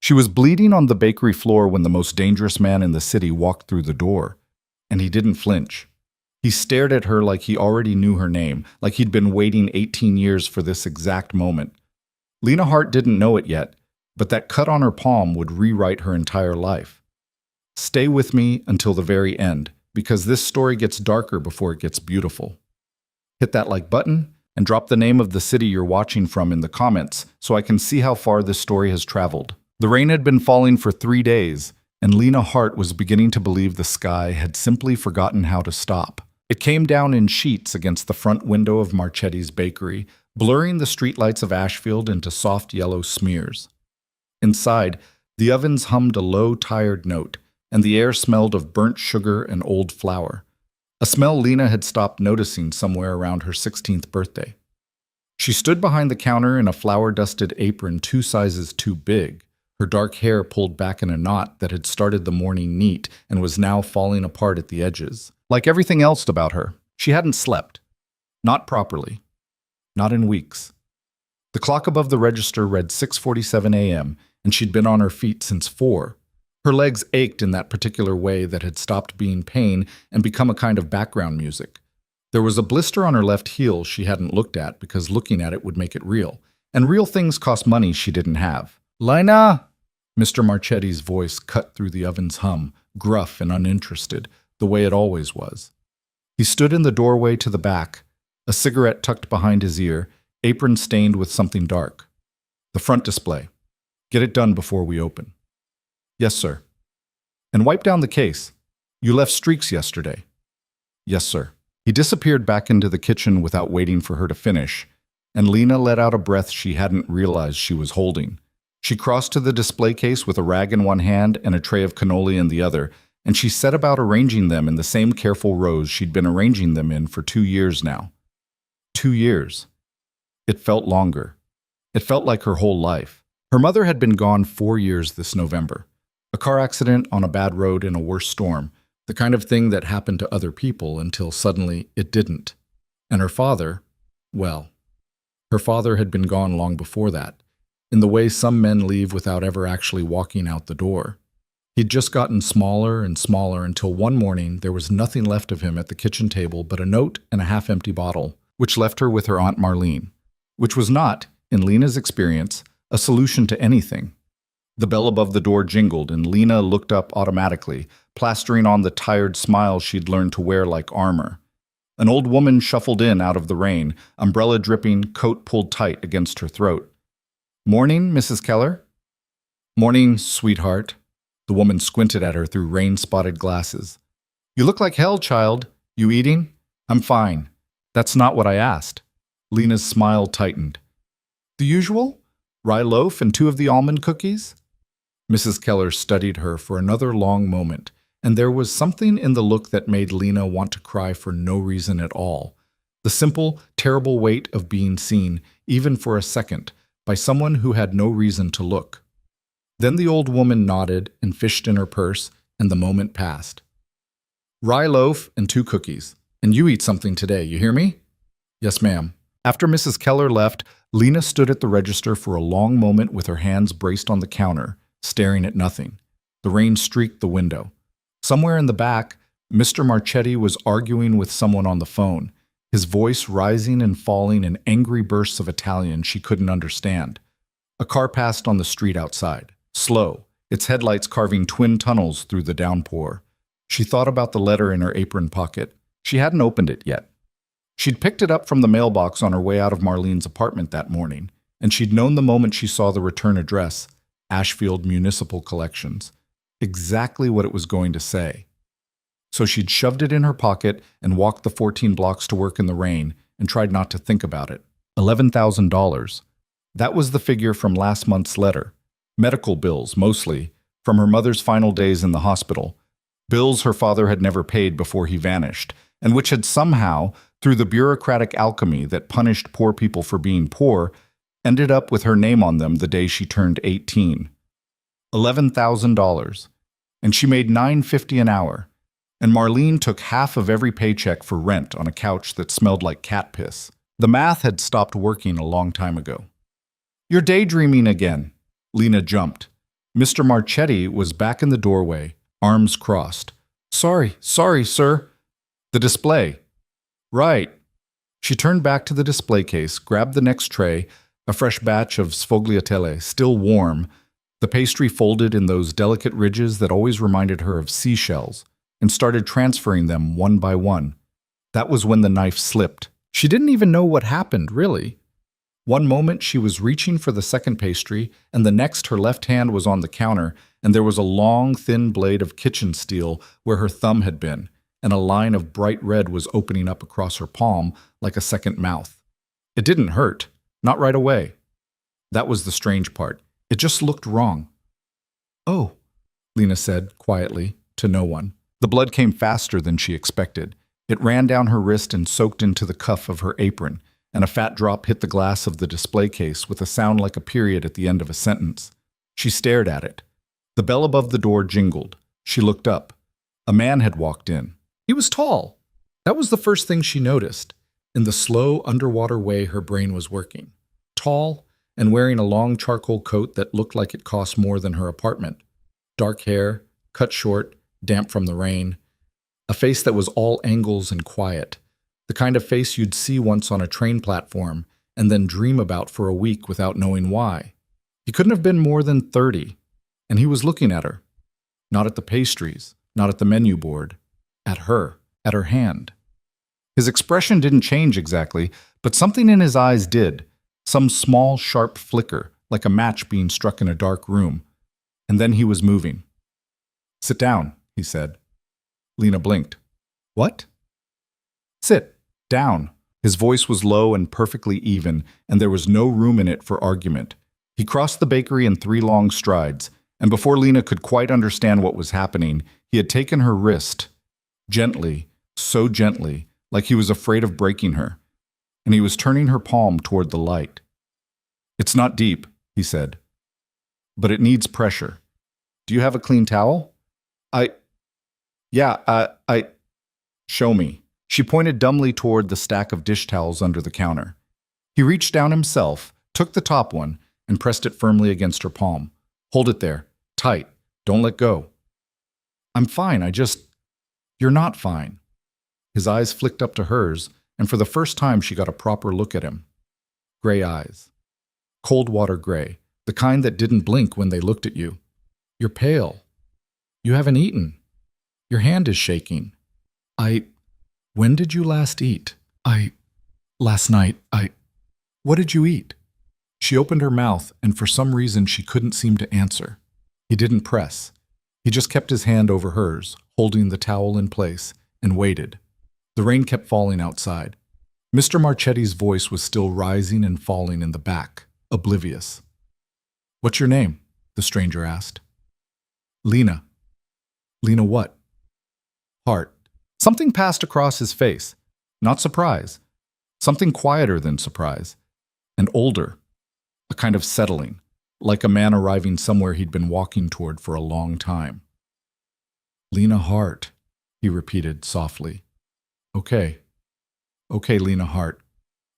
She was bleeding on the bakery floor when the most dangerous man in the city walked through the door, and he didn't flinch. He stared at her like he already knew her name, like he'd been waiting 18 years for this exact moment. Lena Hart didn't know it yet, but that cut on her palm would rewrite her entire life. Stay with me until the very end, because this story gets darker before it gets beautiful. Hit that like button, and drop the name of the city you're watching from in the comments so I can see how far this story has traveled. The rain had been falling for 3 days, and Lena Hart was beginning to believe the sky had simply forgotten how to stop. It came down in sheets against the front window of Marchetti's bakery, blurring the streetlights of Ashfield into soft yellow smears. Inside, the ovens hummed a low, tired note, and the air smelled of burnt sugar and old flour, a smell Lena had stopped noticing somewhere around her 16th birthday. She stood behind the counter in a flour-dusted apron 2 sizes too big, her dark hair pulled back in a knot that had started the morning neat and was now falling apart at the edges. Like everything else about her, she hadn't slept. Not properly. Not in weeks. The clock above the register read 6:47 a.m., and she'd been on her feet since 4. Her legs ached in that particular way that had stopped being pain and become a kind of background music. There was a blister on her left heel she hadn't looked at because looking at it would make it real, and real things cost money she didn't have. "Lena!" Mr. Marchetti's voice cut through the oven's hum, gruff and uninterested, the way it always was. He stood in the doorway to the back, a cigarette tucked behind his ear, apron stained with something dark. "The front display. Get it done before we open." "Yes, sir." "And wipe down the case. You left streaks yesterday." "Yes, sir." He disappeared back into the kitchen without waiting for her to finish, and Lena let out a breath she hadn't realized she was holding. She crossed to the display case with a rag in one hand and a tray of cannoli in the other, and she set about arranging them in the same careful rows she'd been arranging them in for 2 years now. 2 years. It felt longer. It felt like her whole life. Her mother had been gone 4 years this November. A car accident on a bad road in a worse storm, the kind of thing that happened to other people until suddenly it didn't. And her father, well, her father had been gone long before that, in the way some men leave without ever actually walking out the door. He'd just gotten smaller and smaller until one morning there was nothing left of him at the kitchen table but a note and a half-empty bottle, which left her with her Aunt Marlene, which was not, in Lena's experience, a solution to anything. The bell above the door jingled, and Lena looked up automatically, plastering on the tired smile she'd learned to wear like armor. An old woman shuffled in out of the rain, umbrella dripping, coat pulled tight against her throat. "Morning, Mrs. Keller?" "Morning, sweetheart." The woman squinted at her through rain-spotted glasses. "You look like hell, child. You eating?" "I'm fine." "That's not what I asked." Lena's smile tightened. "The usual? Rye loaf and 2 of the almond cookies?" Mrs. Keller studied her for another long moment, and there was something in the look that made Lena want to cry for no reason at all. The simple, terrible weight of being seen, even for a second, by someone who had no reason to look. Then the old woman nodded and fished in her purse, and the moment passed. "Rye loaf and 2 cookies. And you eat something today, you hear me?" "Yes, ma'am." After Mrs. Keller left, Lena stood at the register for a long moment with her hands braced on the counter, staring at nothing. The rain streaked the window. Somewhere in the back, Mr. Marchetti was arguing with someone on the phone, his voice rising and falling in angry bursts of Italian she couldn't understand. A car passed on the street outside, slow, its headlights carving twin tunnels through the downpour. She thought about the letter in her apron pocket. She hadn't opened it yet. She'd picked it up from the mailbox on her way out of Marlene's apartment that morning, and she'd known the moment she saw the return address, Ashfield Municipal Collections, exactly what it was going to say. So she'd shoved it in her pocket and walked the 14 blocks to work in the rain and tried not to think about it. $11,000. That was the figure from last month's letter. Medical bills, mostly, from her mother's final days in the hospital. Bills her father had never paid before he vanished, and which had somehow, through the bureaucratic alchemy that punished poor people for being poor, ended up with her name on them the day she turned 18. $11,000. And she made $9.50 an hour. And Marlene took half of every paycheck for rent on a couch that smelled like cat piss. The math had stopped working a long time ago. "You're daydreaming again." Lena jumped. Mr. Marchetti was back in the doorway, arms crossed. Sorry, sir. The display. Right. She turned back to the display case, grabbed the next tray, a fresh batch of sfogliatelle, still warm, the pastry folded in those delicate ridges that always reminded her of seashells, and started transferring them one by one. That was when the knife slipped. She didn't even know what happened, really. One moment she was reaching for the second pastry, and the next her left hand was on the counter, and there was a long, thin blade of kitchen steel where her thumb had been, and a line of bright red was opening up across her palm like a second mouth. It didn't hurt, not right away. That was the strange part. It just looked wrong. Oh, Lena said quietly, to no one. The blood came faster than she expected. It ran down her wrist and soaked into the cuff of her apron, and a fat drop hit the glass of the display case with a sound like a period at the end of a sentence. She stared at it. The bell above the door jingled. She looked up. A man had walked in. He was tall. That was the first thing she noticed, in the slow, underwater way her brain was working. Tall, and wearing a long charcoal coat that looked like it cost more than her apartment. Dark hair, cut short, damp from the rain. A face that was all angles and quiet. The kind of face you'd see once on a train platform and then dream about for a week without knowing why. He couldn't have been more than 30, and he was looking at her. Not at the pastries, not at the menu board. At her, at her hand. His expression didn't change exactly, but something in his eyes did. Some small, sharp flicker, like a match being struck in a dark room. And then he was moving. Sit down, he said. Lena blinked. What? Sit. Down. His voice was low and perfectly even, and there was no room in it for argument. He crossed the bakery in 3 long strides, and before Lena could quite understand what was happening, he had taken her wrist, gently, so gently, like he was afraid of breaking her, and he was turning her palm toward the light. It's not deep, he said, but it needs pressure. Do you have a clean towel? Show me. She pointed dumbly toward the stack of dish towels under the counter. He reached down himself, took the top one, and pressed it firmly against her palm. Hold it there, tight. Don't let go. I'm fine, You're not fine. His eyes flicked up to hers, and for the first time she got a proper look at him. Gray eyes. Cold water gray, the kind that didn't blink when they looked at you. You're pale. You haven't eaten. Your hand is shaking. When did you last eat? Last night, What did you eat? She opened her mouth, and for some reason she couldn't seem to answer. He didn't press. He just kept his hand over hers, holding the towel in place, and waited. The rain kept falling outside. Mr. Marchetti's voice was still rising and falling in the back, oblivious. What's your name? The stranger asked. Lena. Lena what? Hart. Something passed across his face. Not surprise. Something quieter than surprise. And older. A kind of settling, like a man arriving somewhere he'd been walking toward for a long time. Lena Hart, he repeated softly. Okay, Lena Hart.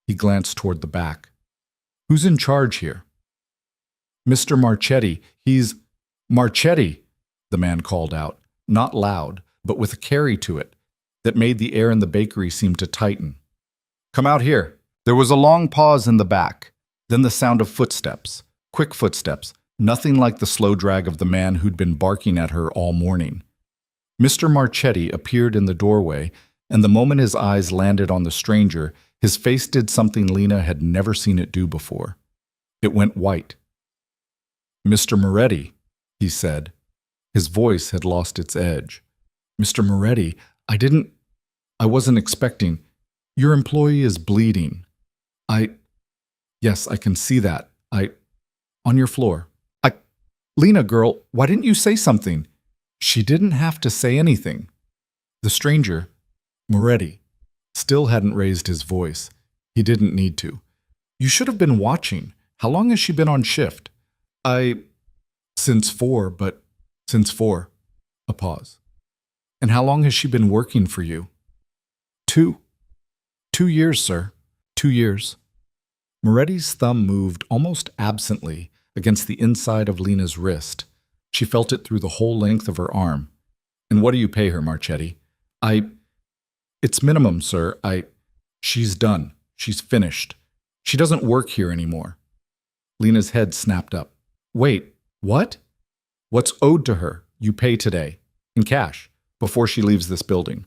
He glanced toward the back. Who's in charge here? Mr. Marchetti. He's... Marchetti, the man called out, not loud, but with a carry to it that made the air in the bakery seem to tighten. Come out here. There was a long pause in the back, then the sound of footsteps, quick footsteps, nothing like the slow drag of the man who'd been barking at her all morning. Mr. Marchetti appeared in the doorway, and the moment his eyes landed on the stranger, his face did something Lena had never seen it do before. It went white. Mr. Moretti, he said. His voice had lost its edge. Mr. Moretti, I wasn't expecting. Your employee is bleeding. Yes, I can see that. On your floor. Lena, girl, why didn't you say something? She didn't have to say anything. The stranger, Moretti, still hadn't raised his voice. He didn't need to. You should have been watching. How long has she been on shift? Since 4. A pause. And how long has she been working for you? 2 years, sir. 2 years. Moretti's thumb moved almost absently against the inside of Lena's wrist, She felt it through the whole length of her arm. And what do you pay her, Marchetti? It's minimum, sir. She's done. She's finished. She doesn't work here anymore. Lena's head snapped up. Wait, what? What's owed to her, you pay today, in cash, before she leaves this building.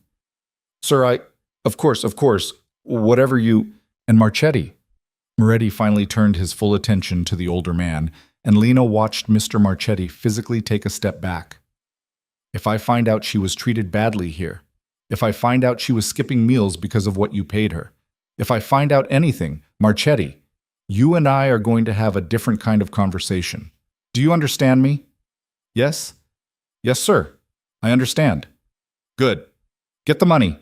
Sir, of course, whatever you... And Marchetti. Moretti finally turned his full attention to the older man, and Lena watched Mr. Marchetti physically take a step back. If I find out she was treated badly here, if I find out she was skipping meals because of what you paid her, if I find out anything, Marchetti, you and I are going to have a different kind of conversation. Do you understand me? Yes? Yes, sir. I understand. Good. Get the money.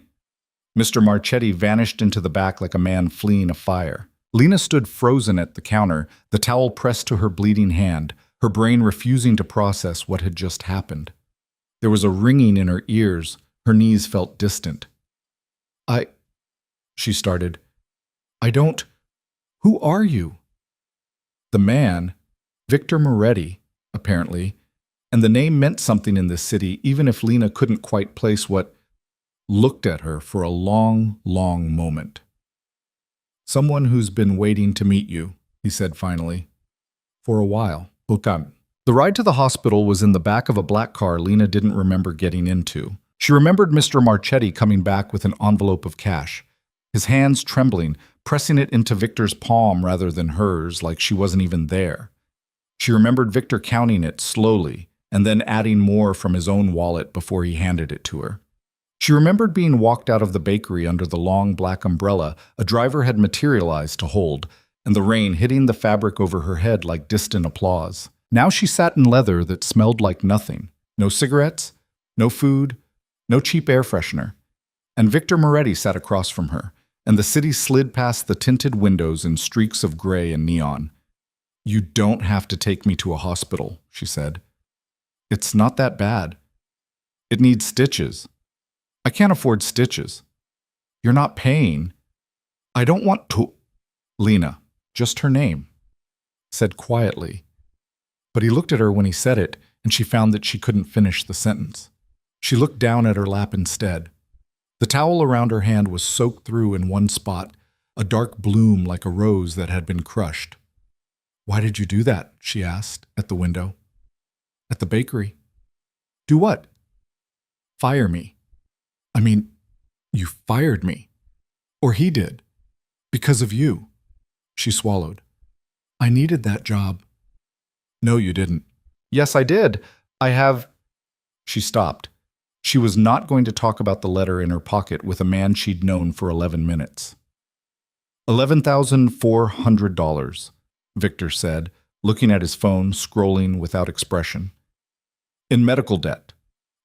Mr. Marchetti vanished into the back like a man fleeing a fire. Lena stood frozen at the counter, the towel pressed to her bleeding hand, her brain refusing to process what had just happened. There was a ringing in her ears. Her knees felt distant. She started. Who are you? The man, Victor Moretti, apparently, and the name meant something in this city even if Lena couldn't quite place what, looked at her for a long, long moment. Someone who's been waiting to meet you, he said finally. For a while. Welcome. The ride to the hospital was in the back of a black car Lena didn't remember getting into. She remembered Mr. Marchetti coming back with an envelope of cash, his hands trembling, pressing it into Victor's palm rather than hers, like she wasn't even there. She remembered Victor counting it slowly and then adding more from his own wallet before he handed it to her. She remembered being walked out of the bakery under the long black umbrella a driver had materialized to hold, and the rain hitting the fabric over her head like distant applause. Now she sat in leather that smelled like nothing. No cigarettes, no food, no cheap air freshener. And Victor Moretti sat across from her, and the city slid past the tinted windows in streaks of gray and neon. You don't have to take me to a hospital, she said. It's not that bad. It needs stitches. I can't afford stitches. You're not paying. I don't want to. Lena, just her name, said quietly. But he looked at her when he said it, and she found that she couldn't finish the sentence. She looked down at her lap instead. The towel around her hand was soaked through in one spot, a dark bloom like a rose that had been crushed. Why did you do that? She asked, at the window. At the bakery. Do what? Fire me. I mean, you fired me. Or he did. Because of you. She swallowed. I needed that job. No, you didn't. Yes, I did. I have... She stopped. She was not going to talk about the letter in her pocket with a man she'd known for 11 minutes. $11,400, Victor said, looking at his phone, scrolling without expression. In medical debt.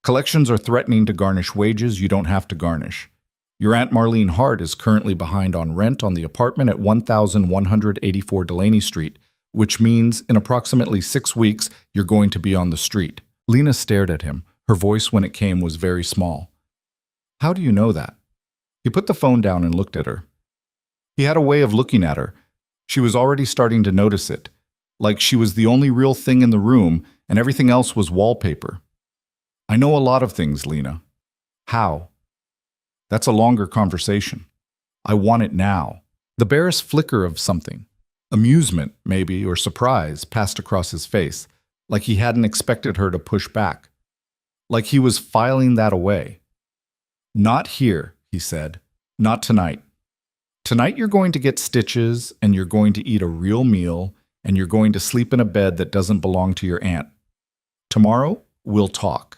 Collections are threatening to garnish wages you don't have to garnish. Your Aunt Marlene Hart is currently behind on rent on the apartment at 1184 Delaney Street, which means in approximately 6 weeks you're going to be on the street. Lena stared at him. Her voice when it came was very small. How do you know that? He put the phone down and looked at her. He had a way of looking at her. She was already starting to notice it, like she was the only real thing in the room and everything else was wallpaper. I know a lot of things, Lena. How? That's a longer conversation. I want it now. The barest flicker of something, amusement maybe, or surprise, passed across his face, like he hadn't expected her to push back. Like he was filing that away. Not here, he said. Not tonight. Tonight you're going to get stitches, and you're going to eat a real meal, and you're going to sleep in a bed that doesn't belong to your aunt. Tomorrow, we'll talk.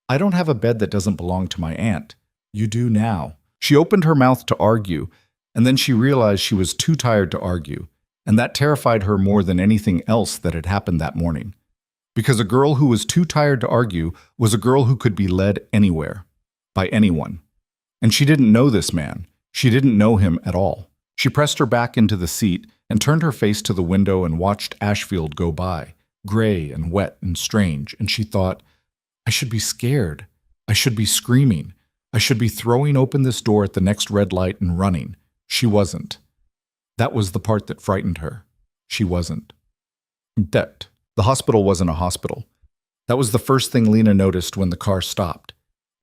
I don't have a bed that doesn't belong to my aunt. You do now. She opened her mouth to argue, and then she realized she was too tired to argue, and that terrified her more than anything else that had happened that morning. Because a girl who was too tired to argue was a girl who could be led anywhere, by anyone. And she didn't know this man. She didn't know him at all. She pressed her back into the seat and turned her face to the window and watched Ashfield go by, gray and wet and strange, and she thought, I should be scared. I should be screaming. I should be throwing open this door at the next red light and running. She wasn't. That was the part that frightened her. She wasn't. That. The hospital wasn't a hospital. That was the first thing Lena noticed when the car stopped.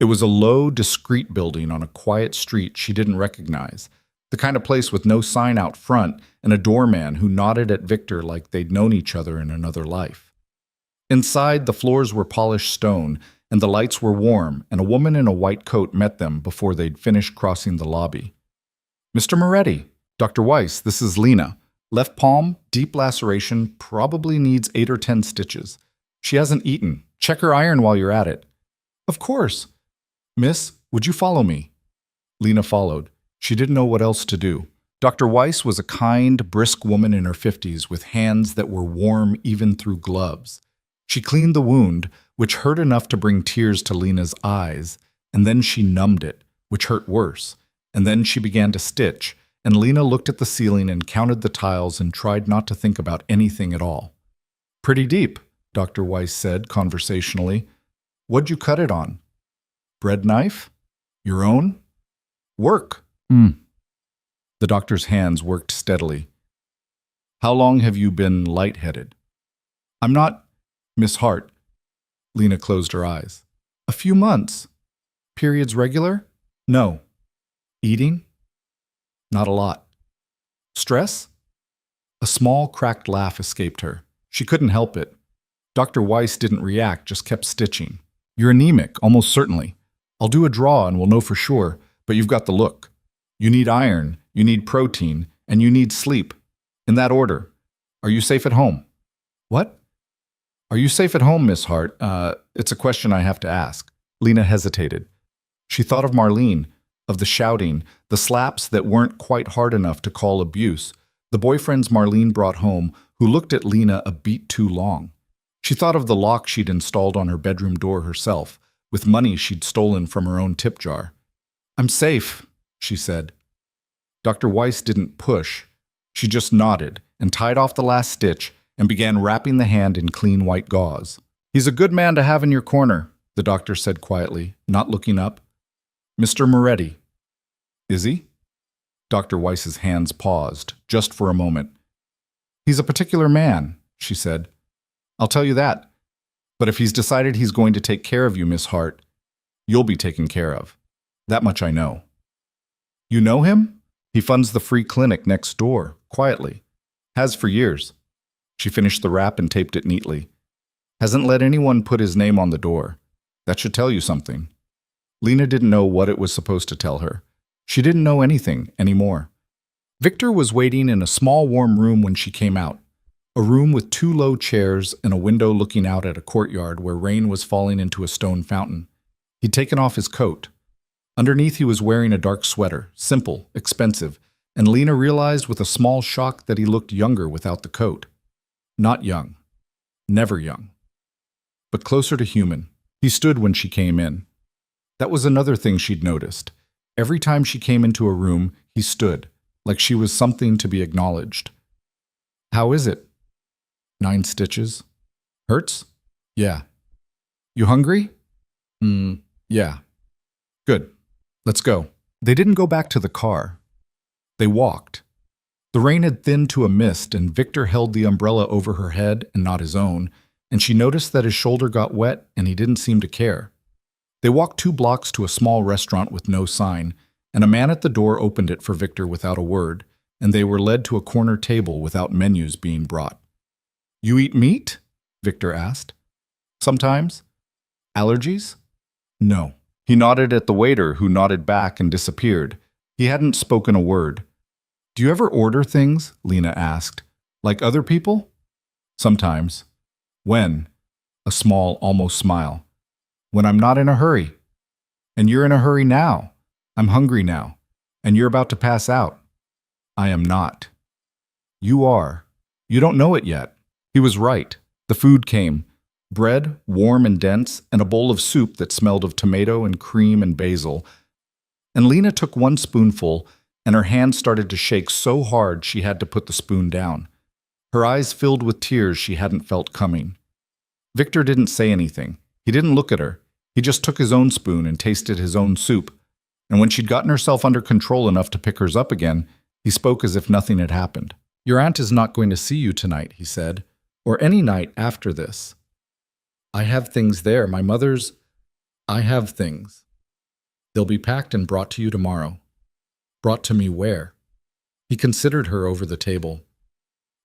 It was a low, discreet building on a quiet street she didn't recognize, the kind of place with no sign out front and a doorman who nodded at Victor like they'd known each other in another life. Inside, the floors were polished stone, and the lights were warm, and a woman in a white coat met them before they'd finished crossing the lobby. "Mr. Moretti, Dr. Weiss, this is Lena. Left palm, deep laceration, probably needs 8 or 10 stitches. She hasn't eaten. Check her iron while you're at it." "Of course." "Miss, would you follow me?" Lena followed. She didn't know what else to do. Dr. Weiss was a kind, brisk woman in her 50s with hands that were warm even through gloves. She cleaned the wound, which hurt enough to bring tears to Lena's eyes, and then she numbed it, which hurt worse. And then she began to stitch, and Lena looked at the ceiling and counted the tiles and tried not to think about anything at all. "Pretty deep," Dr. Weiss said conversationally. "What'd you cut it on? Bread knife? Your own? Work." The doctor's hands worked steadily. "How long have you been lightheaded?" "I'm not, Miss Hart." Lena closed her eyes. "A few months." "Periods regular?" "No." "Eating?" "Not a lot." "Stress?" A small, cracked laugh escaped her. She couldn't help it. Dr. Weiss didn't react, just kept stitching. "You're anemic, almost certainly. I'll do a draw and we'll know for sure, but you've got the look. You need iron, you need protein, and you need sleep. In that order. Are you safe at home?" "What?" "Are you safe at home, Miss Hart? It's a question I have to ask." Lena hesitated. She thought of Marlene, of the shouting, the slaps that weren't quite hard enough to call abuse, the boyfriends Marlene brought home who looked at Lena a beat too long. She thought of the lock she'd installed on her bedroom door herself, with money she'd stolen from her own tip jar. "I'm safe," she said. Dr. Weiss didn't push. She just nodded and tied off the last stitch and began wrapping the hand in clean white gauze. "He's a good man to have in your corner," the doctor said quietly, not looking up. "Mr. Moretti." "Is he?" Dr. Weiss's hands paused, just for a moment. "He's a particular man," she said. "I'll tell you that. But if he's decided he's going to take care of you, Miss Hart, you'll be taken care of. That much I know." "You know him?" "He funds the free clinic next door, quietly. Has for years." She finished the wrap and taped it neatly. "Hasn't let anyone put his name on the door. That should tell you something." Lena didn't know what it was supposed to tell her. She didn't know anything anymore. Victor was waiting in a small warm room when she came out. A room with 2 low chairs and a window looking out at a courtyard where rain was falling into a stone fountain. He'd taken off his coat. Underneath he was wearing a dark sweater, simple, expensive, and Lena realized with a small shock that he looked younger without the coat. Not young. Never young. But closer to human. He stood when she came in. That was another thing she'd noticed. Every time she came into a room, he stood, like she was something to be acknowledged. "How is it?" 9 stitches. "Hurts?" "Yeah." "You hungry?" Yeah." "Good. Let's go." They didn't go back to the car. They walked. The rain had thinned to a mist, and Victor held the umbrella over her head and not his own, and she noticed that his shoulder got wet and he didn't seem to care. They walked 2 blocks to a small restaurant with no sign, and a man at the door opened it for Victor without a word, and they were led to a corner table without menus being brought. "You eat meat?" Victor asked. "Sometimes." "Allergies?" "No." He nodded at the waiter, who nodded back and disappeared. He hadn't spoken a word. "Do you ever order things?" Lena asked. "Like other people?" "Sometimes." "When?" A small, almost smile. "When I'm not in a hurry." "And you're in a hurry now." "I'm hungry now." "And you're about to pass out." "I am not." "You are. You don't know it yet." He was right. The food came. Bread, warm and dense, and a bowl of soup that smelled of tomato and cream and basil. And Lena took 1 spoonful, and her hand started to shake so hard she had to put the spoon down. Her eyes filled with tears she hadn't felt coming. Victor didn't say anything. He didn't look at her. He just took his own spoon and tasted his own soup. And when she'd gotten herself under control enough to pick hers up again, he spoke as if nothing had happened. "Your aunt is not going to see you tonight," he said, "or any night after this." I have things there. My mother's. I have things. They'll be packed and brought to you tomorrow. Brought to me where? He considered her over the table.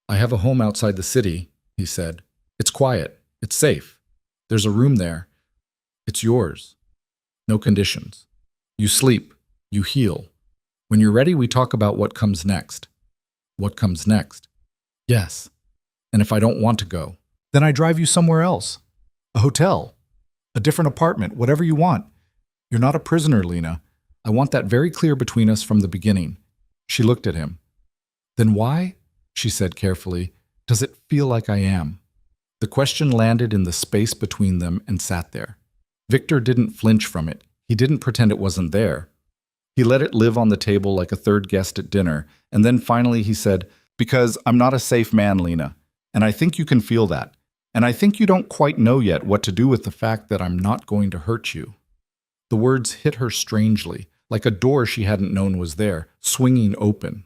I have a home outside the city, he said. It's quiet. It's safe. There's a room there. It's yours. No conditions. You sleep. You heal. When you're ready, we talk about what comes next. What comes next? Yes. And if I don't want to go, then I drive you somewhere else. A hotel. A different apartment. Whatever you want. You're not a prisoner, Lena. I want that very clear between us from the beginning. She looked at him. Then why, she said carefully, does it feel like I am? The question landed in the space between them and sat there. Victor didn't flinch from it. He didn't pretend it wasn't there. He let it live on the table like a third guest at dinner, and then finally he said, because I'm not a safe man, Lena, and I think you can feel that. And I think you don't quite know yet what to do with the fact that I'm not going to hurt you. The words hit her strangely, like a door she hadn't known was there, swinging open.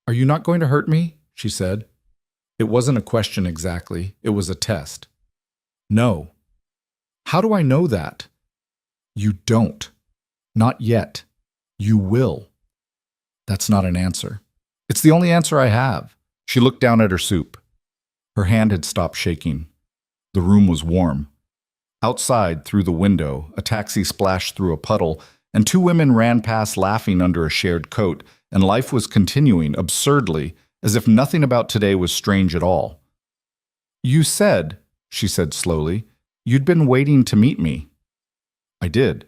Are you not going to hurt me? She said. It wasn't a question exactly, it was a test. No. How do I know that? You don't. Not yet. You will. That's not an answer. It's the only answer I have. She looked down at her soup. Her hand had stopped shaking. The room was warm. Outside, through the window, a taxi splashed through a puddle, and two women ran past laughing under a shared coat, and life was continuing, absurdly, as if nothing about today was strange at all. You said, she said slowly, you'd been waiting to meet me. I did.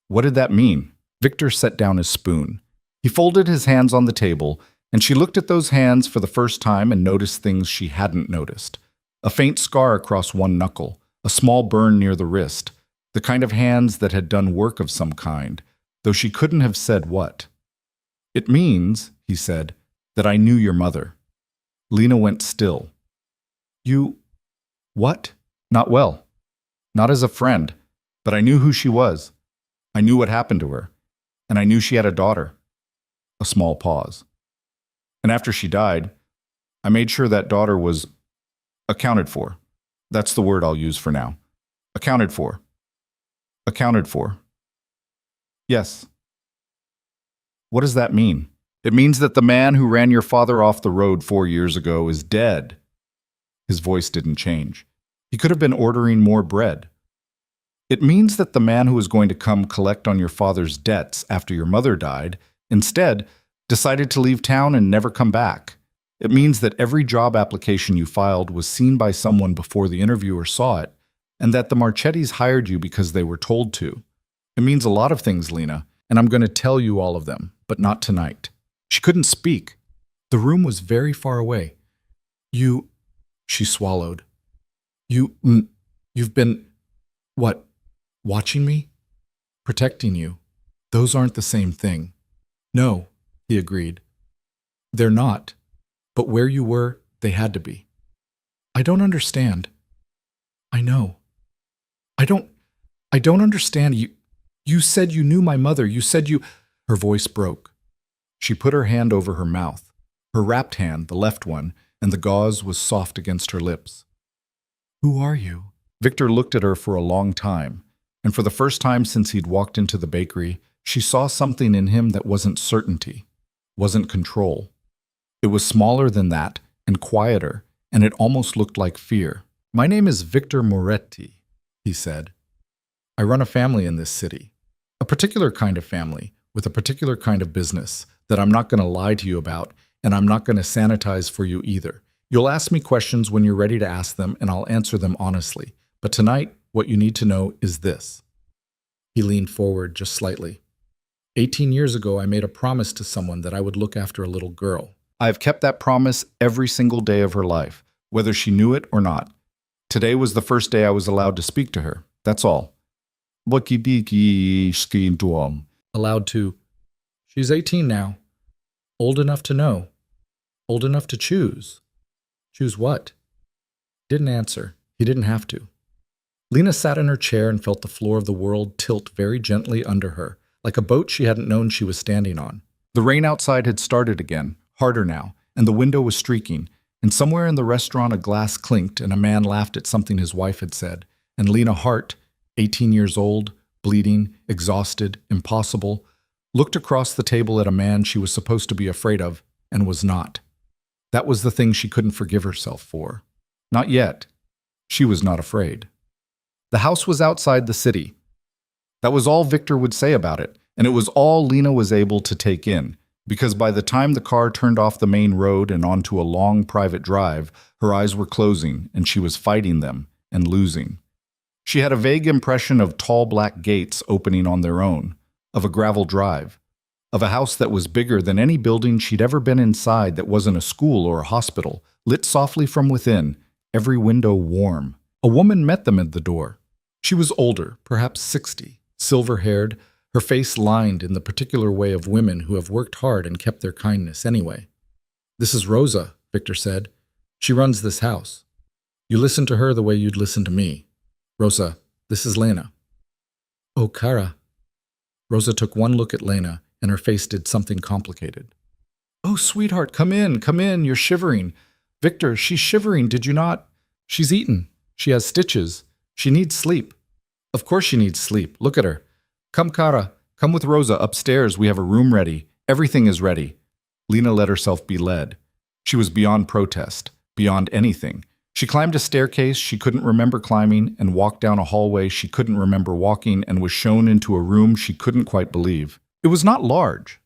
What did that mean? Victor set down his spoon. He folded his hands on the table, and she looked at those hands for the first time and noticed things she hadn't noticed. A faint scar across one knuckle, a small burn near the wrist, the kind of hands that had done work of some kind, though she couldn't have said what. It means, he said, that I knew your mother. Lena went still. You... what? Not well. Not as a friend, but I knew who she was. I knew what happened to her, and I knew she had a daughter. A small pause. And after she died, I made sure that daughter was accounted for. That's the word I'll use for now. Accounted for. Accounted for. Yes. What does that mean? It means that the man who ran your father off the road 4 years ago is dead. His voice didn't change. He could have been ordering more bread. It means that the man who was going to come collect on your father's debts after your mother died, instead, decided to leave town and never come back. It means that every job application you filed was seen by someone before the interviewer saw it, and that the Marchettis hired you because they were told to. It means a lot of things, Lena, and I'm going to tell you all of them, but not tonight. She couldn't speak. The room was very far away. You, she swallowed. You've been, what, watching me? Protecting you. Those aren't the same thing. No, he agreed. They're not. But where you were, they had to be. I don't understand. I know. I don't understand. You said you knew my mother. You said you... Her voice broke. She put her hand over her mouth, her wrapped hand, the left one, and the gauze was soft against her lips. Who are you? Victor looked at her for a long time, and for the first time since he'd walked into the bakery, she saw something in him that wasn't certainty, wasn't control. It was smaller than that and quieter, and it almost looked like fear. My name is Victor Moretti, he said. I run a family in this city, a particular kind of family with a particular kind of business that I'm not going to lie to you about, and I'm not going to sanitize for you either. You'll ask me questions when you're ready to ask them, and I'll answer them honestly. But tonight, what you need to know is this. He leaned forward just slightly. 18 years ago, I made a promise to someone that I would look after a little girl. I have kept that promise every single day of her life, whether she knew it or not. Today was the first day I was allowed to speak to her. That's all. Allowed to. She's 18 now. Old enough to know. Old enough to choose. Choose what? Didn't answer. He didn't have to. Lena sat in her chair and felt the floor of the world tilt very gently under her, like a boat she hadn't known she was standing on. The rain outside had started again, harder now, and the window was streaking, And somewhere in the restaurant, a glass clinked and a man laughed at something his wife had said. And Lena Hart, 18 years old, bleeding, exhausted, impossible, looked across the table at a man she was supposed to be afraid of and was not. That was the thing she couldn't forgive herself for. Not yet. She was not afraid. The house was outside the city. That was all Victor would say about it, and it was all Lena was able to take in, because by the time the car turned off the main road and onto a long private drive, her eyes were closing and she was fighting them and losing. She had a vague impression of tall black gates opening on their own, of a gravel drive, of a house that was bigger than any building she'd ever been inside that wasn't a school or a hospital, lit softly from within, every window warm. A woman met them at the door. She was older, perhaps 60, silver-haired, her face lined in the particular way of women who have worked hard and kept their kindness anyway. "This is Rosa," Victor said. "She runs this house. You listen to her the way you'd listen to me. Rosa, this is Lena." "Oh, Kara." Rosa took one look at Lena, and her face did something complicated. "Oh, sweetheart, come in, you're shivering. Victor, she's shivering, did you not? She's eaten. She has stitches. She needs sleep. Of course she needs sleep. Look at her. Come, Kara, come with Rosa upstairs. We have a room ready. Everything is ready." Lena let herself be led. She was beyond protest, beyond anything. She climbed a staircase she couldn't remember climbing and walked down a hallway she couldn't remember walking and was shown into a room she couldn't quite believe. It was not large.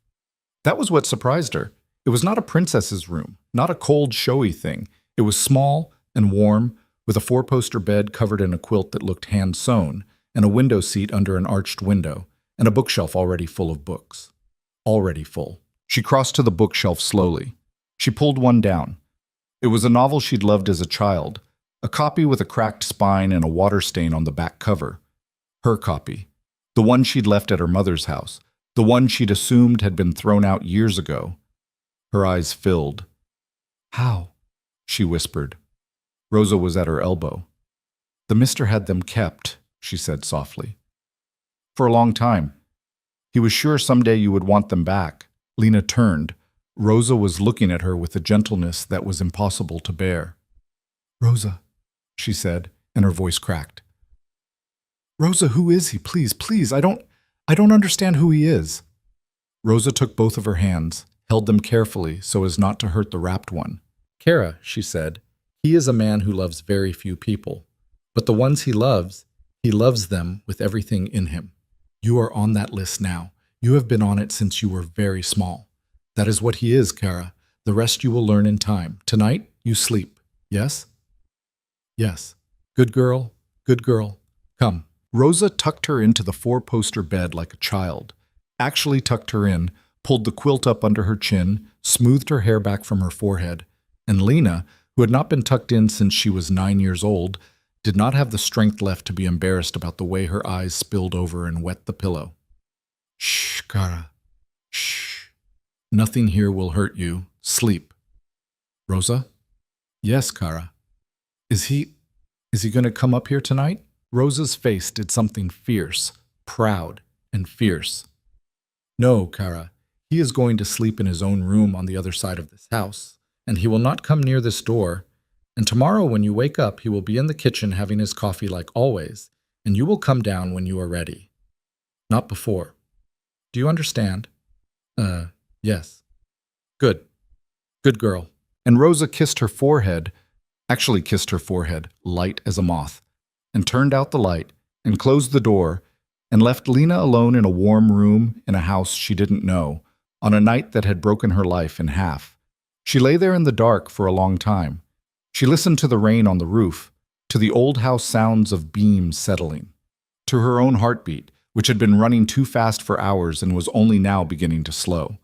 That was what surprised her. It was not a princess's room, not a cold, showy thing. It was small and warm, with a four-poster bed covered in a quilt that looked hand-sewn, and a window seat under an arched window, and a bookshelf already full of books. Already full. She crossed to the bookshelf slowly. She pulled one down. It was a novel she'd loved as a child, a copy with a cracked spine and a water stain on the back cover. Her copy. The one she'd left at her mother's house. The one she'd assumed had been thrown out years ago. Her eyes filled. "How?" she whispered. Rosa was at her elbow. "The mister had them kept," she said softly. "For a long time. He was sure someday you would want them back." Lena turned. Rosa was looking at her with a gentleness that was impossible to bear. "Rosa," she said, and her voice cracked. "Rosa, who is he? Please, please, I don't understand who he is." Rosa took both of her hands, held them carefully so as not to hurt the wrapped one. "Kara," she said, "he is a man who loves very few people. But the ones he loves them with everything in him. You are on that list now. You have been on it since you were very small. That is what he is, Kara. The rest you will learn in time. Tonight, you sleep. Yes?" "Yes. Good girl, good girl. Come." Rosa tucked her into the four-poster bed like a child, actually tucked her in, pulled the quilt up under her chin, smoothed her hair back from her forehead, and Lena, who had not been tucked in since she was 9 years old, did not have the strength left to be embarrassed about the way her eyes spilled over and wet the pillow. "Shh, Kara. Shh. Nothing here will hurt you. Sleep." "Rosa?" "Yes, Kara." Is he going to come up here tonight?" Rosa's face did something fierce, proud, and fierce. "No, Kara. He is going to sleep in his own room on the other side of this house, and he will not come near this door. And tomorrow when you wake up, he will be in the kitchen having his coffee like always, and you will come down when you are ready. Not before. Do you understand?" Yes." "Good. Good girl." And Rosa kissed her forehead, light as a moth, and turned out the light, and closed the door, and left Lena alone in a warm room in a house she didn't know, on a night that had broken her life in half. She lay there in the dark for a long time. She listened to the rain on the roof, to the old house sounds of beams settling, to her own heartbeat, which had been running too fast for hours and was only now beginning to slow.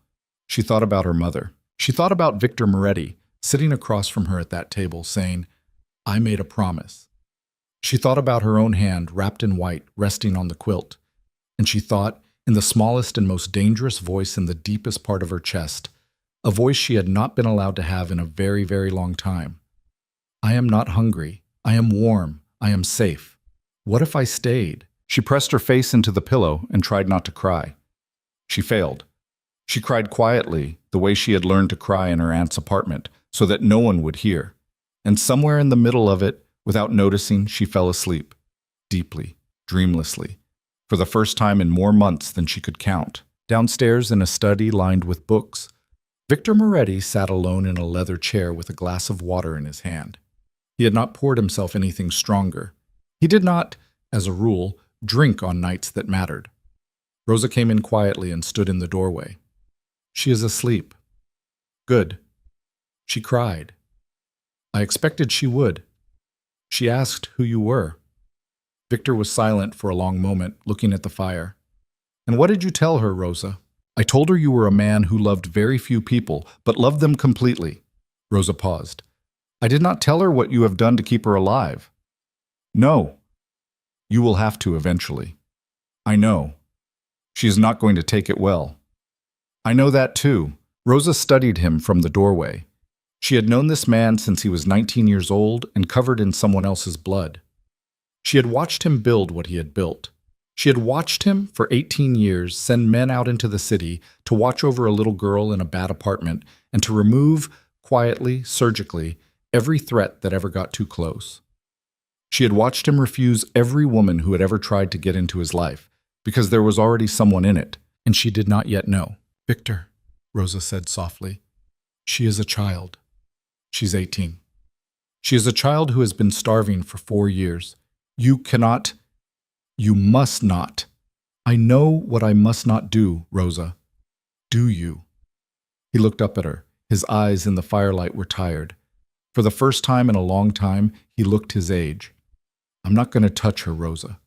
She thought about her mother. She thought about Victor Moretti, sitting across from her at that table, saying, "I made a promise." She thought about her own hand, wrapped in white, resting on the quilt. And she thought, in the smallest and most dangerous voice in the deepest part of her chest, a voice she had not been allowed to have in a very, very long time, "I am not hungry. I am warm. I am safe. What if I stayed?" She pressed her face into the pillow and tried not to cry. She failed. She cried quietly, the way she had learned to cry in her aunt's apartment, so that no one would hear. And somewhere in the middle of it, without noticing, she fell asleep, deeply, dreamlessly, for the first time in more months than she could count. Downstairs in a study lined with books, Victor Moretti sat alone in a leather chair with a glass of water in his hand. He had not poured himself anything stronger. He did not, as a rule, drink on nights that mattered. Rosa came in quietly and stood in the doorway. She is asleep. Good. She cried. I expected she would. She asked who you were. Victor was silent for a long moment, looking at the fire. And what did you tell her, Rosa? I told her you were a man who loved very few people, but loved them completely. Rosa paused. I did not tell her what you have done to keep her alive. No. You will have to eventually. I know. She is not going to take it well. I know that too. Rosa studied him from the doorway. She had known this man since he was 19 years old and covered in someone else's blood. She had watched him build what he had built. She had watched him for 18 years send men out into the city to watch over a little girl in a bad apartment and to remove, quietly, surgically, every threat that ever got too close. She had watched him refuse every woman who had ever tried to get into his life, because there was already someone in it, and she did not yet know. Victor, Rosa said softly, she is a child. She's 18. She is a child who has been starving for 4 years. You must not. I know what I must not do, Rosa. Do you? He looked up at her. His eyes in the firelight were tired. For the first time in a long time, he looked his age. I'm not going to touch her, Rosa.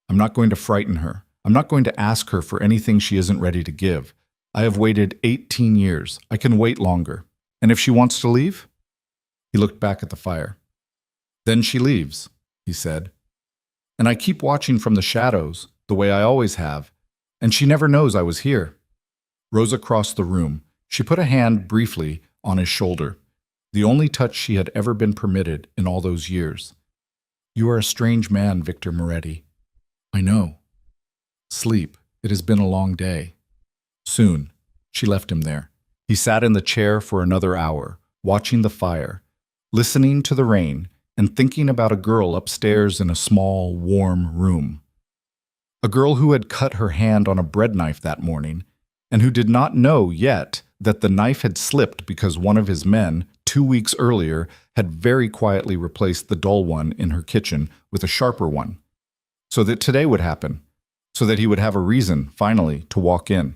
I'm not going to frighten her. I'm not going to ask her for anything she isn't ready to give. I have waited 18 years. I can wait longer. And if she wants to leave? He looked back at the fire. Then she leaves, he said. And I keep watching from the shadows, the way I always have, and she never knows I was here. Rosa crossed the room. She put a hand briefly on his shoulder, the only touch she had ever been permitted in all those years. You are a strange man, Victor Moretti. I know. Sleep. It has been a long day. Soon. She left him there. He sat in the chair for another hour, watching the fire, listening to the rain, and thinking about a girl upstairs in a small, warm room. A girl who had cut her hand on a bread knife that morning, and who did not know yet that the knife had slipped because one of his men, 2 weeks earlier, had very quietly replaced the dull one in her kitchen with a sharper one. So that today would happen, so that he would have a reason, finally, to walk in.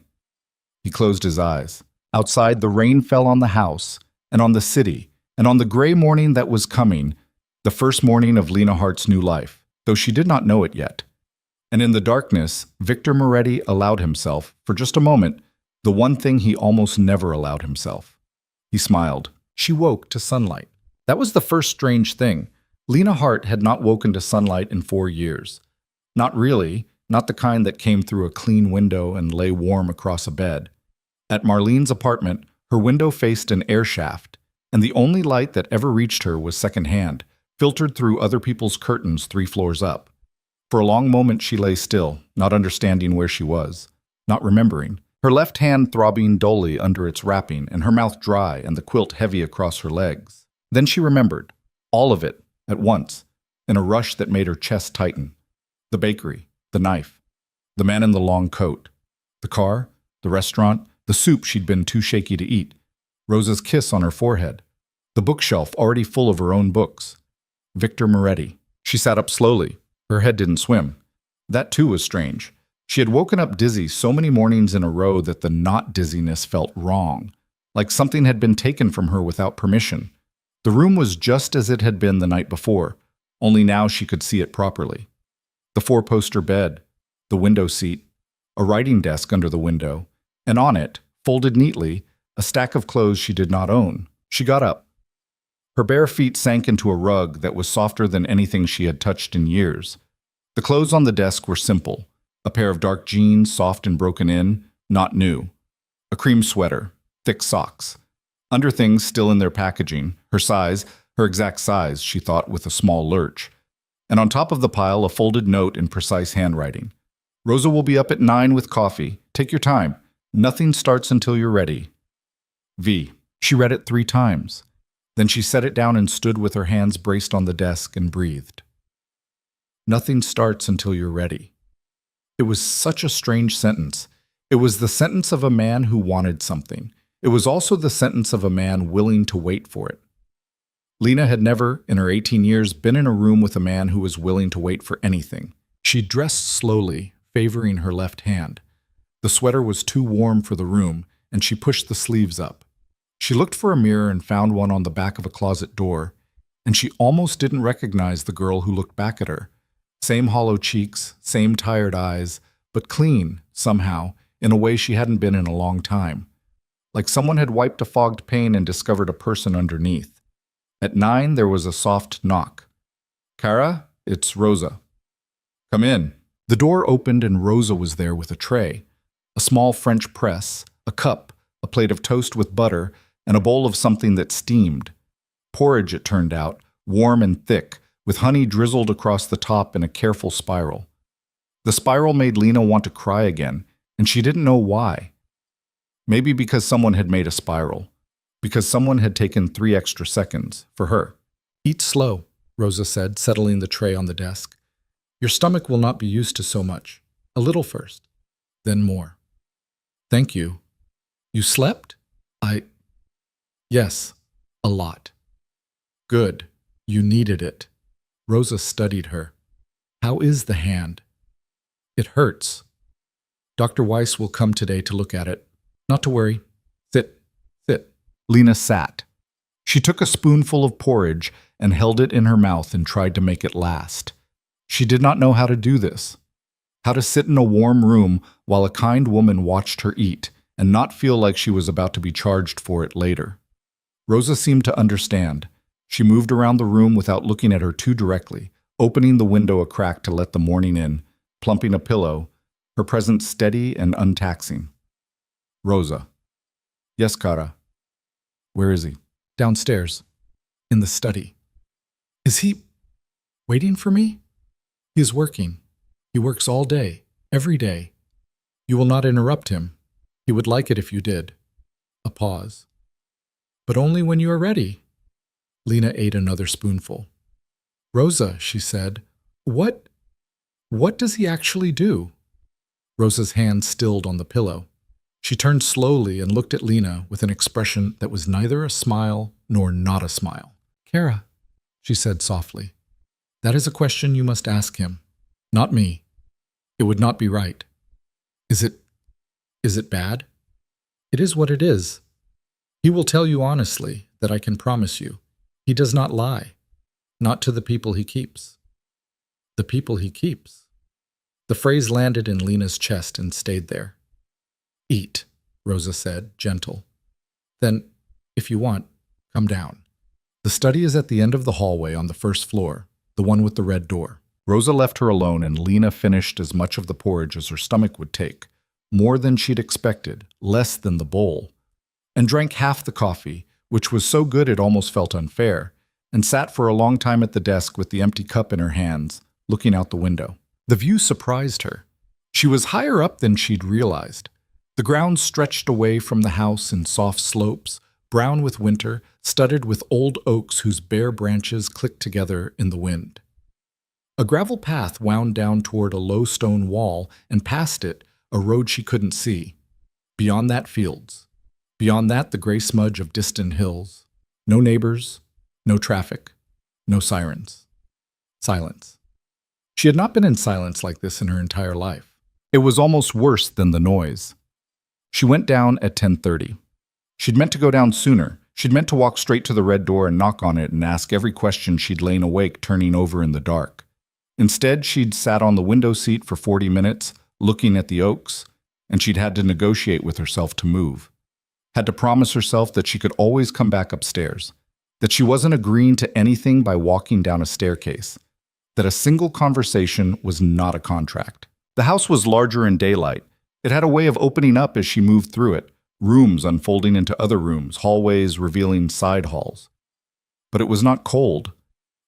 He closed his eyes. Outside, the rain fell on the house, and on the city, and on the gray morning that was coming, the first morning of Lena Hart's new life, though she did not know it yet. And in the darkness, Victor Moretti allowed himself, for just a moment, the one thing he almost never allowed himself. He smiled. She woke to sunlight. That was the first strange thing. Lena Hart had not woken to sunlight in 4 years. Not really, not the kind that came through a clean window and lay warm across a bed. At Marlene's apartment, her window faced an air shaft, and the only light that ever reached her was secondhand, filtered through other people's curtains 3 floors up. For a long moment she lay still, not understanding where she was, not remembering, her left hand throbbing dully under its wrapping and her mouth dry and the quilt heavy across her legs. Then she remembered, all of it, at once, in a rush that made her chest tighten. The bakery, the knife, the man in the long coat, the car, the restaurant, the soup she'd been too shaky to eat, Rosa's kiss on her forehead, the bookshelf already full of her own books. Victor Moretti. She sat up slowly. Her head didn't swim. That too was strange. She had woken up dizzy so many mornings in a row that the not dizziness felt wrong, like something had been taken from her without permission. The room was just as it had been the night before, only now she could see it properly. The 4-poster bed, the window seat, a writing desk under the window, and on it, folded neatly, a stack of clothes she did not own. She got up. Her bare feet sank into a rug that was softer than anything she had touched in years. The clothes on the desk were simple. A pair of dark jeans, soft and broken in, not new. A cream sweater, thick socks. Underthings still in their packaging, her size, her exact size, she thought with a small lurch. And on top of the pile, a folded note in precise handwriting. Rosa will be up at 9 with coffee. Take your time. Nothing starts until you're ready. V. She read it 3 times. Then she set it down and stood with her hands braced on the desk and breathed. Nothing starts until you're ready. It was such a strange sentence. It was the sentence of a man who wanted something. It was also the sentence of a man willing to wait for it. Lena had never, in her 18 years, been in a room with a man who was willing to wait for anything. She dressed slowly, favoring her left hand. The sweater was too warm for the room, and she pushed the sleeves up. She looked for a mirror and found one on the back of a closet door, and she almost didn't recognize the girl who looked back at her. Same hollow cheeks, same tired eyes, but clean, somehow, in a way she hadn't been in a long time. Like someone had wiped a fogged pane and discovered a person underneath. At 9, there was a soft knock. "Kara, it's Rosa." "Come in." The door opened and Rosa was there with a tray. A small French press, a cup, a plate of toast with butter, and a bowl of something that steamed. Porridge, it turned out, warm and thick, with honey drizzled across the top in a careful spiral. The spiral made Lena want to cry again, and she didn't know why. Maybe because someone had made a spiral. Because someone had taken 3 extra seconds for her. "Eat slow," Rosa said, settling the tray on the desk. "Your stomach will not be used to so much. A little first, then more." "Thank you. You slept?" "Yes, a lot." "Good. You needed it." Rosa studied her. "How is the hand?" "It hurts. Dr. Weiss will come today to look at it. Not to worry. Sit. Lena sat. She took a spoonful of porridge and held it in her mouth and tried to make it last. She did not know how to do this. How to sit in a warm room while a kind woman watched her eat and not feel like she was about to be charged for it later. Rosa seemed to understand. She moved around the room without looking at her too directly, opening the window a crack to let the morning in, plumping a pillow, her presence steady and untaxing. "Rosa." "Yes, Kara." "Where is he?" "Downstairs. In the study." "Is he waiting for me?" "He is working. He works all day, every day. You will not interrupt him. He would like it if you did." A pause. "But only when you are ready." Lena ate another spoonful. "Rosa," she said, What does he actually do?" Rosa's hand stilled on the pillow. She turned slowly and looked at Lena with an expression that was neither a smile nor not a smile. "Kara," she said softly, "that is a question you must ask him, not me. It would not be right." Is it bad?" "It is what it is. He will tell you honestly, that I can promise you. He does not lie, not to the people he keeps." "The people he keeps." The phrase landed in Lena's chest and stayed there. "Eat," Rosa said, gentle. "Then, if you want, come down. The study is at the end of the hallway on the first floor, the one with the red door." Rosa left her alone and Lena finished as much of the porridge as her stomach would take, more than she'd expected, less than the bowl, and drank half the coffee, which was so good it almost felt unfair, and sat for a long time at the desk with the empty cup in her hands, looking out the window. The view surprised her. She was higher up than she'd realized. The ground stretched away from the house in soft slopes, brown with winter, studded with old oaks whose bare branches clicked together in the wind. A gravel path wound down toward a low stone wall, and past it, a road she couldn't see. Beyond that, fields. Beyond that, the gray smudge of distant hills. No neighbors, no traffic, no sirens. Silence. She had not been in silence like this in her entire life. It was almost worse than the noise. She went down at 10:30. She'd meant to go down sooner. She'd meant to walk straight to the red door and knock on it and ask every question she'd lain awake turning over in the dark. Instead, she'd sat on the window seat for 40 minutes, looking at the oaks, and she'd had to negotiate with herself to move. Had to promise herself that she could always come back upstairs, that she wasn't agreeing to anything by walking down a staircase, that a single conversation was not a contract. The house was larger in daylight. It had a way of opening up as she moved through it, rooms unfolding into other rooms, hallways revealing side halls. But it was not cold.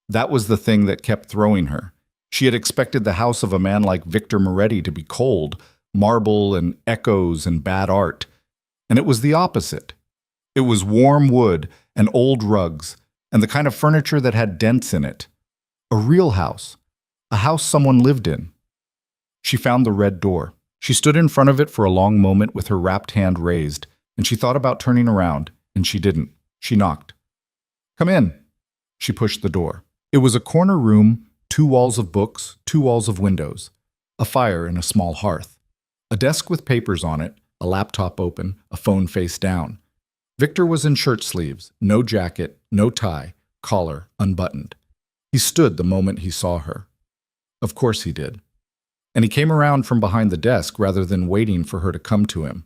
That was the thing that kept throwing her. She had expected the house of a man like Victor Moretti to be cold, marble and echoes and bad art. And it was the opposite. It was warm wood and old rugs, and the kind of furniture that had dents in it. A real house. A house someone lived in. She found the red door. She stood in front of it for a long moment with her wrapped hand raised, and she thought about turning around, and she didn't. She knocked. "Come in." She pushed the door. It was a corner room, 2 walls of books, 2 walls of windows, a fire and a small hearth, a desk with papers on it, a laptop open, a phone face down. Victor was in shirt sleeves, no jacket, no tie, collar unbuttoned. He stood the moment he saw her. Of course he did. And he came around from behind the desk rather than waiting for her to come to him.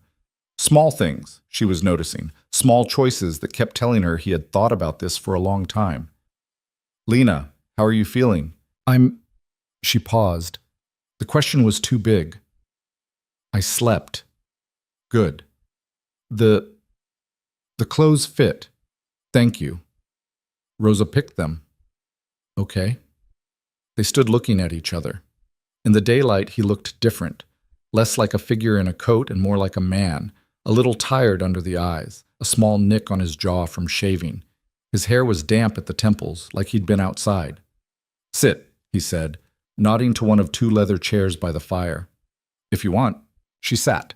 Small things, she was noticing, small choices that kept telling her he had thought about this for a long time. "Lena, how are you feeling?" She paused. The question was too big. "I slept." "Good." The clothes fit. Thank you." Rosa picked them. "Okay." They stood looking at each other. In the daylight, he looked different, less like a figure in a coat and more like a man, a little tired under the eyes, a small nick on his jaw from shaving. His hair was damp at the temples, like he'd been outside. "Sit," he said, nodding to one of 2 leather chairs by the fire. "If you want." She sat.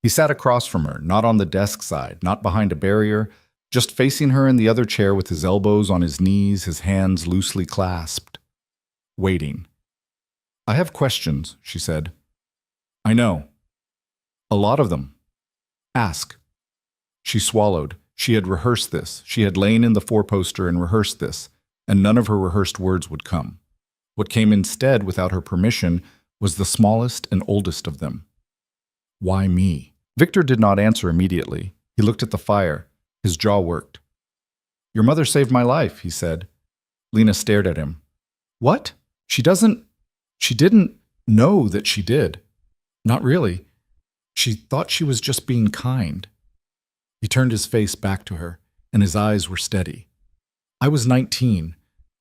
He sat across from her, not on the desk side, not behind a barrier, just facing her in the other chair with his elbows on his knees, his hands loosely clasped. Waiting. "I have questions," she said. "I know. A lot of them. Ask." She swallowed. She had rehearsed this. She had lain in the 4-poster and rehearsed this, and none of her rehearsed words would come. What came instead, without her permission, was the smallest and oldest of them. "Why me?" Victor did not answer immediately. He looked at the fire. His jaw worked. "Your mother saved my life," he said. Lena stared at him. "What? She didn't know that she did. Not really. She thought she was just being kind." He turned his face back to her, and his eyes were steady. "I was 19.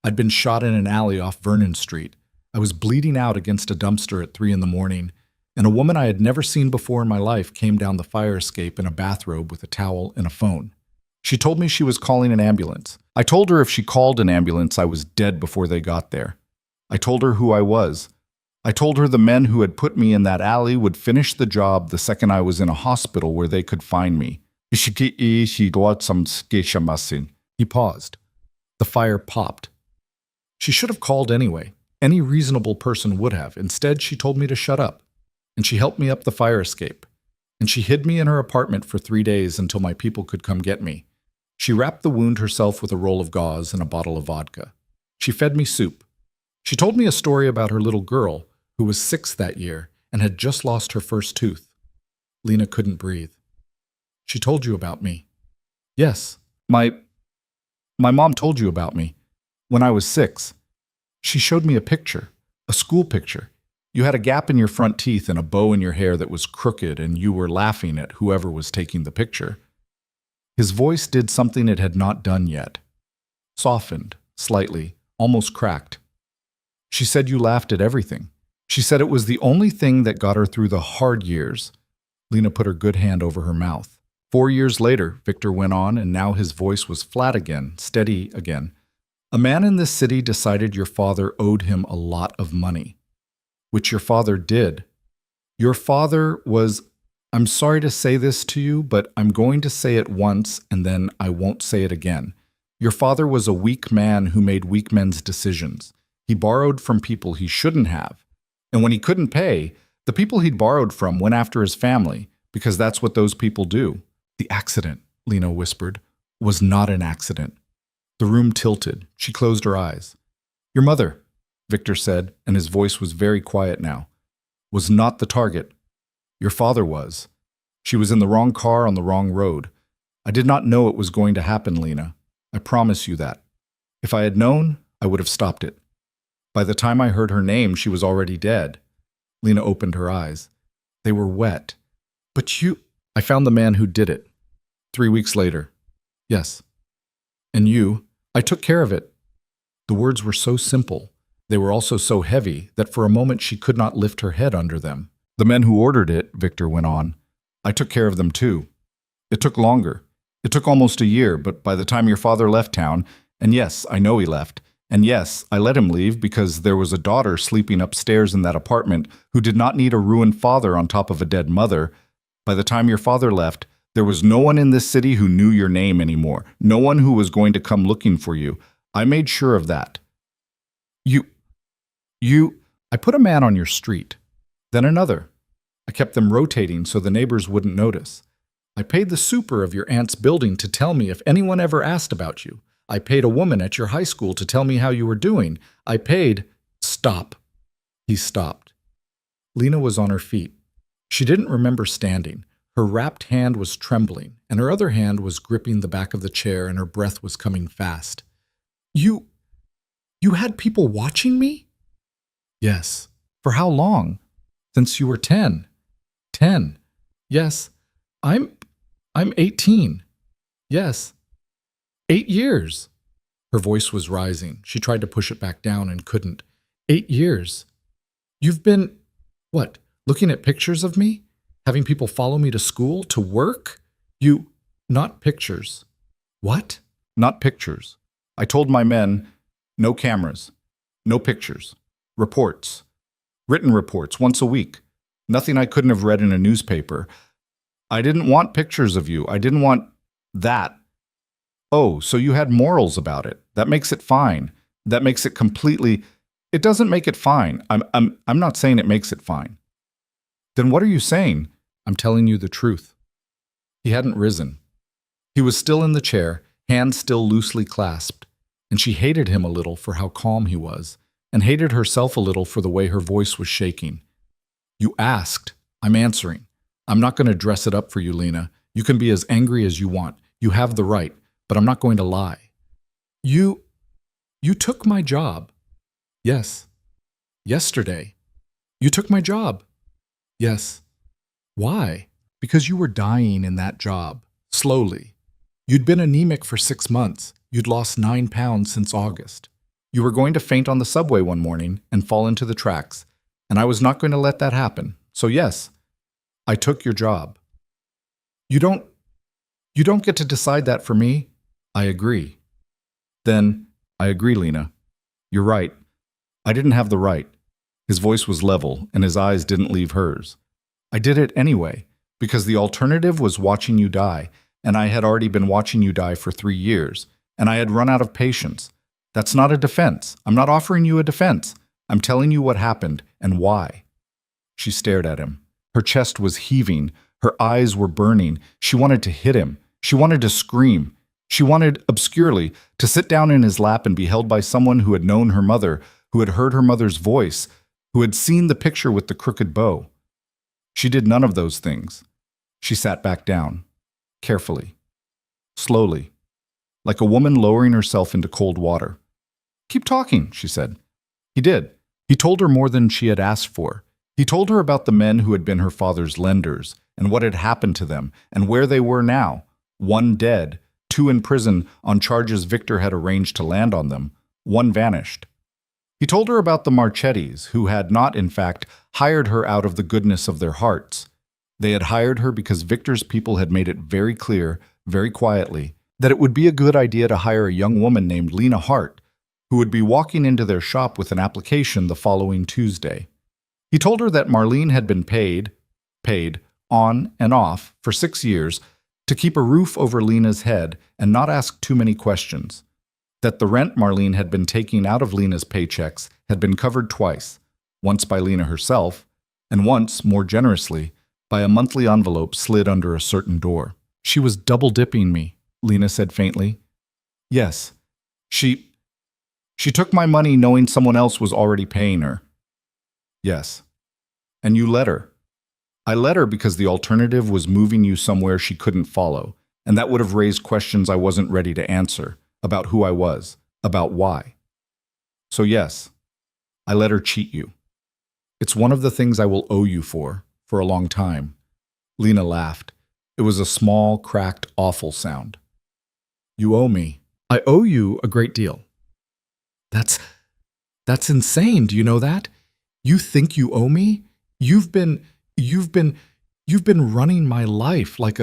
I'd been shot in an alley off Vernon Street. I was bleeding out against a dumpster at 3 a.m, and a woman I had never seen before in my life came down the fire escape in a bathrobe with a towel and a phone. She told me she was calling an ambulance. I told her if she called an ambulance, I was dead before they got there. I told her who I was. I told her the men who had put me in that alley would finish the job the second I was in a hospital where they could find me." He paused. The fire popped. She should have called anyway. Any reasonable person would have. Instead, she told me to shut up. And she helped me up the fire escape. And she hid me in her apartment for 3 days until my people could come get me. She wrapped the wound herself with a roll of gauze and a bottle of vodka. She fed me soup. She told me a story about her little girl, who was 6 that year and had just lost her first tooth. Lena couldn't breathe. "She told you about me." "Yes. My mom told you about me. When I was 6. She showed me a picture, a school picture. You had a gap in your front teeth and a bow in your hair that was crooked, and you were laughing at whoever was taking the picture." His voice did something it had not done yet. Softened, slightly, almost cracked. "She said you laughed at everything. She said it was the only thing that got her through the hard years." Lena put her good hand over her mouth. 4 years later, Victor went on, and now his voice was flat again, steady again. "A man in this city decided your father owed him a lot of money. Which your father did. Your father was, I'm sorry to say this to you, but I'm going to say it once and then I won't say it again. Your father was a weak man who made weak men's decisions. He borrowed from people he shouldn't have. And when he couldn't pay, the people he'd borrowed from went after his family, because that's what those people do." "The accident," Lena whispered, "was not an accident." The room tilted. She closed her eyes. "Your mother," Victor said, and his voice was very quiet now, "was not the target. Your father was. She was in the wrong car on the wrong road. I did not know it was going to happen, Lena. I promise you that. If I had known, I would have stopped it. By the time I heard her name, she was already dead." Lena opened her eyes. They were wet. "But you—" "I found the man who did it. 3 weeks later." "Yes." "And you—" "I took care of it." The words were so simple. They were also so heavy that for a moment she could not lift her head under them. "The men who ordered it," Victor went on, "I took care of them too. It took longer. It took almost a year, but by the time your father left town, and yes, I know he left, and yes, I let him leave because there was a daughter sleeping upstairs in that apartment who did not need a ruined father on top of a dead mother. By the time your father left, there was no one in this city who knew your name anymore, no one who was going to come looking for you. I made sure of that. I put a man on your street, then another. I kept them rotating so the neighbors wouldn't notice. I paid the super of your aunt's building to tell me if anyone ever asked about you. I paid a woman at your high school to tell me how you were doing. I paid— Stop. He stopped. Lena was on her feet. She didn't remember standing. Her wrapped hand was trembling, and her other hand was gripping the back of the chair, and her breath was coming fast. You had people watching me? Yes. For how long? Since you were 10. 10. Yes. I'm 18. Yes. 8 years. Her voice was rising. She tried to push it back down and couldn't. 8 years. You've been, what, looking at pictures of me? Having people follow me to school, to work? Not pictures. What? Not pictures. I told my men, no cameras, no pictures, reports, written reports once a week, nothing I couldn't have read in a newspaper. I didn't want pictures of you. I didn't want that. Oh, so you had morals about it. That makes it fine. That makes it completely— It doesn't make it fine. I'm not saying it makes it fine. Then what are you saying? I'm telling you the truth. He hadn't risen. He was still in the chair, hands still loosely clasped, and she hated him a little for how calm he was, and hated herself a little for the way her voice was shaking. You asked. I'm answering. I'm not going to dress it up for you, Lena. You can be as angry as you want. You have the right, but I'm not going to lie. You took my job. Yes. Yesterday. You took my job. Yes. Why? Because you were dying in that job, slowly. You'd been anemic for 6 months. You'd lost 9 pounds since August. You were going to faint on the subway one morning and fall into the tracks, and I was not going to let that happen. So yes, I took your job. You don't get to decide that for me. I agree. Then, I agree, Lena. You're right. I didn't have the right. His voice was level, and his eyes didn't leave hers. I did it anyway, because the alternative was watching you die, and I had already been watching you die for 3 years, and I had run out of patience. That's not a defense. I'm not offering you a defense. I'm telling you what happened and why. She stared at him. Her chest was heaving. Her eyes were burning. She wanted to hit him. She wanted to scream. She wanted, obscurely, to sit down in his lap and be held by someone who had known her mother, who had heard her mother's voice, who had seen the picture with the crooked bow. She did none of those things. She sat back down, carefully, slowly, like a woman lowering herself into cold water. Keep talking, she said. He did. He told her more than she had asked for. He told her about the men who had been her father's lenders, and what had happened to them, and where they were now. 1 dead, 2 in prison on charges Victor had arranged to land on them. 1 vanished. He told her about the Marchettis, who had not, in fact, hired her out of the goodness of their hearts. They had hired her because Victor's people had made it very clear, very quietly, that it would be a good idea to hire a young woman named Lena Hart, who would be walking into their shop with an application the following Tuesday. He told her that Marlene had been paid, on and off, for 6 years, to keep a roof over Lena's head and not ask too many questions. That the rent Marlene had been taking out of Lena's paychecks had been covered twice, once by Lena herself, and once, more generously, by a monthly envelope slid under a certain door. She was double-dipping me, Lena said faintly. Yes, she took my money knowing someone else was already paying her. Yes. And you let her. I let her because the alternative was moving you somewhere she couldn't follow, and that would have raised questions I wasn't ready to answer, about who I was, about why. So yes, I let her cheat you. It's one of the things I will owe you for a long time. Lena laughed. It was a small, cracked, awful sound. You owe me. I owe you a great deal. That's insane, do you know that? You think you owe me? You've been running my life like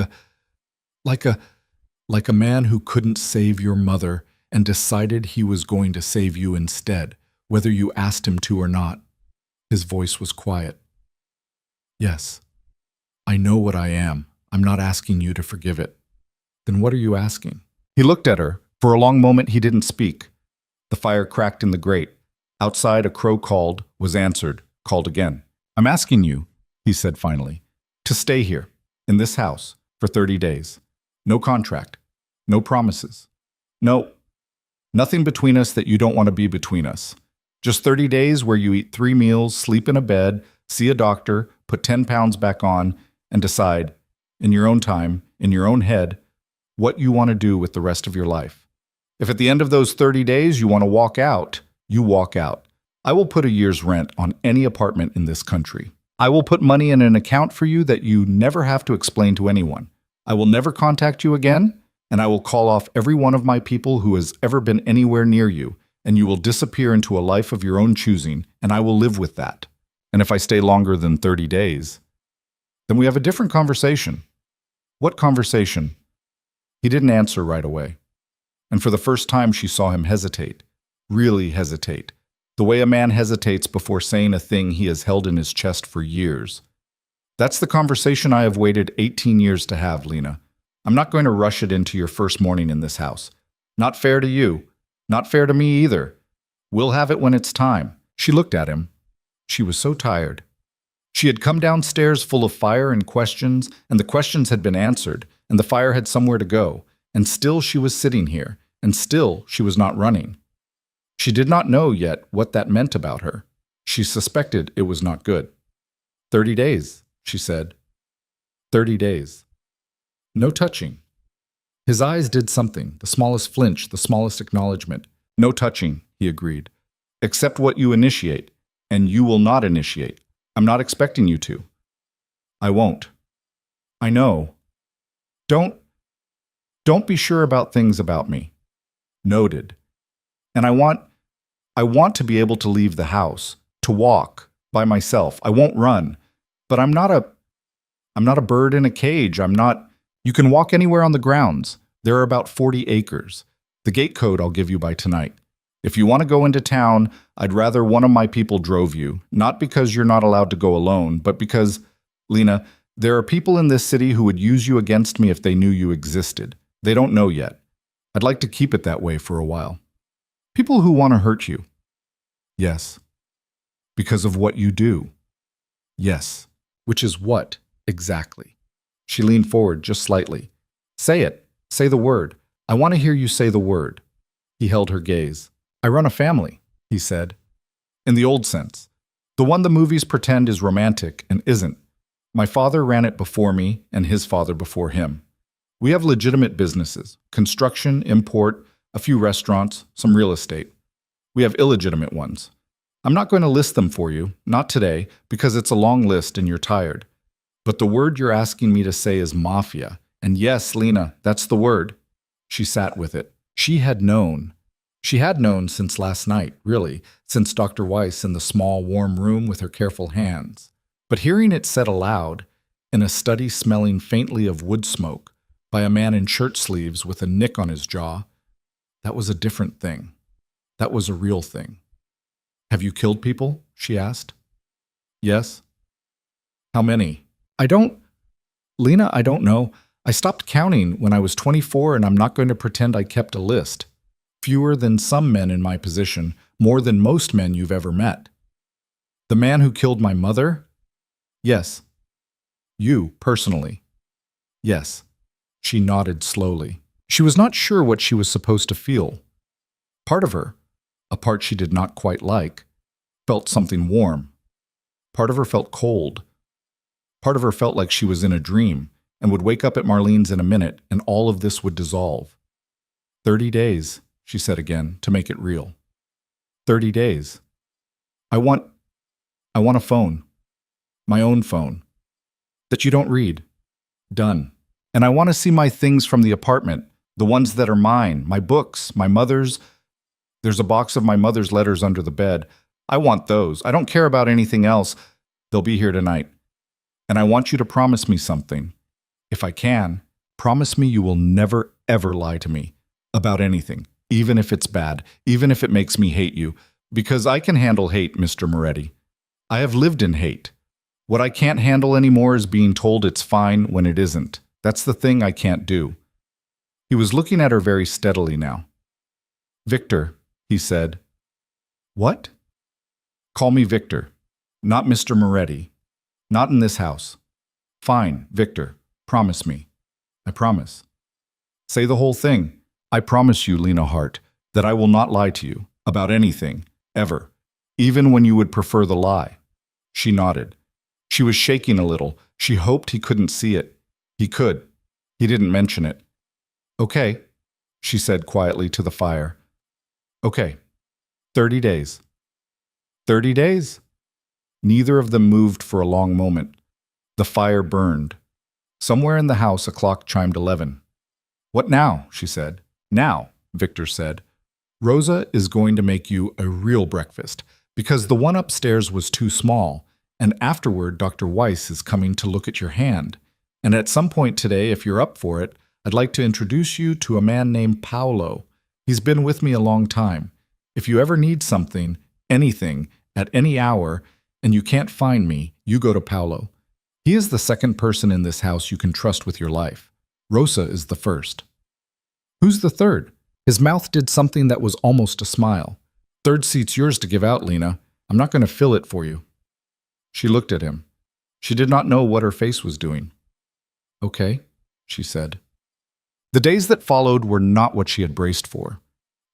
like a man who couldn't save your mother and decided he was going to save you instead, whether you asked him to or not. His voice was quiet. Yes, I know what I am. I'm not asking you to forgive it. Then what are you asking? He looked at her. For a long moment he didn't speak. The fire cracked in the grate. Outside a crow called, was answered, called again. I'm asking you, he said finally, to stay here, in this house, for 30 days. No contract. No promises. No, nothing between us that you don't want to be between us. Just 30 days where you eat 3 meals, sleep in a bed, see a doctor, put 10 pounds back on, and decide, in your own time, in your own head, what you want to do with the rest of your life. If at the end of those 30 days you want to walk out, you walk out. I will put a year's rent on any apartment in this country. I will put money in an account for you that you never have to explain to anyone. I will never contact you again, and I will call off every one of my people who has ever been anywhere near you, and you will disappear into a life of your own choosing, and I will live with that. And if I stay longer than 30 days, then we have a different conversation. What conversation? He didn't answer right away. And for the first time she saw him hesitate, really hesitate, the way a man hesitates before saying a thing he has held in his chest for years. That's the conversation I have waited 18 years to have, Lena. I'm not going to rush it into your first morning in this house. Not fair to you. Not fair to me either. We'll have it when it's time. She looked at him. She was so tired. She had come downstairs full of fire and questions, and the questions had been answered, and the fire had somewhere to go, and still she was sitting here, and still she was not running. She did not know yet what that meant about her. She suspected it was not good. 30 days, she said. 30 days. No touching. His eyes did something, the smallest flinch, the smallest acknowledgement. No touching, he agreed. Except what you initiate, and you will not initiate. I'm not expecting you to. I won't. I know. Don't be sure about things about me. Noted. And I want to be able to leave the house, to walk by myself. I won't run, but I'm not a bird in a cage. You can walk anywhere on the grounds. There are about 40 acres. The gate code I'll give you by tonight. If you want to go into town, I'd rather one of my people drove you, not because you're not allowed to go alone, but because, Lena, there are people in this city who would use you against me if they knew you existed. They don't know yet. I'd like to keep it that way for a while. People who want to hurt you. Yes. Because of what you do. Yes. Which is what, exactly? She leaned forward just slightly. Say it. Say the word. I want to hear you say the word. He held her gaze. I run a family, he said. In the old sense. The one the movies pretend is romantic and isn't. My father ran it before me and his father before him. We have legitimate businesses, construction, import, a few restaurants, some real estate. We have illegitimate ones. I'm not going to list them for you, not today, because it's a long list and you're tired. But the word you're asking me to say is mafia. And yes, Lena, that's the word. She sat with it. She had known. She had known since last night, really, since Dr. Weiss in the small, warm room with her careful hands. But hearing it said aloud, in a study smelling faintly of wood smoke, by a man in shirt sleeves with a nick on his jaw, that was a different thing. That was a real thing. Have you killed people? She asked. Yes. How many? Lena, I don't know. I stopped counting when I was 24, and I'm not going to pretend I kept a list. Fewer than some men in my position, more than most men you've ever met. The man who killed my mother? Yes. You, personally? Yes. She nodded slowly. She was not sure what she was supposed to feel. Part of her, a part she did not quite like, felt something warm. Part of her felt cold. Part of her felt like she was in a dream and would wake up at Marlene's in a minute and all of this would dissolve. 30 days, she said again, to make it real. 30 days. I want a phone. My own phone. That you don't read. Done. And I want to see my things from the apartment, the ones that are mine, my books, my mother's. There's a box of my mother's letters under the bed. I want those. I don't care about anything else. They'll be here tonight. And I want you to promise me something. If I can, promise me you will never, ever lie to me about anything, even if it's bad, even if it makes me hate you, because I can handle hate, Mr. Moretti. I have lived in hate. What I can't handle anymore is being told it's fine when it isn't. That's the thing I can't do." He was looking at her very steadily now. "Victor," he said. "What?" "Call me Victor, not Mr. Moretti. Not in this house." "Fine, Victor. Promise me." "I promise." "Say the whole thing." "I promise you, Lena Hart, that I will not lie to you about anything, ever, even when you would prefer the lie." She nodded. She was shaking a little. She hoped he couldn't see it. He could. He didn't mention it. "Okay," she said quietly to the fire. "Okay. 30 days." 30 days? Neither of them moved for a long moment. The fire burned. Somewhere in the house a clock chimed 11. "What now?" she said. "Now," Victor said. "Rosa is going to make you a real breakfast, because the one upstairs was too small, and afterward Dr. Weiss is coming to look at your hand. And at some point today, if you're up for it, I'd like to introduce you to a man named Paolo. He's been with me a long time. If you ever need something, anything, at any hour, and you can't find me, you go to Paolo. He is the second person in this house you can trust with your life. Rosa is the first." "Who's the third?" His mouth did something that was almost a smile. "Third seat's yours to give out, Lena. I'm not going to fill it for you." She looked at him. She did not know what her face was doing. "Okay," she said. The days that followed were not what she had braced for.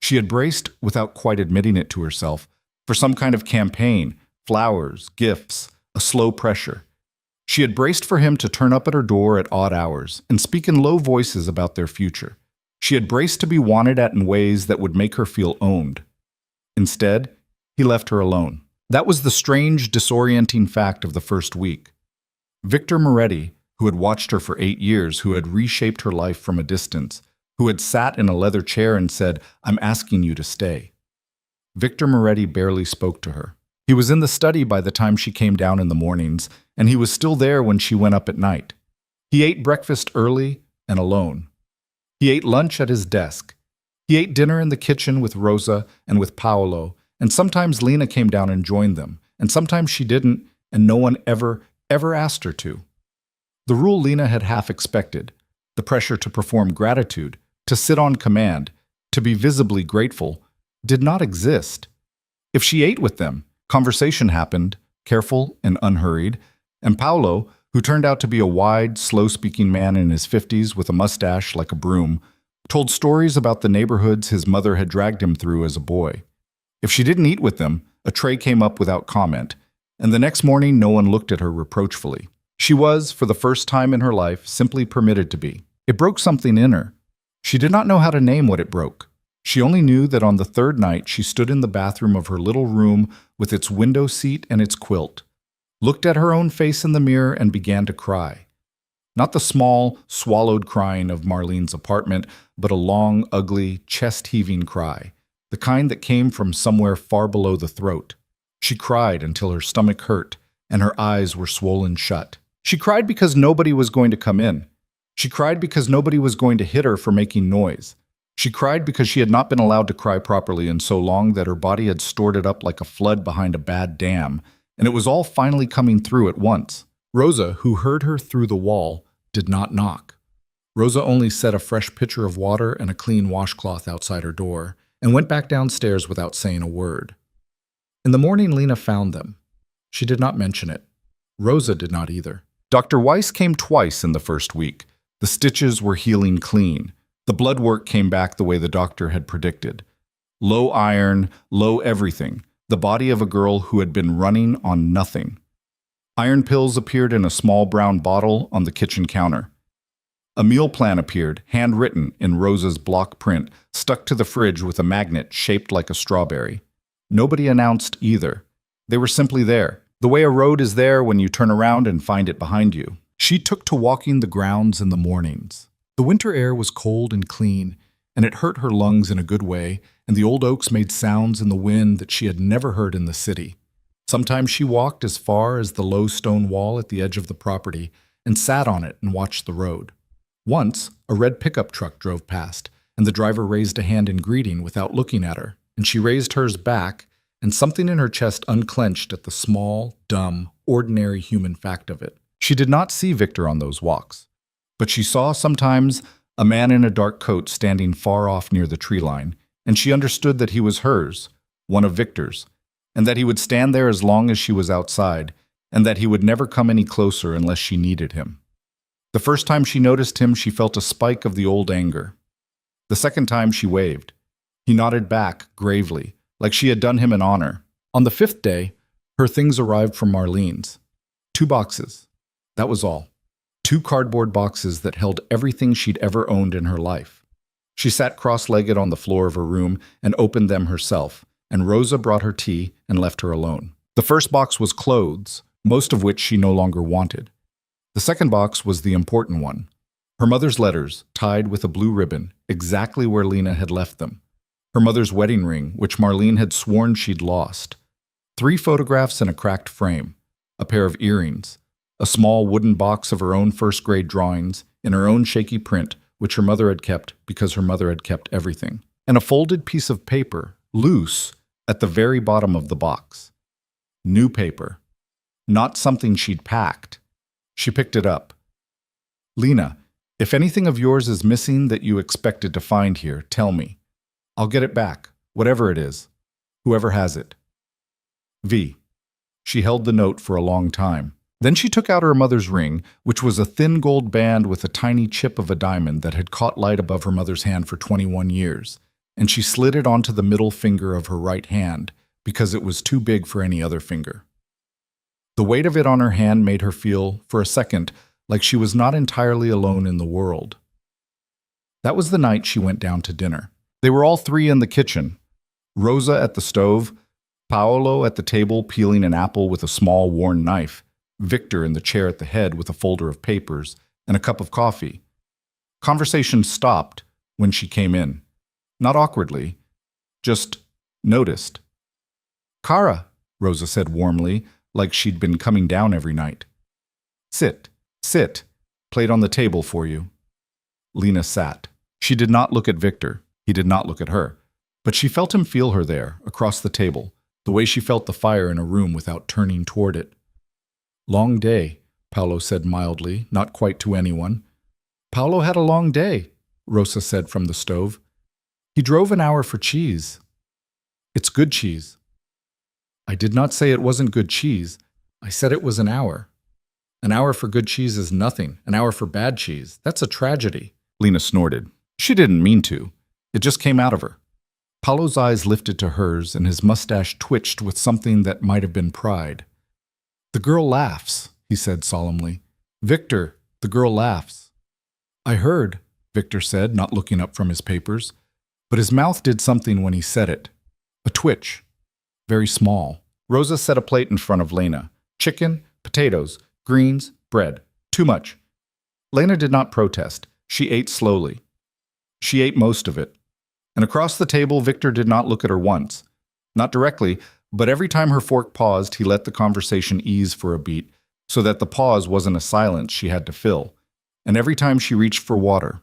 She had braced, without quite admitting it to herself, for some kind of campaign, flowers, gifts, a slow pressure. She had braced for him to turn up at her door at odd hours and speak in low voices about their future. She had braced to be wanted at in ways that would make her feel owned. Instead, he left her alone. That was the strange, disorienting fact of the first week. Victor Moretti, who had watched her for 8 years, who had reshaped her life from a distance, who had sat in a leather chair and said, "I'm asking you to stay." Victor Moretti barely spoke to her. He was in the study by the time she came down in the mornings, and he was still there when she went up at night. He ate breakfast early and alone. He ate lunch at his desk. He ate dinner in the kitchen with Rosa and with Paolo, and sometimes Lena came down and joined them, and sometimes she didn't, and no one ever asked her to. The rule Lena had half expected, the pressure to perform gratitude, to sit on command, to be visibly grateful, did not exist. If she ate with them, conversation happened, careful and unhurried, and Paolo, who turned out to be a wide, slow-speaking man in his 50s with a mustache like a broom, told stories about the neighborhoods his mother had dragged him through as a boy. If she didn't eat with them, a tray came up without comment, and the next morning no one looked at her reproachfully. She was, for the first time in her life, simply permitted to be. It broke something in her. She did not know how to name what it broke. She only knew that on the third night she stood in the bathroom of her little room with its window seat and its quilt, looked at her own face in the mirror and began to cry. Not the small, swallowed crying of Marlene's apartment, but a long, ugly, chest-heaving cry, the kind that came from somewhere far below the throat. She cried until her stomach hurt and her eyes were swollen shut. She cried because nobody was going to come in. She cried because nobody was going to hit her for making noise. She cried because she had not been allowed to cry properly in so long that her body had stored it up like a flood behind a bad dam, and it was all finally coming through at once. Rosa, who heard her through the wall, did not knock. Rosa only set a fresh pitcher of water and a clean washcloth outside her door, and went back downstairs without saying a word. In the morning, Lena found them. She did not mention it. Rosa did not either. Dr. Weiss came twice in the first week. The stitches were healing clean. The blood work came back the way the doctor had predicted. Low iron, low everything. The body of a girl who had been running on nothing. Iron pills appeared in a small brown bottle on the kitchen counter. A meal plan appeared, handwritten in Rosa's block print, stuck to the fridge with a magnet shaped like a strawberry. Nobody announced either. They were simply there, the way a road is there when you turn around and find it behind you. She took to walking the grounds in the mornings. The winter air was cold and clean, and it hurt her lungs in a good way, and the old oaks made sounds in the wind that she had never heard in the city. Sometimes she walked as far as the low stone wall at the edge of the property and sat on it and watched the road. Once, a red pickup truck drove past, and the driver raised a hand in greeting without looking at her, and she raised hers back, and something in her chest unclenched at the small, dumb, ordinary human fact of it. She did not see Victor on those walks, but she saw sometimes a man in a dark coat standing far off near the tree line, and she understood that he was hers, one of Victor's, and that he would stand there as long as she was outside, and that he would never come any closer unless she needed him. The first time she noticed him, she felt a spike of the old anger. The second time she waved. He nodded back, gravely, like she had done him an honor. On the fifth day, her things arrived from Marlene's. 2 boxes. That was all. 2 cardboard boxes that held everything she'd ever owned in her life. She sat cross-legged on the floor of her room and opened them herself, and Rosa brought her tea and left her alone. The first box was clothes, most of which she no longer wanted. The second box was the important one. Her mother's letters, tied with a blue ribbon, exactly where Lena had left them. Her mother's wedding ring, which Marlene had sworn she'd lost. 3 photographs in a cracked frame. A pair of earrings. A small wooden box of her own first-grade drawings, in her own shaky print, which her mother had kept because her mother had kept everything. And a folded piece of paper, loose, at the very bottom of the box. New paper. Not something she'd packed. She picked it up. "Lena, if anything of yours is missing that you expected to find here, tell me. I'll get it back, whatever it is. Whoever has it. V." She held the note for a long time. Then she took out her mother's ring, which was a thin gold band with a tiny chip of a diamond that had caught light above her mother's hand for 21 years, and she slid it onto the middle finger of her right hand because it was too big for any other finger. The weight of it on her hand made her feel, for a second, like she was not entirely alone in the world. That was the night she went down to dinner. They were all 3 in the kitchen. Rosa at the stove, Paolo at the table peeling an apple with a small worn knife, Victor in the chair at the head with a folder of papers and a cup of coffee. Conversation stopped when she came in. Not awkwardly, just noticed. "Cara," Rosa said warmly, like she'd been coming down every night. "Sit, sit. Plate on the table for you." Lena sat. She did not look at Victor. He did not look at her. But she felt him feel her there, across the table, the way she felt the fire in a room without turning toward it. "Long day," Paolo said mildly, not quite to anyone. "Paolo had a long day," Rosa said from the stove. "He drove an hour for cheese." "It's good cheese." "I did not say it wasn't good cheese. I said it was an hour. An hour for good cheese is nothing. An hour for bad cheese, that's a tragedy." Lena snorted. She didn't mean to. It just came out of her. Paolo's eyes lifted to hers, and his mustache twitched with something that might have been pride. "The girl laughs," he said solemnly. "Victor, the girl laughs." "I heard," Victor said, not looking up from his papers. But his mouth did something when he said it. A twitch. Very small. Rosa set a plate in front of Lena. Chicken, potatoes, greens, bread. Too much. Lena did not protest. She ate slowly. She ate most of it. And across the table, Victor did not look at her once. Not directly, but every time her fork paused, he let the conversation ease for a beat, so that the pause wasn't a silence she had to fill. And every time she reached for water.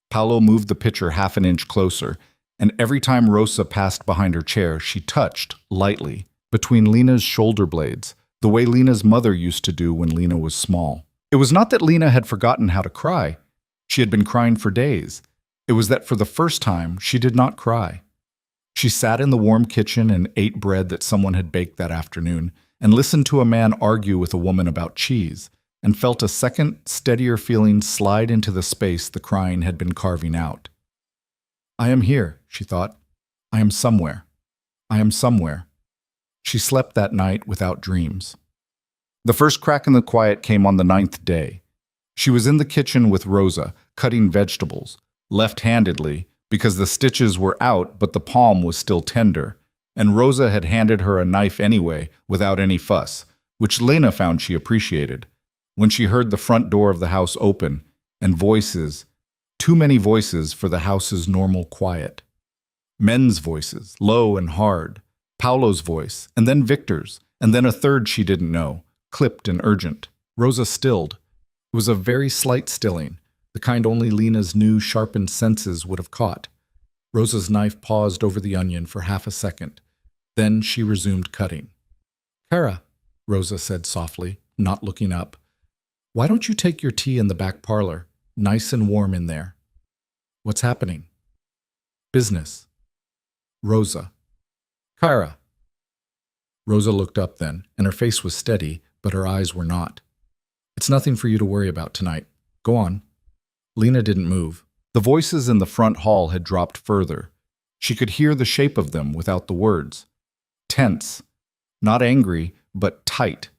Paolo moved the pitcher half an inch closer, and every time Rosa passed behind her chair, she touched, lightly, between Lena's shoulder blades, the way Lena's mother used to do when Lena was small. It was not that Lena had forgotten how to cry. She had been crying for days. It was that for the first time, she did not cry. She sat in the warm kitchen and ate bread that someone had baked that afternoon, and listened to a man argue with a woman about cheese, and felt a second, steadier feeling slide into the space the crying had been carving out. "I am here," she thought. "I am somewhere. I am somewhere." She slept that night without dreams. The first crack in the quiet came on the 9th day. She was in the kitchen with Rosa, cutting vegetables, left-handedly, because the stitches were out but the palm was still tender, and Rosa had handed her a knife anyway, without any fuss, which Lena found she appreciated. When she heard the front door of the house open, and voices, too many voices for the house's normal quiet. Men's voices, low and hard, Paolo's voice, and then Victor's, and then a third she didn't know, clipped and urgent. Rosa stilled. It was a very slight stilling, the kind only Lena's new, sharpened senses would have caught. Rosa's knife paused over the onion for half a second. Then she resumed cutting. Kara, Rosa said softly, not looking up, why don't you take your tea in the back parlor? Nice and warm in there. What's happening? Business. Rosa. Kara. Rosa looked up then, and her face was steady, but her eyes were not. It's nothing for you to worry about tonight. Go on. Lena didn't move. The voices in the front hall had dropped further. She could hear the shape of them without the words. Tense. Not angry, but tight.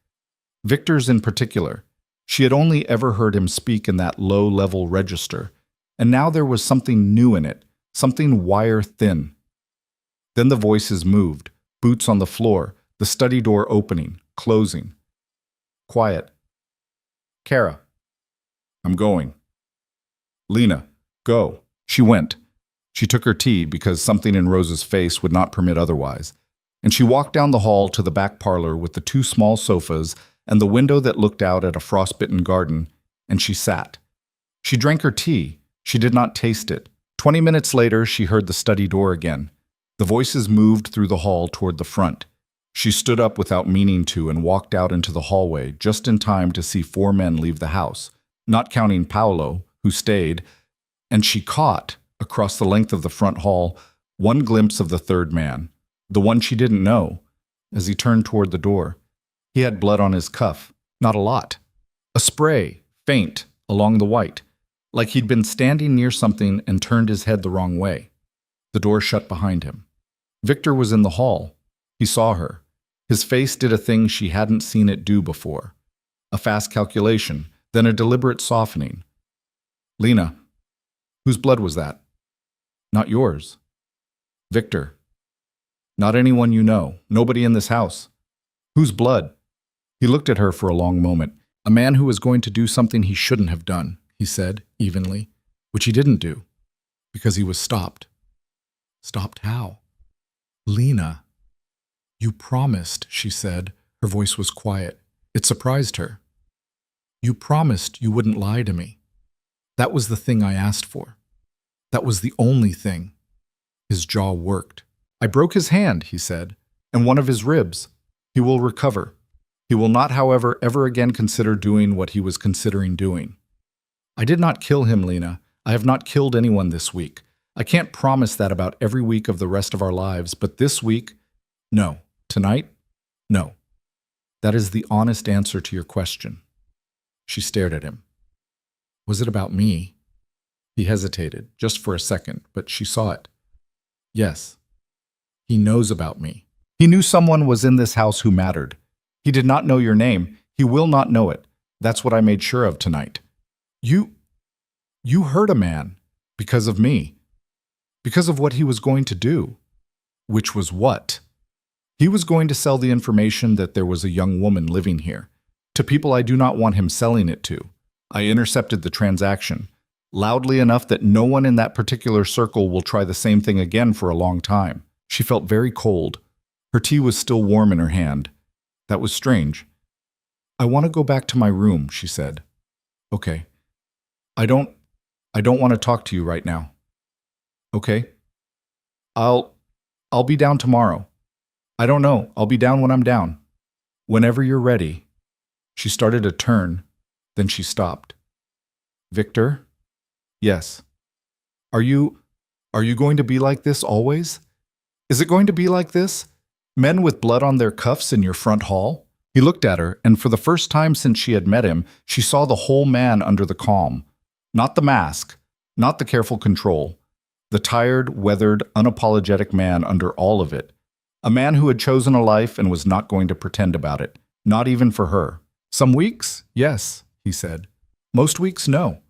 Victor's in particular. She had only ever heard him speak in that low-level register, and now there was something new in it, something wire-thin. Then the voices moved, boots on the floor, the study door opening, closing. Quiet. Kara. I'm going. Lena, go. She went. She took her tea because something in Rosa's face would not permit otherwise, and she walked down the hall to the back parlor with the two small sofas and the window that looked out at a frostbitten garden, and she sat. She drank her tea. She did not taste it. 20 minutes later, she heard the study door again. The voices moved through the hall toward the front. She stood up without meaning to and walked out into the hallway just in time to see 4 men leave the house, not counting Paolo, who stayed, and she caught, across the length of the front hall, one glimpse of the third man, the one she didn't know, as he turned toward the door. He had blood on his cuff, not a lot. A spray, faint, along the white, like he'd been standing near something and turned his head the wrong way. The door shut behind him. Victor was in the hall. He saw her. His face did a thing she hadn't seen it do before. A fast calculation, then a deliberate softening. Lena, whose blood was that? Not yours. Victor. Not anyone you know. Nobody in this house. Whose blood? He looked at her for a long moment. A man who was going to do something he shouldn't have done, he said, evenly, which he didn't do, because he was stopped. Stopped how? Lena. You promised, she said. Her voice was quiet. It surprised her. You promised you wouldn't lie to me. That was the thing I asked for. That was the only thing. His jaw worked. I broke his hand, he said, and one of his ribs. He will recover. He will not, however, ever again consider doing what he was considering doing. I did not kill him, Lena. I have not killed anyone this week. I can't promise that about every week of the rest of our lives, but this week, no. Tonight, no. That is the honest answer to your question. She stared at him. Was it about me? He hesitated, just for a second, but she saw it. Yes. He knows about me. He knew someone was in this house who mattered. He did not know your name. He will not know it. That's what I made sure of tonight. You hurt a man because of me. Because of what he was going to do. Which was what? He was going to sell the information that there was a young woman living here, to people I do not want him selling it to. I intercepted the transaction, loudly enough that no one in that particular circle will try the same thing again for a long time. She felt very cold. Her tea was still warm in her hand. That was strange. I want to go back to my room, she said. Okay. I don't want to talk to you right now. Okay. I'll be down tomorrow. I don't know. I'll be down when I'm down. Whenever you're ready. She started to turn, then she stopped. Victor? Yes. Are you going to be like this always? Is it going to be like this? Men with blood on their cuffs in your front hall? He looked at her, and for the first time since she had met him, she saw the whole man under the calm. Not the mask, not the careful control. The tired, weathered, unapologetic man under all of it. A man who had chosen a life and was not going to pretend about it, not even for her. Some weeks, yes, he said. Most weeks, no.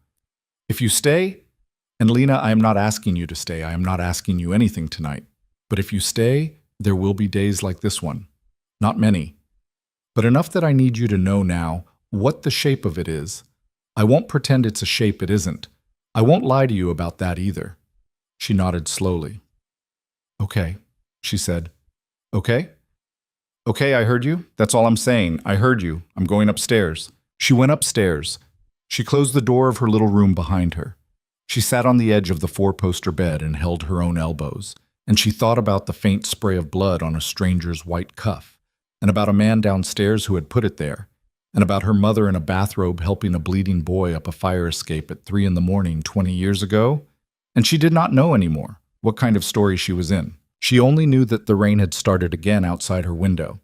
If you stay, and Lena, I am not asking you to stay, I am not asking you anything tonight. But if you stay, there will be days like this one. Not many. But enough that I need you to know now what the shape of it is. I won't pretend it's a shape it isn't. I won't lie to you about that either. She nodded slowly. Okay, she said. Okay? Okay, I heard you. That's all I'm saying. I heard you. I'm going upstairs. She went upstairs. She closed the door of her little room behind her. She sat on the edge of the four-poster bed and held her own elbows, and she thought about the faint spray of blood on a stranger's white cuff, and about a man downstairs who had put it there, and about her mother in a bathrobe helping a bleeding boy up a fire escape at 3 in the morning 20 years ago. And she did not know anymore what kind of story she was in. She only knew that the rain had started again outside her window,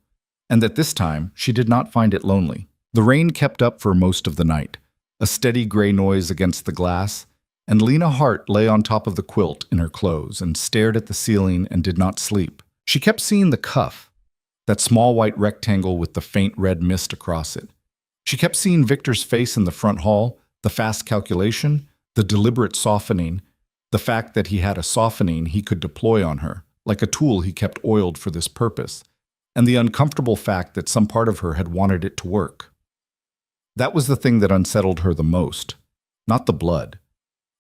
and that this time she did not find it lonely. The rain kept up for most of the night, a steady gray noise against the glass, and Lena Hart lay on top of the quilt in her clothes and stared at the ceiling and did not sleep. She kept seeing the cuff, that small white rectangle with the faint red mist across it. She kept seeing Victor's face in the front hall, the fast calculation, the deliberate softening, the fact that he had a softening he could deploy on her, like a tool he kept oiled for this purpose, and the uncomfortable fact that some part of her had wanted it to work. That was the thing that unsettled her the most, not the blood,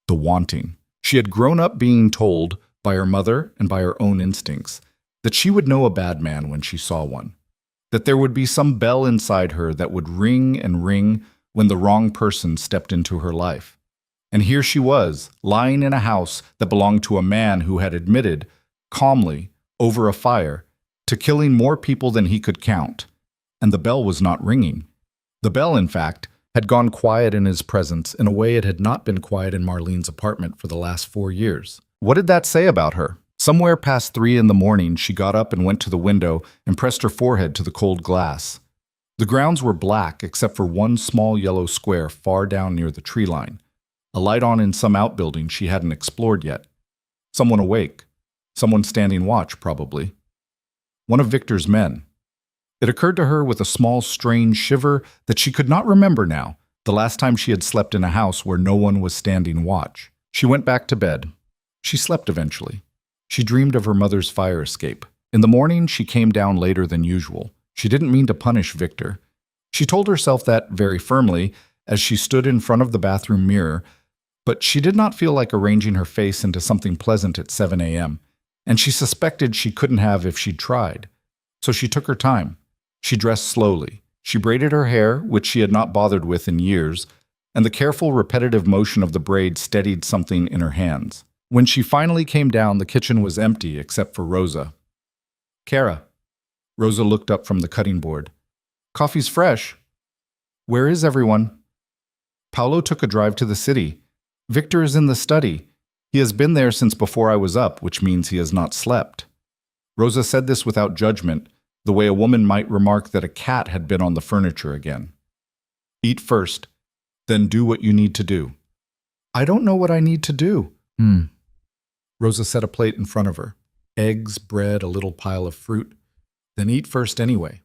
the wanting. She had grown up being told, by her mother and by her own instincts, that she would know a bad man when she saw one, that there would be some bell inside her that would ring and ring when the wrong person stepped into her life. And here she was, lying in a house that belonged to a man who had admitted, calmly, over a fire, to killing more people than he could count. And the bell was not ringing. The bell, in fact, had gone quiet in his presence in a way it had not been quiet in Marlene's apartment for the last 4 years. What did that say about her? Somewhere past 3 in the morning, she got up and went to the window and pressed her forehead to the cold glass. The grounds were black except for one small yellow square far down near the tree line, a light on in some outbuilding she hadn't explored yet. Someone awake. Someone standing watch, probably. One of Victor's men. It occurred to her with a small, strange shiver that she could not remember now, the last time she had slept in a house where no one was standing watch. She went back to bed. She slept eventually. She dreamed of her mother's fire escape. In the morning, she came down later than usual. She didn't mean to punish Victor. She told herself that very firmly as she stood in front of the bathroom mirror, but she did not feel like arranging her face into something pleasant at 7 a.m., and she suspected she couldn't have if she'd tried. So she took her time. She dressed slowly. She braided her hair, which she had not bothered with in years, and the careful, repetitive motion of the braid steadied something in her hands. When she finally came down, the kitchen was empty except for Rosa. "Kara." Rosa looked up from the cutting board. "Coffee's fresh." "Where is everyone?" "Paolo took a drive to the city. Victor is in the study. He has been there since before I was up, which means he has not slept." Rosa said this without judgment, the way a woman might remark that a cat had been on the furniture again. "Eat first, then do what you need to do." "I don't know what I need to do." Rosa set a plate in front of her. Eggs, bread, a little pile of fruit. "Then eat first anyway."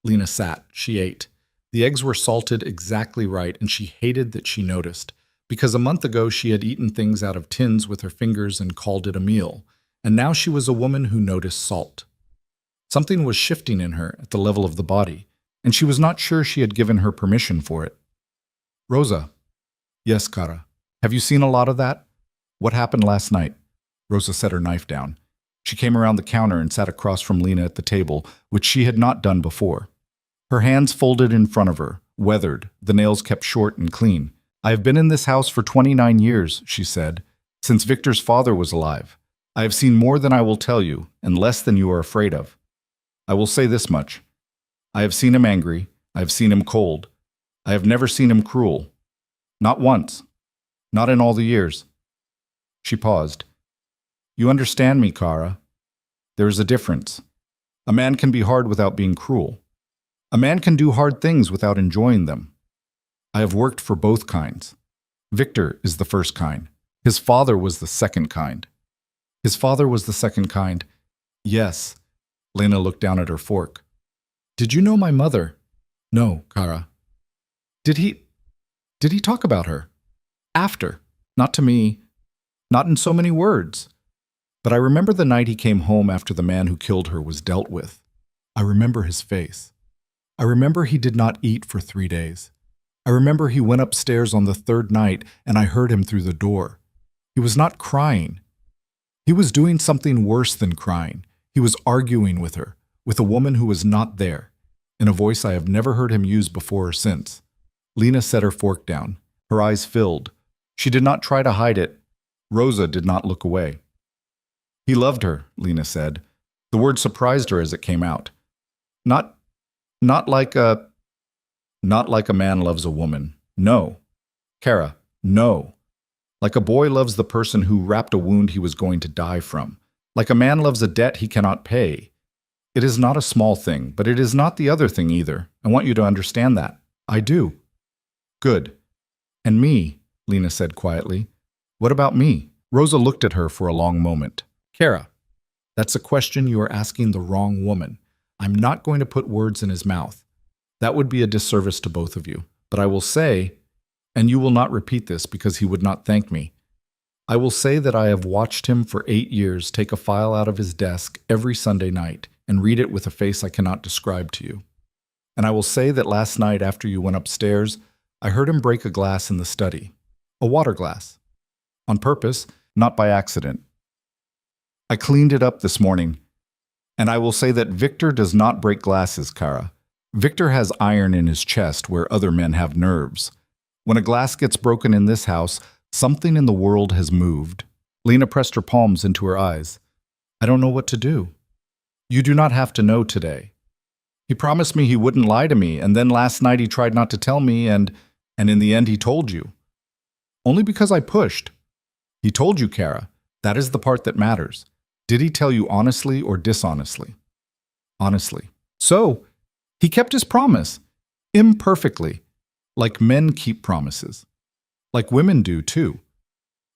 Lena sat. She ate. The eggs were salted exactly right, and she hated that she noticed, because a month ago she had eaten things out of tins with her fingers and called it a meal, and now she was a woman who noticed salt. Something was shifting in her at the level of the body, and she was not sure she had given her permission for it. "Rosa." "Yes, Kara. Have you seen a lot of that?" "What happened last night?" Rosa set her knife down. She came around the counter and sat across from Lena at the table, which she had not done before. Her hands folded in front of her, weathered, the nails kept short and clean. "I have been in this house for 29 years, she said, "since Victor's father was alive. I have seen more than I will tell you, and less than you are afraid of. I will say this much. I have seen him angry. I have seen him cold. I have never seen him cruel. Not once. Not in all the years." She paused. "You understand me, Kara. There is a difference. A man can be hard without being cruel. A man can do hard things without enjoying them. I have worked for both kinds. Victor is the first kind. His father was the second kind." "His father was the second kind." "Yes." Lena looked down at her fork. "Did you know my mother?" "No, Kara." Did he talk about her? After. Not to me. Not in so many words. But I remember the night he came home after the man who killed her was dealt with. I remember his face. I remember he did not eat for 3 days. I remember he went upstairs on the 3rd night and I heard him through the door. He was not crying. He was doing something worse than crying. He was arguing with her, with a woman who was not there, in a voice I have never heard him use before or since. Lena set her fork down. Her eyes filled. She did not try to hide it. Rosa did not look away. He loved her, Lena said. The word surprised her as it came out. Not, not like a, not like a man loves a woman. No. Kara, no. Like a boy loves the person who wrapped a wound he was going to die from. Like a man loves a debt he cannot pay. It is not a small thing, but it is not the other thing either. I want you to understand that. I do. Good. And me, Lena said quietly. What about me? Rosa looked at her for a long moment. Kara, that's a question you are asking the wrong woman. I'm not going to put words in his mouth. That would be a disservice to both of you. But I will say, and you will not repeat this because he would not thank me, I will say that I have watched him for 8 years take a file out of his desk every Sunday night and read it with a face I cannot describe to you. And I will say that last night after you went upstairs, I heard him break a glass in the study. A water glass. On purpose, not by accident. I cleaned it up this morning. And I will say that Victor does not break glasses, Kara. Victor has iron in his chest where other men have nerves. When a glass gets broken in this house, something in the world has moved. Lena pressed her palms into her eyes. I don't know what to do. You do not have to know today. He promised me he wouldn't lie to me, and then last night he tried not to tell me, and in the end he told you. Only because I pushed. He told you, Kara. That is the part that matters. Did he tell you honestly or dishonestly? Honestly. So, he kept his promise. Imperfectly. Like men keep promises. Like women do, too.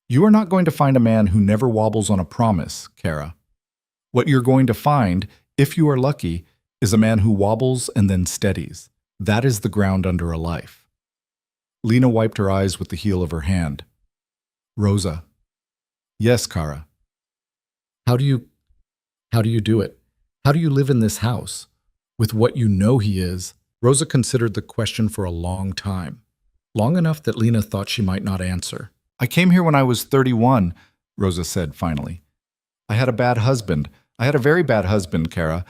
You are not going to find a man who never wobbles on a promise, Kara. What you're going to find, if you are lucky, is a man who wobbles and then steadies. That is the ground under a life. Lena wiped her eyes with the heel of her hand. Rosa. Yes, Kara. How do you do it? How do you live in this house? With what you know he is? Rosa considered the question for a long time. Long enough that Lena thought she might not answer. I came here when I was 31, Rosa said finally. I had a bad husband. I had a very bad husband, Kara.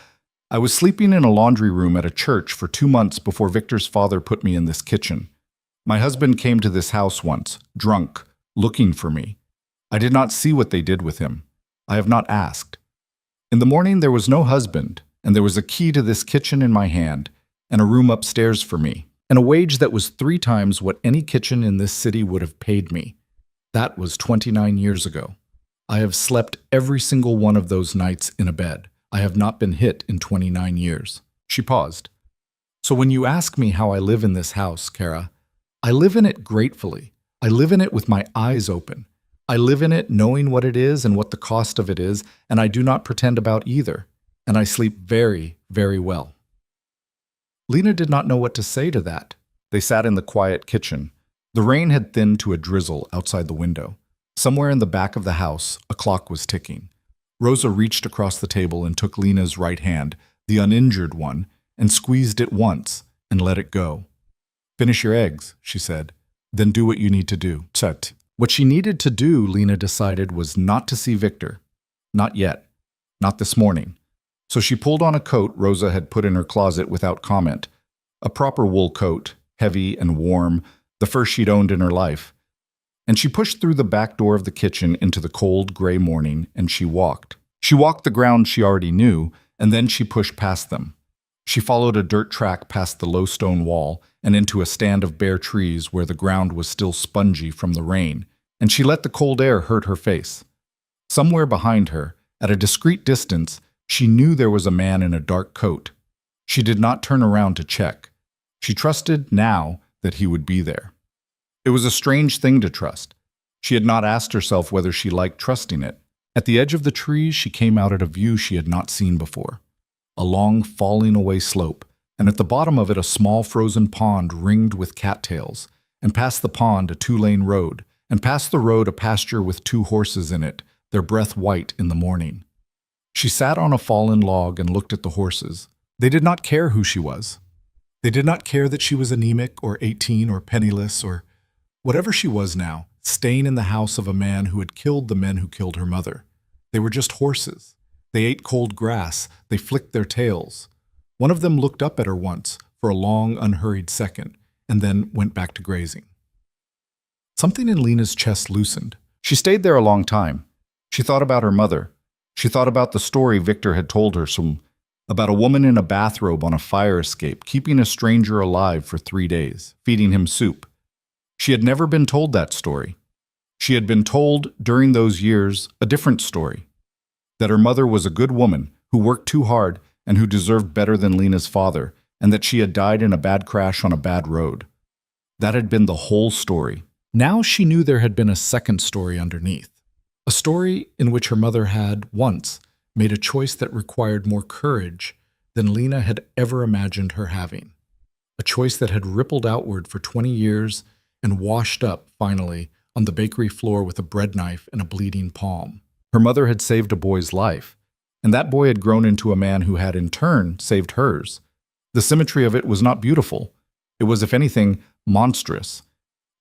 I was sleeping in a laundry room at a church for 2 months before Victor's father put me in this kitchen. My husband came to this house once, drunk, looking for me. I did not see what they did with him. I have not asked. In the morning there was no husband, and there was a key to this kitchen in my hand, and a room upstairs for me, and a wage that was 3 times what any kitchen in this city would have paid me. That was 29 years ago. I have slept every single one of those nights in a bed. I have not been hit in 29 years. She paused. So when you ask me how I live in this house, Kara, I live in it gratefully. I live in it with my eyes open. I live in it knowing what it is and what the cost of it is, and I do not pretend about either. And I sleep very, very well. Lena did not know what to say to that. They sat in the quiet kitchen. The rain had thinned to a drizzle outside the window. Somewhere in the back of the house, a clock was ticking. Rosa reached across the table and took Lena's right hand, the uninjured one, and squeezed it once and let it go. Finish your eggs, she said. Then do what you need to do. Tut. What she needed to do, Lena decided, was not to see Victor. Not yet. Not this morning. So she pulled on a coat Rosa had put in her closet without comment. A proper wool coat, heavy and warm, the first she'd owned in her life. And she pushed through the back door of the kitchen into the cold, gray morning, and she walked. She walked the ground she already knew, and then she pushed past them. She followed a dirt track past the low stone wall and into a stand of bare trees where the ground was still spongy from the rain, and she let the cold air hurt her face. Somewhere behind her, at a discreet distance, she knew there was a man in a dark coat. She did not turn around to check. She trusted now that he would be there. It was a strange thing to trust. She had not asked herself whether she liked trusting it. At the edge of the trees, she came out at a view she had not seen before. A long, falling away slope, and at the bottom of it a small frozen pond ringed with cattails, and past the pond a 2-lane road, and past the road a pasture with 2 horses in it, their breath white in the morning. She sat on a fallen log and looked at the horses. They did not care who she was. They did not care that she was anemic or 18 or penniless or whatever she was now, staying in the house of a man who had killed the men who killed her mother. They were just horses. They ate cold grass. They flicked their tails. One of them looked up at her once for a long, unhurried second, and then went back to grazing. Something in Lena's chest loosened. She stayed there a long time. She thought about her mother. She thought about the story Victor had told her, about a woman in a bathrobe on a fire escape, keeping a stranger alive for 3 days, feeding him soup. She had never been told that story. She had been told during those years a different story, that her mother was a good woman who worked too hard and who deserved better than Lena's father, and that she had died in a bad crash on a bad road. That had been the whole story. Now she knew there had been a second story underneath. A story in which her mother had, once, made a choice that required more courage than Lena had ever imagined her having. A choice that had rippled outward for 20 years and washed up, finally, on the bakery floor with a bread knife and a bleeding palm. Her mother had saved a boy's life, and that boy had grown into a man who had, in turn, saved hers. The symmetry of it was not beautiful. It was, if anything, monstrous.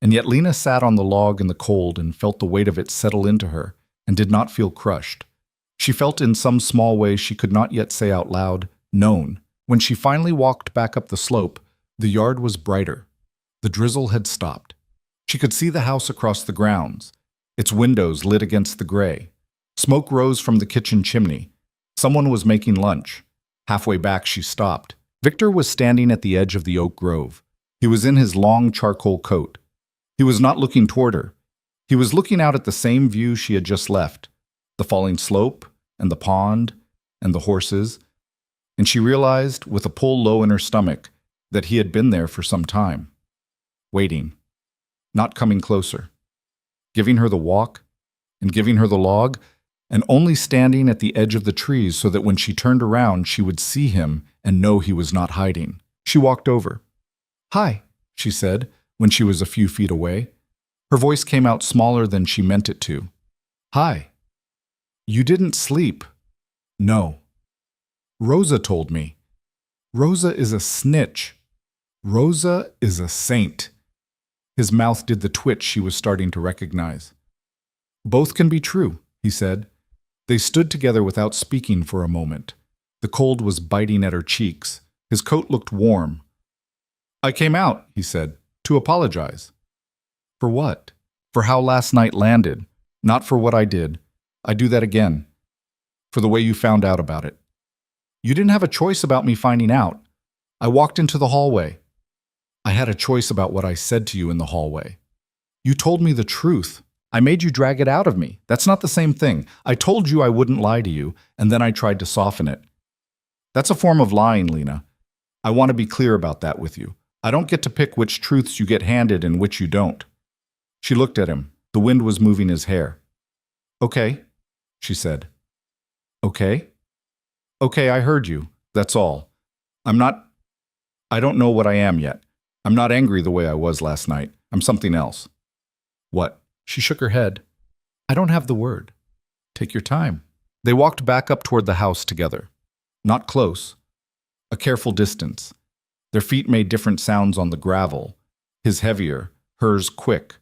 And yet Lena sat on the log in the cold and felt the weight of it settle into her, and did not feel crushed. She felt in some small way she could not yet say out loud, known. When she finally walked back up the slope, the yard was brighter. The drizzle had stopped. She could see the house across the grounds, its windows lit against the gray. Smoke rose from the kitchen chimney. Someone was making lunch. Halfway back, she stopped. Victor was standing at the edge of the oak grove. He was in his long charcoal coat. He was not looking toward her. He was looking out at the same view she had just left, the falling slope, and the pond, and the horses, and she realized, with a pull low in her stomach, that he had been there for some time, waiting, not coming closer, giving her the walk, and giving her the log, and only standing at the edge of the trees so that when she turned around she would see him and know he was not hiding. She walked over. "Hi," she said, when she was a few feet away. Her voice came out smaller than she meant it to. "Hi. You didn't sleep." "No. Rosa told me. Rosa is a snitch. Rosa is a saint." His mouth did the twitch she was starting to recognize. "Both can be true," he said. They stood together without speaking for a moment. The cold was biting at her cheeks. His coat looked warm. "I came out," he said, "to apologize." "For what?" "For how last night landed. Not for what I did. I'd do that again. For the way you found out about it. You didn't have a choice about me finding out. I walked into the hallway. I had a choice about what I said to you in the hallway. You told me the truth. I made you drag it out of me. That's not the same thing. I told you I wouldn't lie to you, and then I tried to soften it. That's a form of lying, Lena. I want to be clear about that with you. I don't get to pick which truths you get handed and which you don't." She looked at him. The wind was moving his hair. "Okay," she said. "Okay? Okay, I heard you. That's all. I don't know what I am yet. I'm not angry the way I was last night. I'm something else." "What?" She shook her head. "I don't have the word. Take your time." They walked back up toward the house together. Not close. A careful distance. Their feet made different sounds on the gravel. His heavier, hers quick.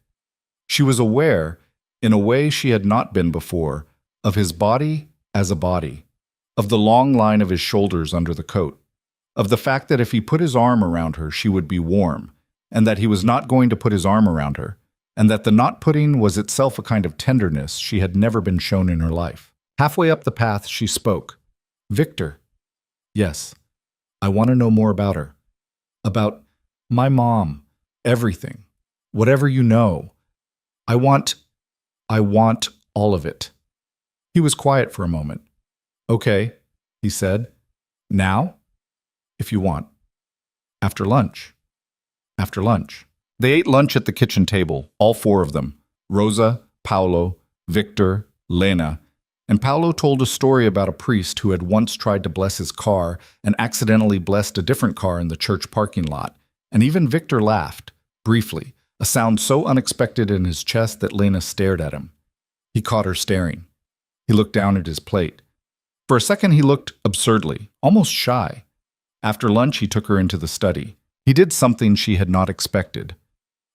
She was aware, in a way she had not been before, of his body as a body, of the long line of his shoulders under the coat, of the fact that if he put his arm around her, she would be warm, and that he was not going to put his arm around her, and that the not putting was itself a kind of tenderness she had never been shown in her life. Halfway up the path, she spoke. "Victor." "Yes, I want to know more about her. About my mom, everything, whatever you know. I want all of it." He was quiet for a moment. "Okay," he said. "Now?" "If you want. After lunch." After lunch. They ate lunch at the kitchen table, all four of them. Rosa, Paolo, Victor, Lena. And Paolo told a story about a priest who had once tried to bless his car and accidentally blessed a different car in the church parking lot. And even Victor laughed, briefly, a sound so unexpected in his chest that Lena stared at him. He caught her staring. He looked down at his plate. For a second he looked absurdly, almost shy. After lunch he took her into the study. He did something she had not expected.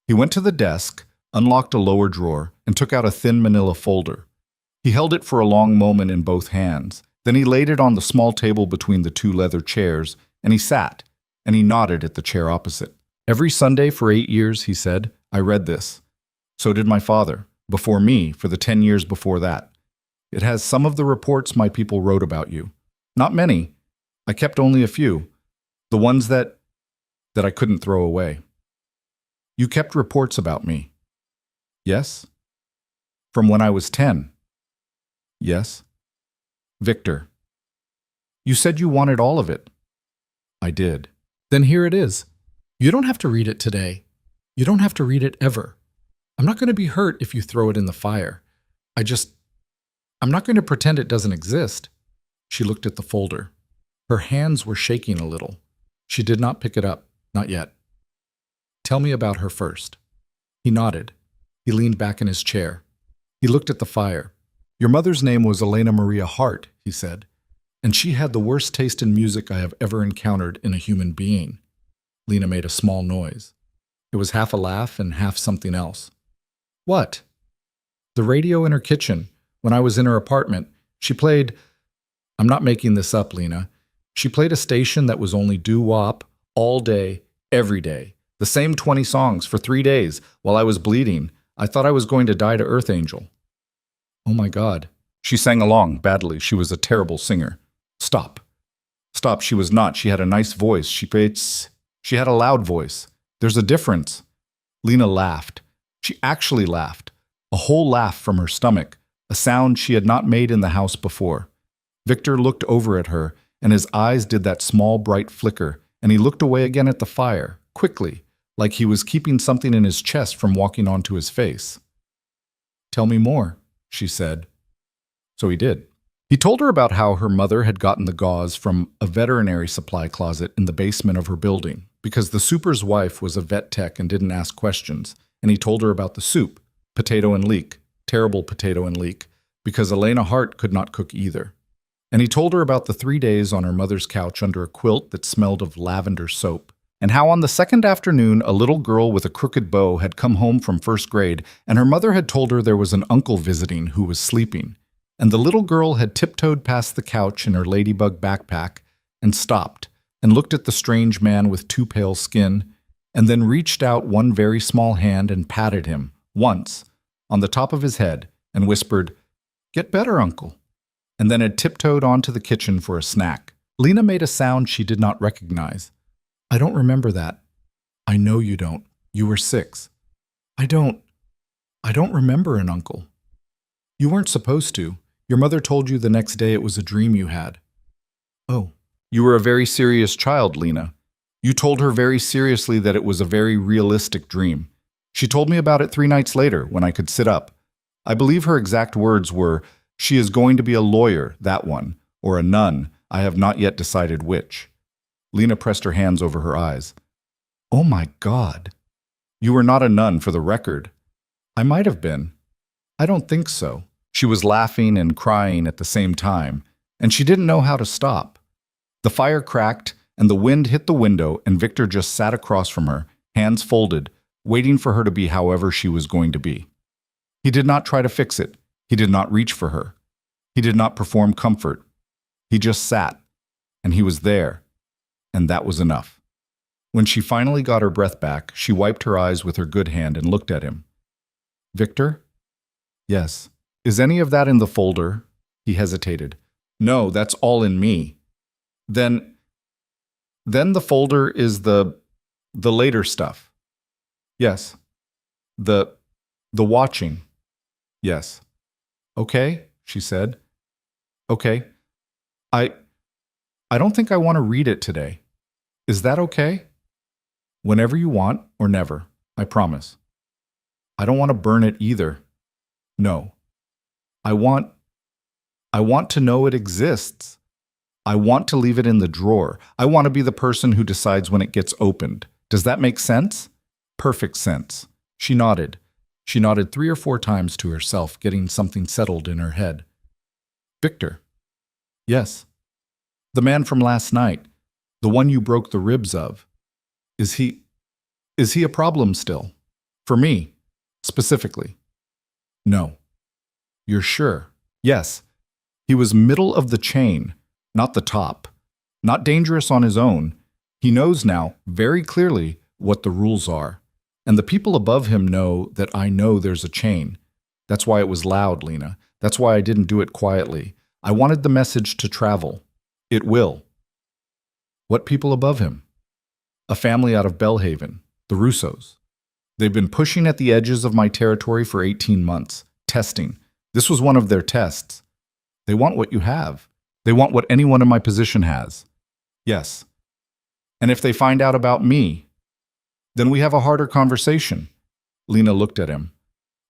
He went to the desk, unlocked a lower drawer, and took out a thin manila folder. He held it for a long moment in both hands. Then he laid it on the small table between the two leather chairs, and he sat, and he nodded at the chair opposite. "Every Sunday for 8 years," he said, "I read this. So did my father, before me, for the 10 years before that. It has some of the reports my people wrote about you. Not many. I kept only a few. The ones that I couldn't throw away. You kept reports about me. Yes? From when I was 10. Yes? Victor. You said you wanted all of it. I did. Then here it is. You don't have to read it today. You don't have to read it ever. I'm not going to be hurt if you throw it in the fire. I'm not going to pretend it doesn't exist. She looked at the folder. Her hands were shaking a little. She did not pick it up, not yet. Tell me about her first. He nodded. He leaned back in his chair. He looked at the fire. Your mother's name was Elena Maria Hart, he said, and she had the worst taste in music I have ever encountered in a human being. Lena made a small noise. It was half a laugh and half something else. What? The radio in her kitchen. When I was in her apartment, she played... I'm not making this up, Lena. She played a station that was only doo-wop all day, every day. The same 20 songs for 3 days while I was bleeding. I thought I was going to die to Earth Angel. Oh my God. She sang along badly. She was a terrible singer. Stop. Stop. She was not. She had a nice voice. She had a loud voice. There's a difference. Lena laughed. She actually laughed. A whole laugh from her stomach. A sound she had not made in the house before. Victor looked over at her, and his eyes did that small bright flicker, and he looked away again at the fire, quickly, like he was keeping something in his chest from walking onto his face. Tell me more, she said. So he did. He told her about how her mother had gotten the gauze from a veterinary supply closet in the basement of her building, because the super's wife was a vet tech and didn't ask questions, and he told her about the soup, potato and leek, terrible potato and leek, because Elena Hart could not cook either. And he told her about the 3 days on her mother's couch under a quilt that smelled of lavender soap, and how on the second afternoon a little girl with a crooked bow had come home from first grade, and her mother had told her there was an uncle visiting who was sleeping, and the little girl had tiptoed past the couch in her ladybug backpack and stopped and looked at the strange man with too pale skin, and then reached out one very small hand and patted him, once, on the top of his head, and whispered, "Get better, uncle," and then had tiptoed onto the kitchen for a snack. Lena made a sound she did not recognize. I don't remember that. I know you don't. You were 6. I don't remember an uncle. You weren't supposed to. Your mother told you the next day it was a dream you had. Oh. You were a very serious child, Lena. You told her very seriously that it was a very realistic dream. She told me about it 3 nights later, when I could sit up. I believe her exact words were, "She is going to be a lawyer, that one, or a nun. I have not yet decided which." Lena pressed her hands over her eyes. Oh my God. You were not a nun, for the record. I might have been. I don't think so. She was laughing and crying at the same time, and she didn't know how to stop. The fire cracked, and the wind hit the window, and Victor just sat across from her, hands folded, waiting for her to be however she was going to be. He did not try to fix it. He did not reach for her. He did not perform comfort. He just sat, and he was there, and that was enough. When she finally got her breath back, she wiped her eyes with her good hand and looked at him. Victor? Yes. Is any of that in the folder? He hesitated. No, that's all in me. Then the folder is the later stuff. Yes. The watching. Yes. Okay, she said. Okay. I don't think I want to read it today. Is that okay? Whenever you want, or never, I promise. I don't want to burn it either. No. I want to know it exists. I want to leave it in the drawer. I want to be the person who decides when it gets opened. Does that make sense? Perfect sense. She nodded. She nodded 3 or 4 times to herself, getting something settled in her head. Victor. Yes. The man from last night. The one you broke the ribs of. Is he a problem still? For me, specifically. No. You're sure? Yes. He was middle of the chain, not the top. Not dangerous on his own. He knows now, very clearly, what the rules are. And the people above him know that I know there's a chain. That's why it was loud, Lena. That's why I didn't do it quietly. I wanted the message to travel. It will. What people above him? A family out of Belhaven, the Russos. They've been pushing at the edges of my territory for 18 months, testing. This was one of their tests. They want what you have. They want what anyone in my position has. Yes. And if they find out about me, then we have a harder conversation. Lena looked at him.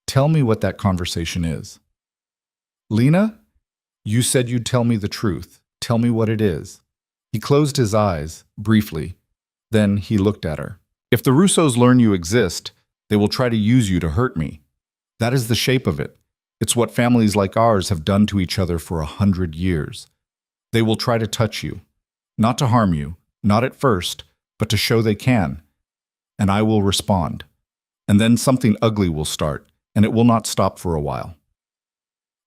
Tell me what that conversation is. Lena, you said you'd tell me the truth. Tell me what it is. He closed his eyes, briefly. Then he looked at her. If the Russos learn you exist, they will try to use you to hurt me. That is the shape of it. It's what families like ours have done to each other for 100 years. They will try to touch you. Not to harm you, not at first, but to show they can. And I will respond. And then something ugly will start, and it will not stop for a while.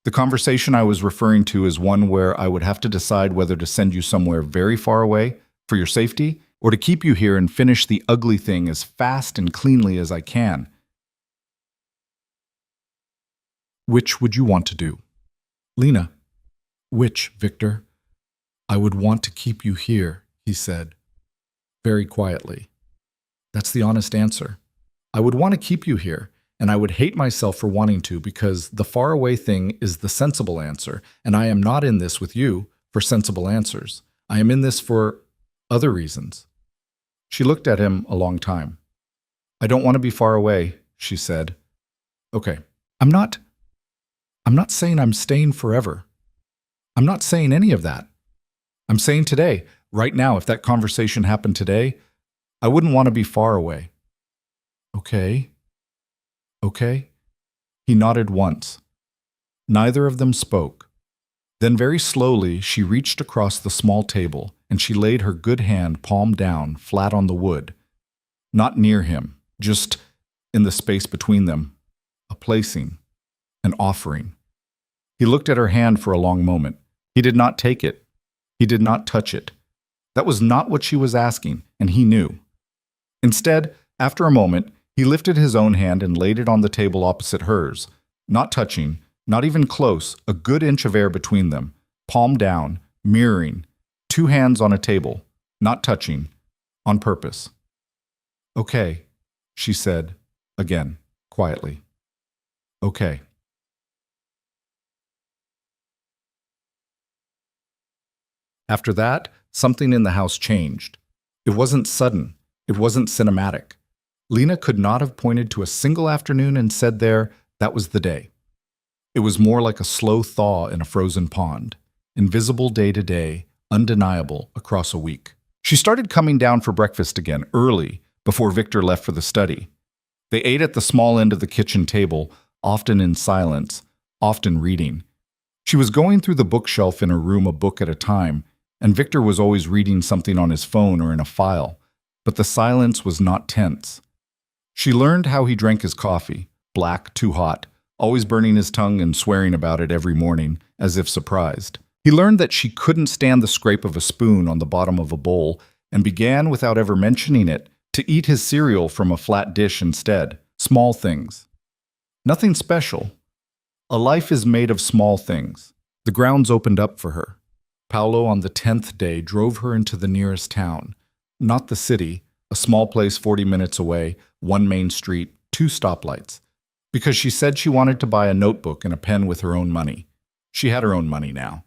The conversation I was referring to is one where I would have to decide whether to send you somewhere very far away for your safety, or to keep you here and finish the ugly thing as fast and cleanly as I can. Which would you want to do? Lena. Which, Victor? I would want to keep you here, he said, very quietly. That's the honest answer. I would want to keep you here, and I would hate myself for wanting to, because the faraway thing is the sensible answer, and I am not in this with you for sensible answers. I am in this for other reasons. She looked at him a long time. I don't want to be far away, she said. Okay. I'm not saying I'm staying forever. I'm not saying any of that. I'm saying today, right now, if that conversation happened today, I wouldn't want to be far away. Okay. Okay. He nodded once. Neither of them spoke. Then very slowly she reached across the small table and she laid her good hand palm down flat on the wood. Not near him, just in the space between them, a placing, an offering. He looked at her hand for a long moment. He did not take it. He did not touch it. That was not what she was asking, and he knew. Instead, after a moment, he lifted his own hand and laid it on the table opposite hers, not touching, not even close, a good inch of air between them, palm down, mirroring, two hands on a table, not touching, on purpose. Okay, she said, again, quietly. Okay. After that, something in the house changed. It wasn't sudden. It wasn't cinematic. Lena could not have pointed to a single afternoon and said there, that was the day. It was more like a slow thaw in a frozen pond, invisible day to day, undeniable across a week. She started coming down for breakfast again, early, before Victor left for the study. They ate at the small end of the kitchen table, often in silence, often reading. She was going through the bookshelf in her room a book at a time, and Victor was always reading something on his phone or in a file, but the silence was not tense. She learned how he drank his coffee, black, too hot, always burning his tongue and swearing about it every morning, as if surprised. He learned that she couldn't stand the scrape of a spoon on the bottom of a bowl, and began, without ever mentioning it, to eat his cereal from a flat dish instead. Small things. Nothing special. A life is made of small things. The grounds opened up for her. Paolo on the 10th day drove her into the nearest town. Not the city, a small place 40 minutes away, one main street, 2 stoplights. Because she said she wanted to buy a notebook and a pen with her own money. She had her own money now.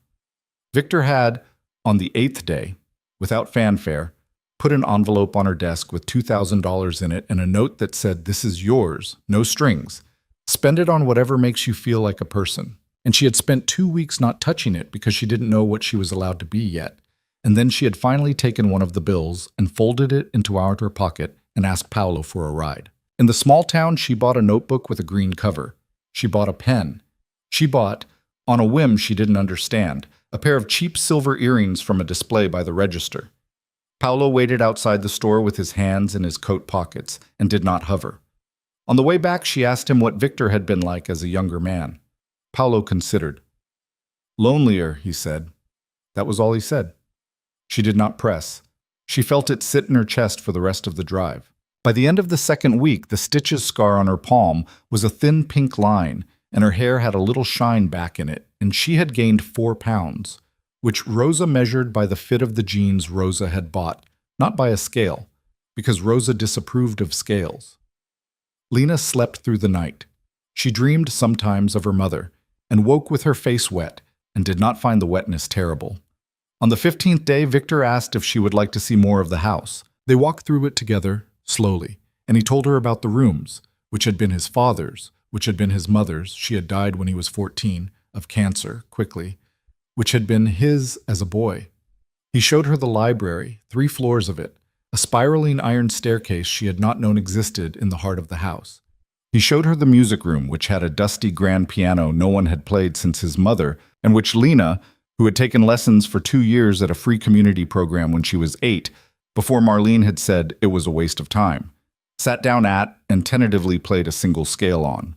Victor had, on the 8th day, without fanfare, put an envelope on her desk with $2,000 in it and a note that said, "This is yours, no strings. Spend it on whatever makes you feel like a person." And she had spent 2 weeks not touching it because she didn't know what she was allowed to be yet. And then she had finally taken one of the bills and folded it into her outer pocket and asked Paolo for a ride. In the small town, she bought a notebook with a green cover. She bought a pen. She bought, on a whim she didn't understand, a pair of cheap silver earrings from a display by the register. Paolo waited outside the store with his hands in his coat pockets and did not hover. On the way back, she asked him what Victor had been like as a younger man. Paolo considered. "Lonelier," he said. That was all he said. She did not press. She felt it sit in her chest for the rest of the drive. By the end of the second week, the stitches scar on her palm was a thin pink line, and her hair had a little shine back in it, and she had gained 4 pounds, which Rosa measured by the fit of the jeans Rosa had bought, not by a scale, because Rosa disapproved of scales. Lena slept through the night. She dreamed sometimes of her mother, and woke with her face wet, and did not find the wetness terrible. On the 15th day, Victor asked if she would like to see more of the house. They walked through it together, slowly, and he told her about the rooms, which had been his father's, which had been his mother's, she had died when he was 14, of cancer, quickly, which had been his as a boy. He showed her the library, 3 floors of it, a spiraling iron staircase she had not known existed in the heart of the house. He showed her the music room, which had a dusty grand piano no one had played since his mother, and which Lena, who had taken lessons for 2 years at a free community program when she was 8, before Marlene had said it was a waste of time, sat down at and tentatively played a single scale on.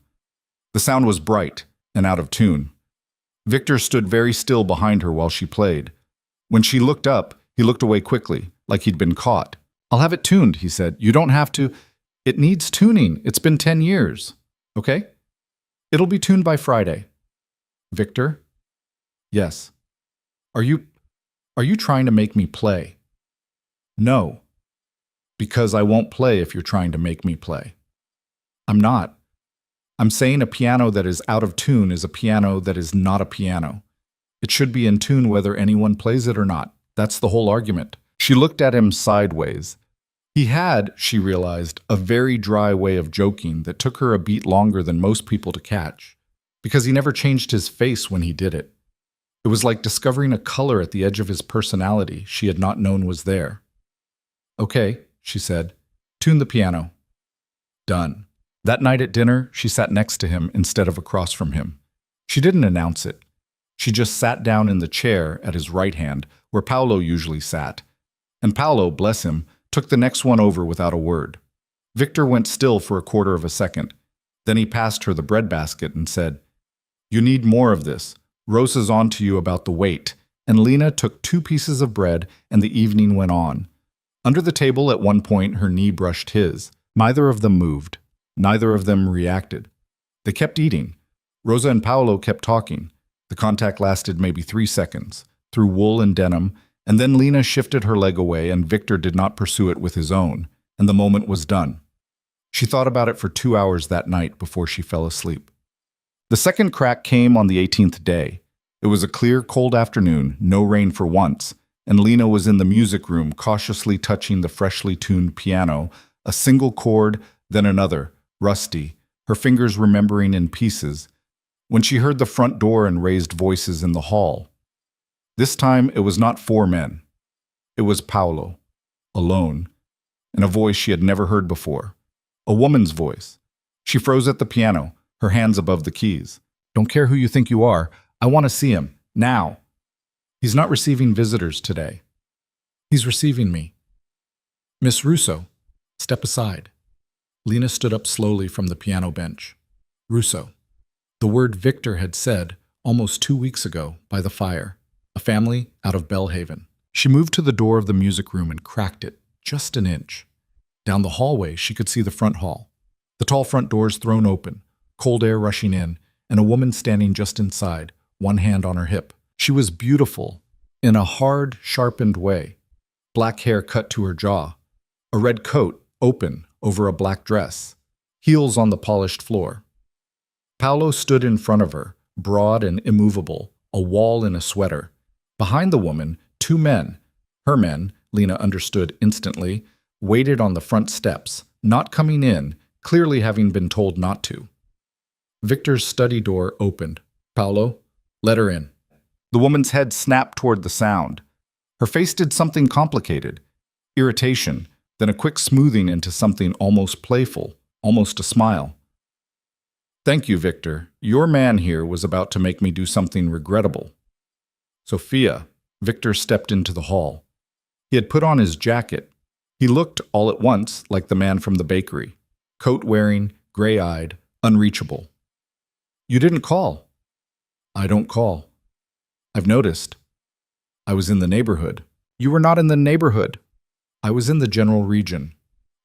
The sound was bright and out of tune. Victor stood very still behind her while she played. When she looked up, he looked away quickly, like he'd been caught. "I'll have it tuned," he said. "You don't have to. It needs tuning. It's been 10 years. Okay? It'll be tuned by Friday." "Victor?" "Yes." Are you trying to make me play?" "No. Because I won't play if you're trying to make me play." "I'm not. I'm saying a piano that is out of tune is a piano that is not a piano. It should be in tune whether anyone plays it or not. That's the whole argument." She looked at him sideways. He had, she realized, a very dry way of joking that took her a beat longer than most people to catch, because he never changed his face when he did it. It was like discovering a color at the edge of his personality she had not known was there. "Okay," she said. "Tune the piano." Done. That night at dinner, she sat next to him instead of across from him. She didn't announce it. She just sat down in the chair at his right hand, where Paolo usually sat. And Paolo, bless him, took the next one over without a word. Victor went still for a quarter of a second. Then he passed her the breadbasket and said, "You need more of this. Rosa's on to you about the weight." And Lena took 2 pieces of bread, and the evening went on. Under the table at one point her knee brushed his. Neither of them moved. Neither of them reacted. They kept eating. Rosa and Paolo kept talking. The contact lasted maybe 3 seconds, through wool and denim, and then Lena shifted her leg away and Victor did not pursue it with his own, and the moment was done. She thought about it for 2 hours that night before she fell asleep. The second crack came on the 18th day. It was a clear, cold afternoon, no rain for once, and Lena was in the music room cautiously touching the freshly tuned piano, a single chord, then another, rusty, her fingers remembering in pieces, when she heard the front door and raised voices in the hall. This time it was not 4 men. It was Paolo, alone, and a voice she had never heard before. A woman's voice. She froze at the piano, her hands above the keys. "Don't care who you think you are. I want to see him. Now." "He's not receiving visitors today." "He's receiving me." "Miss Russo, step aside." Lena stood up slowly from the piano bench. Russo. The word Victor had said, almost 2 weeks ago, by the fire. A family out of Bellhaven. She moved to the door of the music room and cracked it, just an inch. Down the hallway, she could see the front hall. The tall front doors thrown open, cold air rushing in, and a woman standing just inside, one hand on her hip. She was beautiful, in a hard, sharpened way. Black hair cut to her jaw. A red coat, open, over a black dress. Heels on the polished floor. Paolo stood in front of her, broad and immovable, a wall in a sweater. Behind the woman, 2 men, her men, Lena understood instantly, waited on the front steps, not coming in, clearly having been told not to. Victor's study door opened. "Paolo, let her in." The woman's head snapped toward the sound. Her face did something complicated. Irritation, then a quick smoothing into something almost playful, almost a smile. "Thank you, Victor. Your man here was about to make me do something regrettable." "Sophia." Victor stepped into the hall. He had put on his jacket. He looked, all at once, like the man from the bakery. Coat-wearing, gray-eyed, unreachable. "You didn't call." "I don't call." "I've noticed." "I was in the neighborhood." "You were not in the neighborhood." "I was in the general region."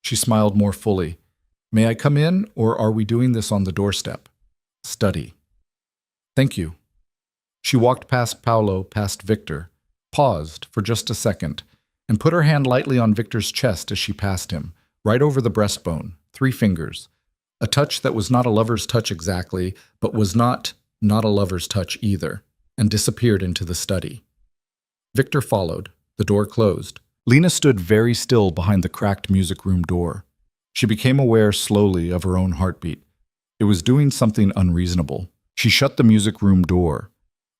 She smiled more fully. May I come in, or are we doing this on the doorstep? Study. Thank you. She walked past Paolo, past Victor, paused for just a second, and put her hand lightly on Victor's chest as she passed him, right over the breastbone, 3 fingers. A touch that was not a lover's touch exactly, but was not a lover's touch either, and disappeared into the study. Victor followed. The door closed. Lena stood very still behind the cracked music room door. She became aware slowly of her own heartbeat. It was doing something unreasonable. She shut the music room door.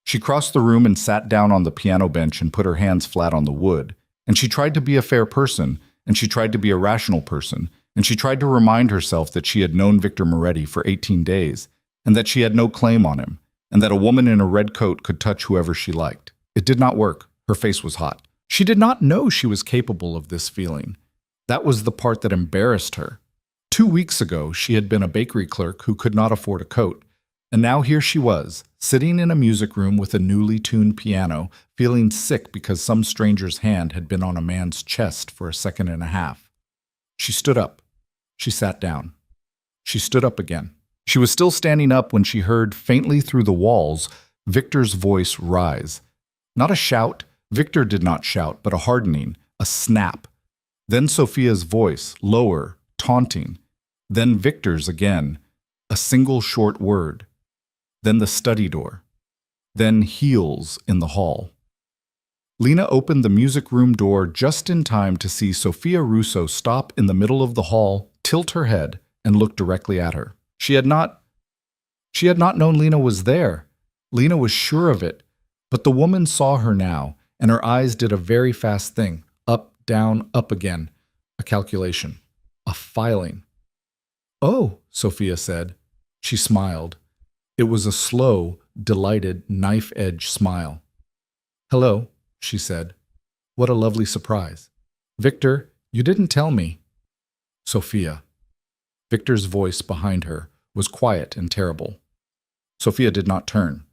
She crossed the room and sat down on the piano bench and put her hands flat on the wood. And she tried to be a fair person, and she tried to be a rational person, and she tried to remind herself that she had known Victor Moretti for 18 days, and that she had no claim on him, and that a woman in a red coat could touch whoever she liked. It did not work. Her face was hot. She did not know she was capable of this feeling. That was the part that embarrassed her. 2 weeks ago, she had been a bakery clerk who could not afford a coat. And now here she was, sitting in a music room with a newly tuned piano, feeling sick because some stranger's hand had been on a man's chest for a second and a half. She stood up. She sat down. She stood up again. She was still standing up when she heard, faintly through the walls, Victor's voice rise. Not a shout. Victor did not shout, but a hardening, a snap. Then Sophia's voice, lower, taunting. Then Victor's again, a single short word. Then the study door. Then heels in the hall. Lena opened the music room door just in time to see Sophia Russo stop in the middle of the hall, tilt her head, and look directly at her. She had not known Lena was there. Lena was sure of it, but the woman saw her now, and her eyes did a very fast thing. Up, down, up again. A calculation. A filing. "Oh," Sophia said. She smiled. It was a slow, delighted, knife-edge smile. "Hello," she said. "What a lovely surprise. Victor, you didn't tell me." Sophia. Victor's voice behind her was quiet and terrible. Sophia did not turn.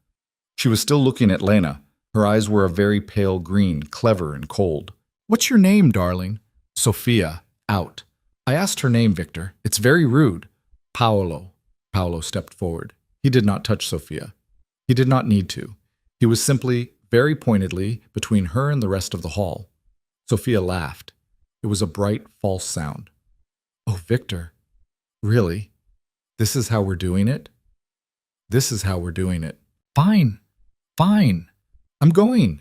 She was still looking at Lena. Her eyes were a very pale green, clever and cold. "What's your name, darling?" "Sophia." Out. "I asked her name, Victor. It's very rude." "Paolo." Paolo stepped forward. He did not touch Sophia. He did not need to. He was simply, very pointedly, between her and the rest of the hall. Sophia laughed. It was a bright, false sound. "Oh, Victor. Really? This is how we're doing it?" "This is how we're doing it." "Fine. Fine. I'm going."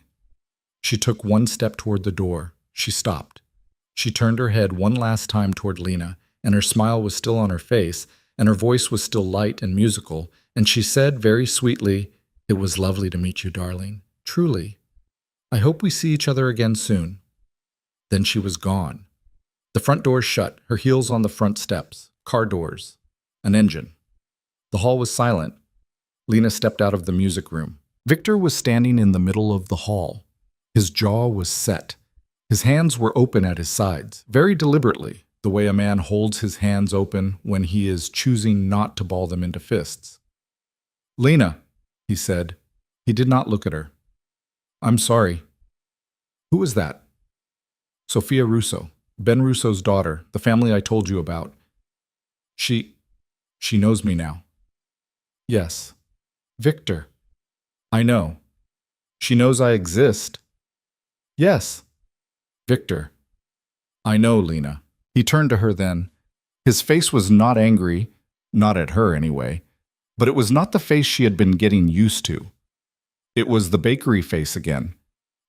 She took one step toward the door. She stopped. She turned her head one last time toward Lena, and her smile was still on her face, and her voice was still light and musical, and she said very sweetly, "It was lovely to meet you, darling. Truly. I hope we see each other again soon." Then she was gone. The front door shut, her heels on the front steps, car doors, an engine. The hall was silent. Lena stepped out of the music room. Victor was standing in the middle of the hall. His jaw was set. His hands were open at his sides, very deliberately, the way a man holds his hands open when he is choosing not to ball them into fists. "Lena," he said. He did not look at her. "I'm sorry." "Who is that?" "Sophia Russo, Ben Russo's daughter, the family I told you about. She knows me now." "Yes." "Victor." "I know." "She knows I exist." "Yes." "Victor." "I know, Lena." He turned to her then. His face was not angry, not at her anyway, but it was not the face she had been getting used to. It was the bakery face again,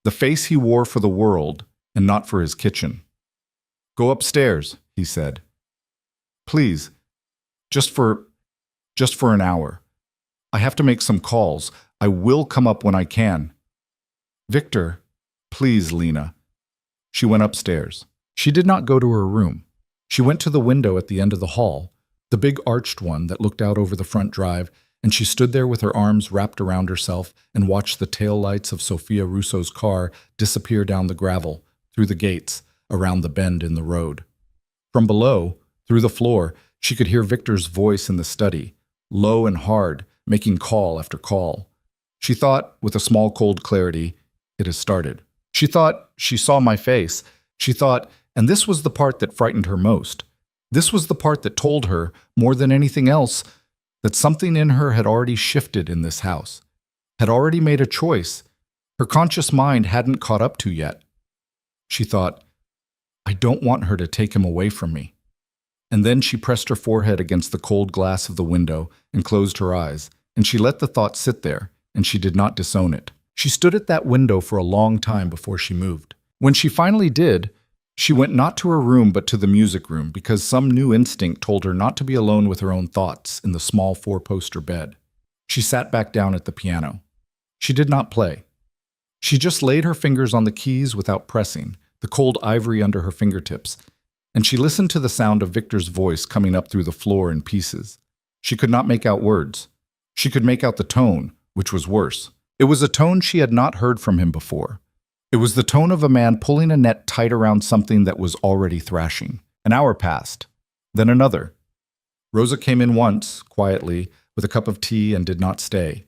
the face he wore for the world and not for his kitchen. "Go upstairs," he said. "Please, just for an hour. I have to make some calls. I will come up when I can." "Victor, please, Lena." She went upstairs. She did not go to her room. She went to the window at the end of the hall, the big arched one that looked out over the front drive, and she stood there with her arms wrapped around herself and watched the tail lights of Sophia Russo's car disappear down the gravel, through the gates, around the bend in the road. From below, through the floor, she could hear Victor's voice in the study, low and hard, making call after call. She thought, with a small cold clarity, it has started. She thought she saw my face. She thought, and this was the part that frightened her most, This was the part that told her, more than anything else, that something in her had already shifted in this house, had already made a choice her conscious mind hadn't caught up to yet. She thought, I don't want her to take him away from me. And then she pressed her forehead against the cold glass of the window and closed her eyes, and she let the thought sit there, and she did not disown it. She stood at that window for a long time before she moved. When she finally did, she went not to her room but to the music room because some new instinct told her not to be alone with her own thoughts in the small four-poster bed. She sat back down at the piano. She did not play. She just laid her fingers on the keys without pressing, the cold ivory under her fingertips, and she listened to the sound of Victor's voice coming up through the floor in pieces. She could not make out words. She could make out the tone, which was worse. It was a tone she had not heard from him before. It was the tone of a man pulling a net tight around something that was already thrashing. An hour passed, then another. Rosa came in once, quietly, with a cup of tea and did not stay.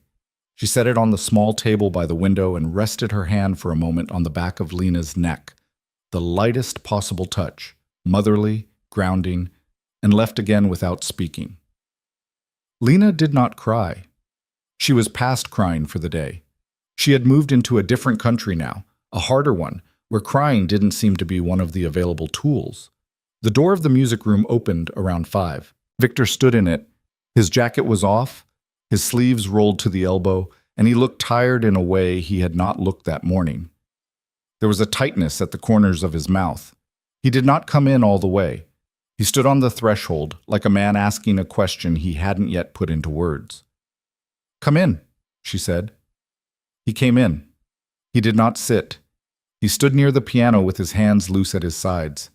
She set it on the small table by the window and rested her hand for a moment on the back of Lena's neck, the lightest possible touch, motherly, grounding, and left again without speaking. Lena did not cry. She was past crying for the day. She had moved into a different country now, a harder one, where crying didn't seem to be one of the available tools. The door of the music room opened around 5. Victor stood in it. His jacket was off, his sleeves rolled to the elbow, and he looked tired in a way he had not looked that morning. There was a tightness at the corners of his mouth. He did not come in all the way. He stood on the threshold, like a man asking a question he hadn't yet put into words. "Come in," she said. He came in. He did not sit. He stood near the piano with his hands loose at his sides.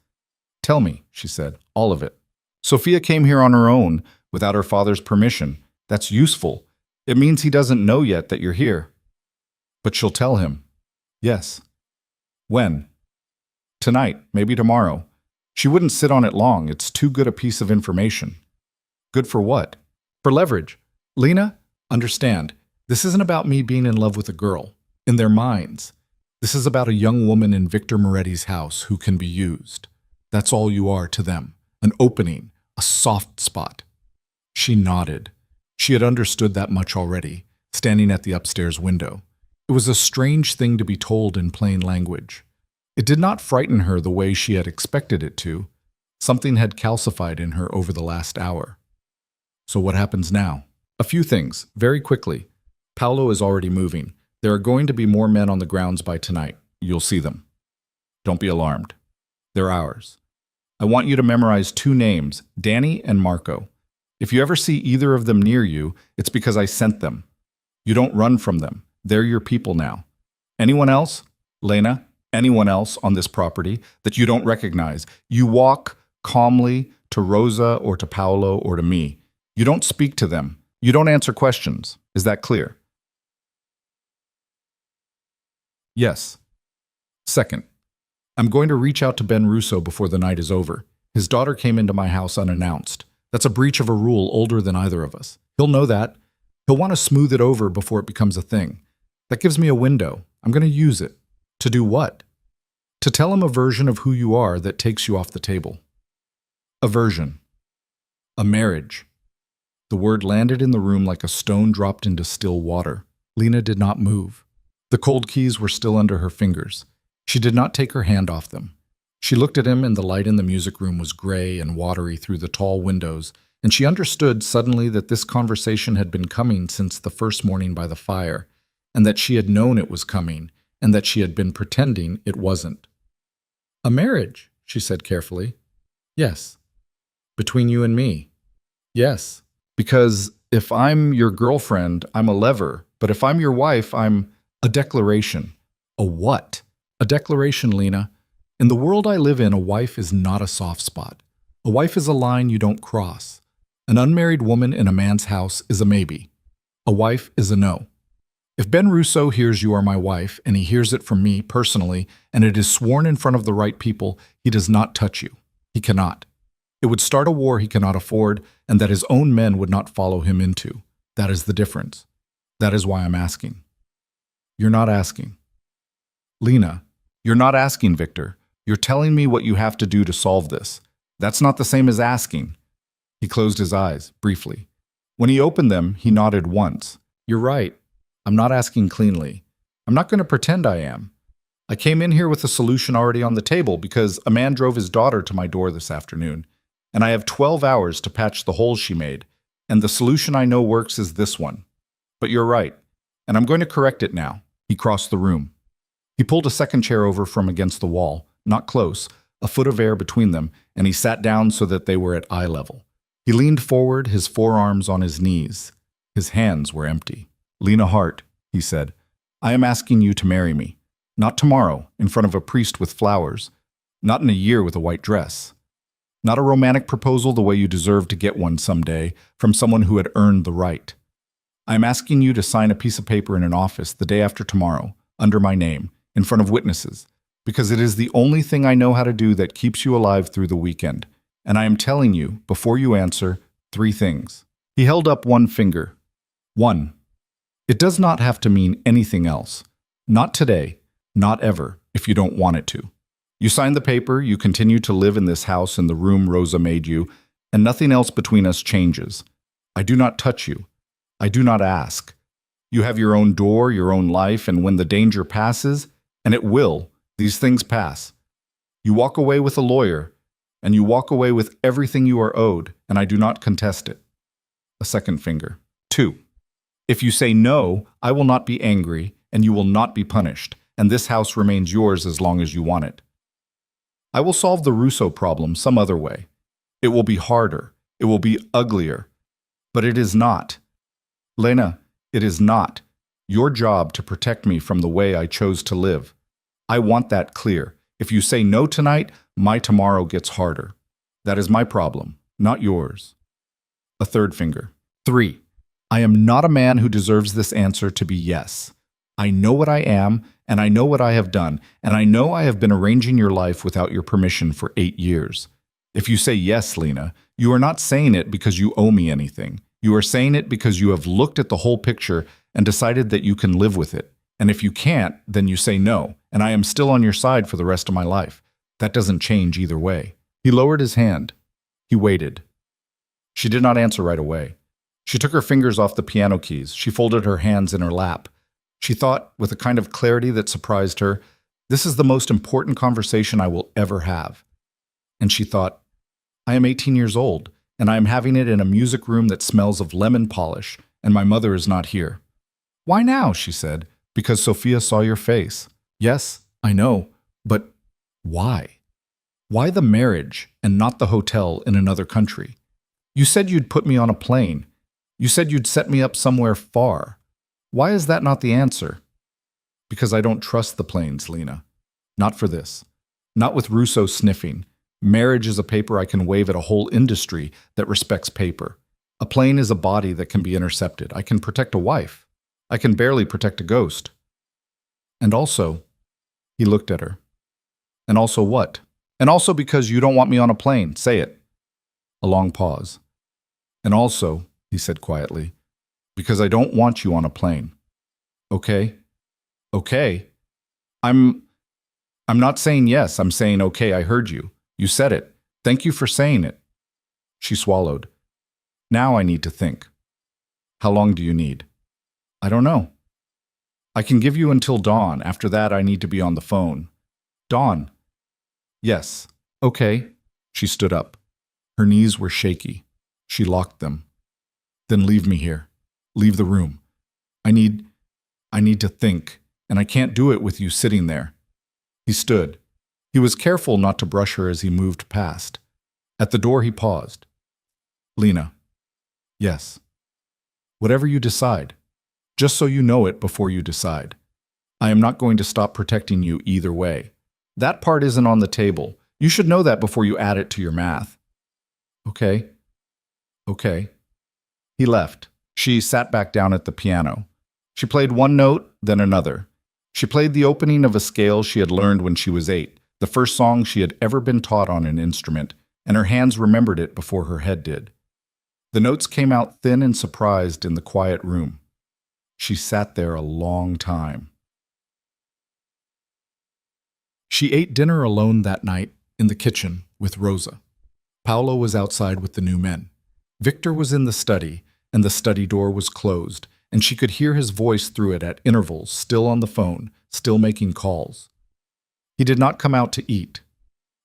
"Tell me," she said, "all of it. Sophia came here on her own, without her father's permission. That's useful. It means he doesn't know yet that you're here." "But she'll tell him." "Yes." "When?" "Tonight, maybe tomorrow. She wouldn't sit on it long. It's too good a piece of information." "Good for what?" "For leverage. Lena, understand, this isn't about me being in love with a girl. In their minds. This is about a young woman in Victor Moretti's house who can be used. That's all you are to them. An opening, a soft spot." She nodded. She had understood that much already, standing at the upstairs window. It was a strange thing to be told in plain language. It did not frighten her the way she had expected it to. Something had calcified in her over the last hour. So what happens now? A few things, very quickly. Paolo is already moving. There are going to be more men on the grounds by tonight. You'll see them. Don't be alarmed. They're ours. I want you to memorize 2 names, Danny and Marco. If you ever see either of them near you, it's because I sent them. You don't run from them. They're your people now. Anyone else? Lena? Anyone else on this property that you don't recognize? You walk calmly to Rosa or to Paolo or to me. You don't speak to them. You don't answer questions. Is that clear? Yes. Second, I'm going to reach out to Ben Russo before the night is over. His daughter came into my house unannounced. That's a breach of a rule older than either of us. He'll know that. He'll want to smooth it over before it becomes a thing. That gives me a window. I'm going to use it. To do what? To tell him a version of who you are that takes you off the table. A version. A marriage. The word landed in the room like a stone dropped into still water. Lena did not move. The cold keys were still under her fingers. She did not take her hand off them. She looked at him, and the light in the music room was gray and watery through the tall windows, and she understood suddenly that this conversation had been coming since the first morning by the fire, and that she had known it was coming, and that she had been pretending it wasn't. "A marriage," she said carefully. "Yes." "Between you and me?" "Yes." "Because if I'm your girlfriend, I'm a lever, but if I'm your wife, I'm a declaration." "A what?" "A declaration, Lena. In the world I live in, a wife is not a soft spot. A wife is a line you don't cross. An unmarried woman in a man's house is a maybe. A wife is a no. If Ben Russo hears you are my wife, and he hears it from me personally, and it is sworn in front of the right people, he does not touch you. He cannot. It would start a war he cannot afford, and that his own men would not follow him into. That is the difference. That is why I'm asking." "You're not asking." "Lena, you're not asking, Victor. You're telling me what you have to do to solve this. That's not the same as asking. He closed his eyes, briefly. When he opened them, he nodded once. You're right. I'm not asking cleanly. I'm not going to pretend I am. I came in here with a solution already on the table because a man drove his daughter to my door this afternoon, and I have 12 hours to patch the holes she made, and the solution I know works is this one. But you're right, and I'm going to correct it now. He crossed the room. He pulled a second chair over from against the wall, not close, a foot of air between them, and he sat down so that they were at eye level. He leaned forward, his forearms on his knees. His hands were empty. Lena Hart, he said, I am asking you to marry me. Not tomorrow, in front of a priest with flowers. Not in a year with a white dress. Not a romantic proposal the way you deserve to get one someday from someone who had earned the right. I am asking you to sign a piece of paper in an office the day after tomorrow, under my name, in front of witnesses, because it is the only thing I know how to do that keeps you alive through the weekend. And I am telling you, before you answer, 3 things. He held up one finger. 1. It does not have to mean anything else. Not today. Not ever, if you don't want it to. You sign the paper, you continue to live in this house in the room Rosa made you, and nothing else between us changes. I do not touch you. I do not ask. You have your own door, your own life, and when the danger passes, and it will, these things pass. You walk away with a lawyer, and you walk away with everything you are owed, and I do not contest it. A second finger. 2. If you say no, I will not be angry, and you will not be punished, and this house remains yours as long as you want it. I will solve the Russo problem some other way. It will be harder. It will be uglier. But it is not. Lena, it is not your job to protect me from the way I chose to live. I want that clear. If you say no tonight, my tomorrow gets harder. That is my problem, not yours. A third finger. 3. I am not a man who deserves this answer to be yes. I know what I am, and I know what I have done, and I know I have been arranging your life without your permission for 8 years. If you say yes, Lena, you are not saying it because you owe me anything. You are saying it because you have looked at the whole picture and decided that you can live with it. And if you can't, then you say no, and I am still on your side for the rest of my life. That doesn't change either way. He lowered his hand. He waited. She did not answer right away. She took her fingers off the piano keys. She folded her hands in her lap. She thought, with a kind of clarity that surprised her, this is the most important conversation I will ever have. And she thought, I am 18 years old, and I am having it in a music room that smells of lemon polish, and my mother is not here. Why now? She said. Because Sophia saw your face. Yes, I know, but why? Why the marriage and not the hotel in another country? You said you'd put me on a plane. You said you'd set me up somewhere far. Why is that not the answer? Because I don't trust the planes, Lena. Not for this. Not with Russo sniffing. Marriage is a paper I can wave at a whole industry that respects paper. A plane is a body that can be intercepted. I can protect a wife. I can barely protect a ghost. And also, he looked at her. And also what? And also because you don't want me on a plane. Say it. A long pause. And also, he said quietly, because I don't want you on a plane. Okay? Okay? I'm not saying yes. I'm saying okay, I heard you. You said it. Thank you for saying it. She swallowed. Now I need to think. How long do you need? I don't know. I can give you until dawn. After that, I need to be on the phone. Dawn. Yes. Okay. She stood up. Her knees were shaky. She locked them. Then leave me here. Leave the room. I need to think, and I can't do it with you sitting there. He stood. He was careful not to brush her as he moved past. At the door he paused. Lena. Yes. Whatever you decide. Just so you know it before you decide. I am not going to stop protecting you either way. That part isn't on the table. You should know that before you add it to your math. Okay. Okay. He left. She sat back down at the piano. She played one note, then another. She played the opening of a scale she had learned when she was 8, the first song she had ever been taught on an instrument, and her hands remembered it before her head did. The notes came out thin and surprised in the quiet room. She sat there a long time. She ate dinner alone that night in the kitchen with Rosa. Paolo was outside with the new men. Victor was in the study, and the study door was closed, and she could hear his voice through it at intervals, still on the phone, still making calls. He did not come out to eat.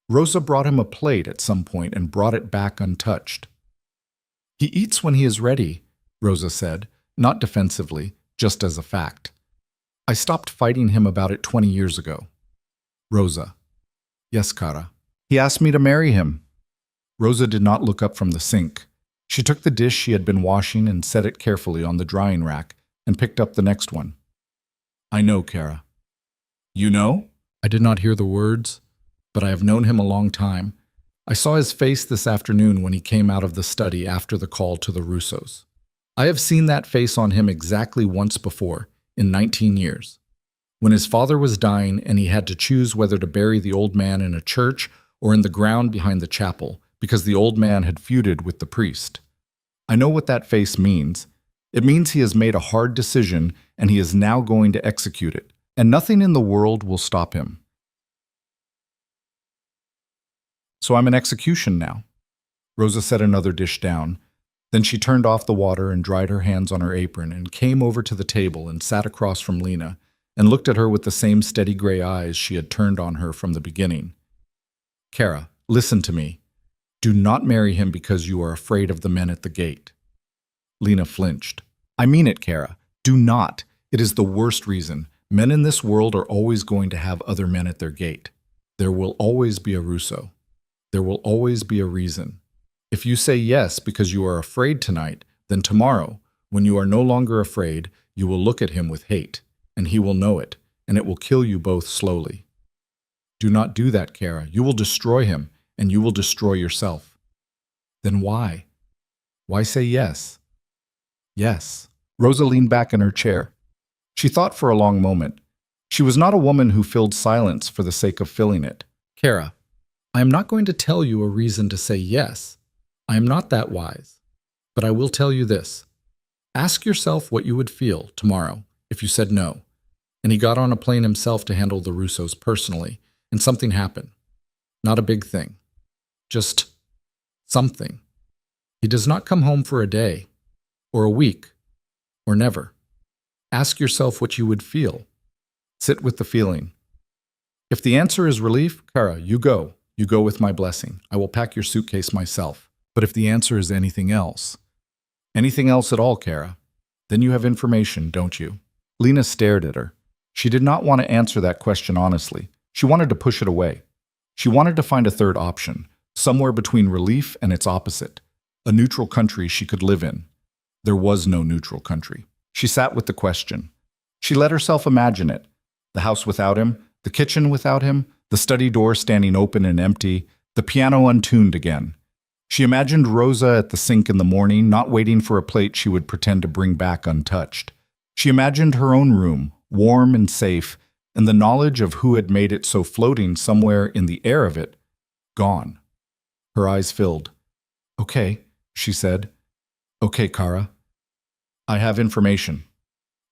Rosa brought him a plate at some point and brought it back untouched. "He eats when he is ready," Rosa said, not defensively, just as a fact. "I stopped fighting him about it 20 years ago." Rosa: "Yes, Cara." "He asked me to marry him." Rosa did not look up from the sink. She took the dish she had been washing and set it carefully on the drying rack and picked up the next one. "I know, Cara." "You know?" I did not hear the words, but I have known him a long time. I saw his face this afternoon when he came out of the study after the call to the Russos. I have seen that face on him exactly once before, in 19 years. When his father was dying and he had to choose whether to bury the old man in a church or in the ground behind the chapel, because the old man had feuded with the priest. I know what that face means. It means he has made a hard decision and he is now going to execute it, and nothing in the world will stop him. "So I'm in execution now." Rosa set another dish down. Then she turned off the water and dried her hands on her apron and came over to the table and sat across from Lena and looked at her with the same steady gray eyes she had turned on her from the beginning. "Cara, listen to me. Do not marry him because you are afraid of the men at the gate." Lena flinched. "I mean it, Cara. Do not. It is the worst reason. Men in this world are always going to have other men at their gate. There will always be a Russo. There will always be a reason. If you say yes because you are afraid tonight, then tomorrow, when you are no longer afraid, you will look at him with hate, and he will know it, and it will kill you both slowly. Do not do that, Cara. You will destroy him, and you will destroy yourself." "Then why? Why say yes?" "Yes." Rosa leaned back in her chair. She thought for a long moment. She was not a woman who filled silence for the sake of filling it. "Cara, I am not going to tell you a reason to say yes. I am not that wise. But I will tell you this. Ask yourself what you would feel tomorrow if you said no, and he got on a plane himself to handle the Russos personally, and something happened. Not a big thing. Just something. He does not come home for a day, or a week, or never. Ask yourself what you would feel. Sit with the feeling. If the answer is relief, Cara, you go. You go with my blessing. I will pack your suitcase myself. But if the answer is anything else at all, Cara, then you have information, don't you?" Lena stared at her. She did not want to answer that question honestly. She wanted to push it away. She wanted to find a third option, somewhere between relief and its opposite, a neutral country she could live in. There was no neutral country. She sat with the question. She let herself imagine it. The house without him, the kitchen without him, the study door standing open and empty, the piano untuned again. She imagined Rosa at the sink in the morning, not waiting for a plate she would pretend to bring back untouched. She imagined her own room, warm and safe, and the knowledge of who had made it so floating somewhere in the air of it, gone. Her eyes filled. "Okay," she said. "Okay, Cara. I have information."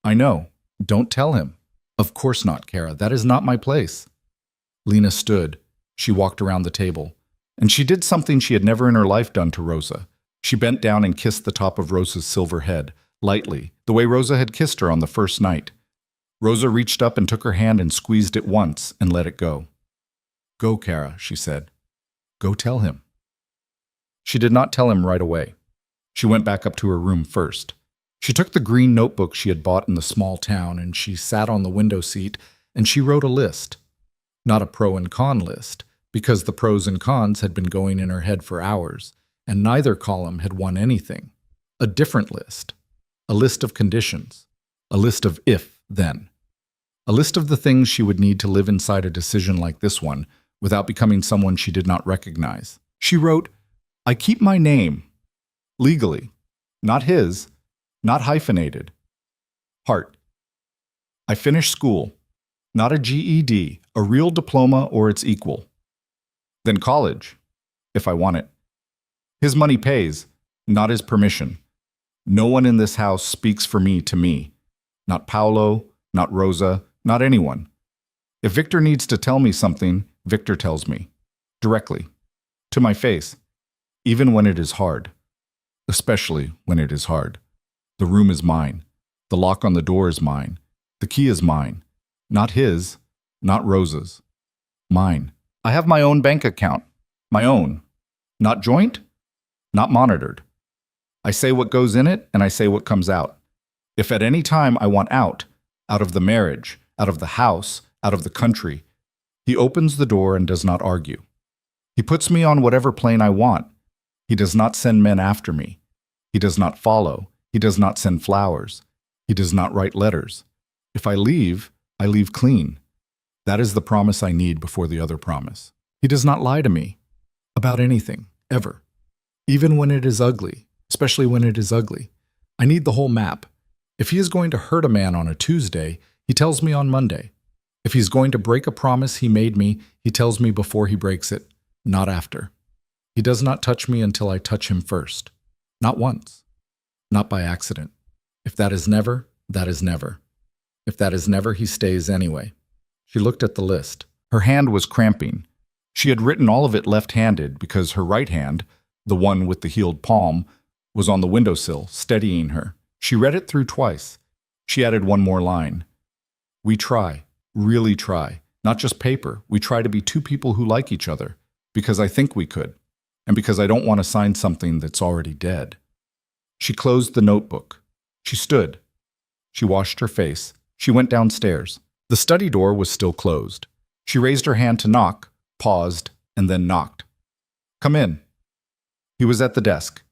"I know. Don't tell him." "Of course not, Cara. That is not my place." Lena stood. She walked around the table. And she did something she had never in her life done to Rosa. She bent down and kissed the top of Rosa's silver head, lightly, the way Rosa had kissed her on the first night. Rosa reached up and took her hand and squeezed it once and let it go. "Go, Cara," she said. "Go tell him." She did not tell him right away. She went back up to her room first. She took the green notebook she had bought in the small town and she sat on the window seat and she wrote a list. Not a pro and con list, because the pros and cons had been going in her head for hours, and neither column had won anything. A different list. A list of conditions. A list of if, then. A list of the things she would need to live inside a decision like this one without becoming someone she did not recognize. She wrote, "I keep my name. Legally. Not his. Not hyphenated. Heart. I finish school. Not a GED, a real diploma or its equal. Then college, if I want it. His money pays, not his permission. No one in this house speaks for me to me. Not Paolo, not Rosa, not anyone. If Victor needs to tell me something, Victor tells me. Directly. To my face. even when it is hard, especially when it is hard. The room is mine. The lock on the door is mine. The key is mine. Not his, not Rosa's. Mine. I have my own bank account. My own. Not joint, not monitored. I say what goes in it and I say what comes out. If at any time I want out of the marriage, out of the house, out of the country, he opens the door and does not argue. He puts me on whatever plane I want. He does not send men after me. He does not follow. He does not send flowers. He does not write letters. If I leave clean. That is the promise I need before the other promise. He does not lie to me about anything, ever. Even when it is ugly, especially when it is ugly. I need the whole map. If he is going to hurt a man on a Tuesday, he tells me on Monday. If he's going to break a promise he made me, he tells me before he breaks it, not after. He does not touch me until I touch him first. Not once. Not by accident. If that is never, that is never. If that is never, he stays anyway. She looked at the list. Her hand was cramping. She had written all of it left-handed because her right hand, the one with the healed palm, was on the windowsill, steadying her. She read it through twice. She added one more line. We try, really try, not just paper. We try to be two people who like each other, because I think we could, and because I don't want to sign something that's already dead. She closed the notebook. She stood. She washed her face. She went downstairs. The study door was still closed. She raised her hand to knock, paused, and then knocked. Come in. He was at the desk.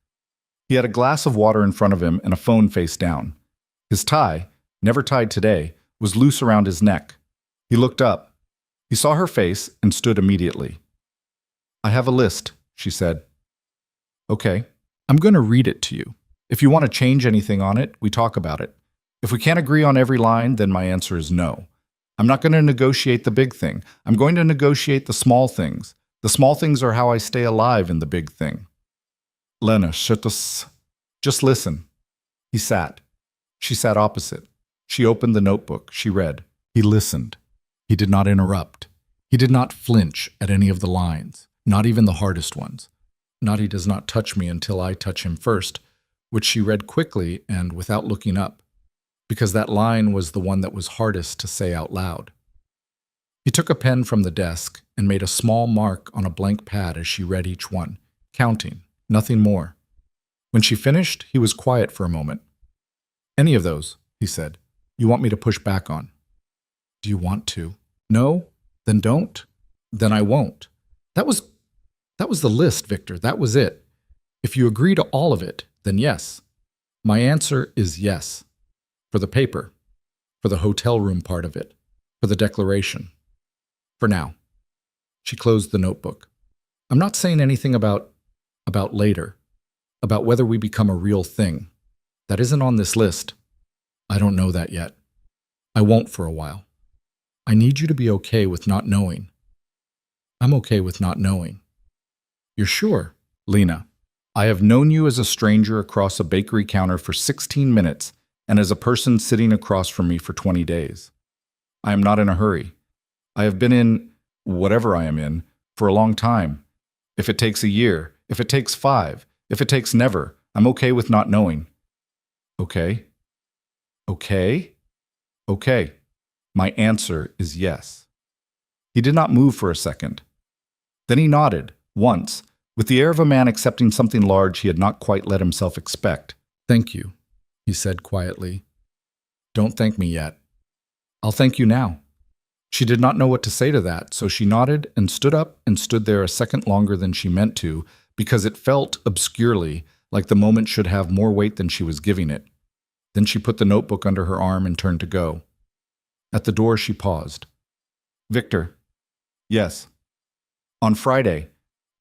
He had a glass of water in front of him and a phone face down. His tie, never tied today, was loose around his neck. He looked up. He saw her face and stood immediately. I have a list, she said. Okay, I'm going to read it to you. If you want to change anything on it, we talk about it. If we can't agree on every line, then my answer is no. I'm not going to negotiate the big thing. I'm going to negotiate the small things. The small things are how I stay alive in the big thing. Lena, just listen. He sat. She sat opposite. She opened the notebook. She read. He listened. He did not interrupt. He did not flinch at any of the lines, not even the hardest ones. Not he does not touch me until I touch him first, which she read quickly and without looking up, because that line was the one that was hardest to say out loud. He took a pen from the desk and made a small mark on a blank pad as she read each one, counting, nothing more. When she finished, he was quiet for a moment. Any of those, he said, you want me to push back on? Do you want to? No? Then don't? Then I won't. That was the list, Victor. That was it. If you agree to all of it, then yes. My answer is yes. For the paper. For the hotel room part of it. For the declaration. For now. She closed the notebook. I'm not saying anything about later. About whether we become a real thing. That isn't on this list. I don't know that yet. I won't for a while. I need you to be okay with not knowing. I'm okay with not knowing. You're sure? Lena, I have known you as a stranger across a bakery counter for 16 minutes and as a person sitting across from me for 20 days. I am not in a hurry. I have been in, whatever I am in, for a long time. If it takes a year, if it takes 5, if it takes never, I'm okay with not knowing. Okay? Okay? Okay. My answer is yes. He did not move for a second. Then he nodded, once, with the air of a man accepting something large he had not quite let himself expect. Thank you, he said quietly. Don't thank me yet. I'll thank you now. She did not know what to say to that, so she nodded and stood up and stood there a second longer than she meant to, because it felt, obscurely, like the moment should have more weight than she was giving it. Then she put the notebook under her arm and turned to go. At the door she paused. Victor. Yes. On Friday.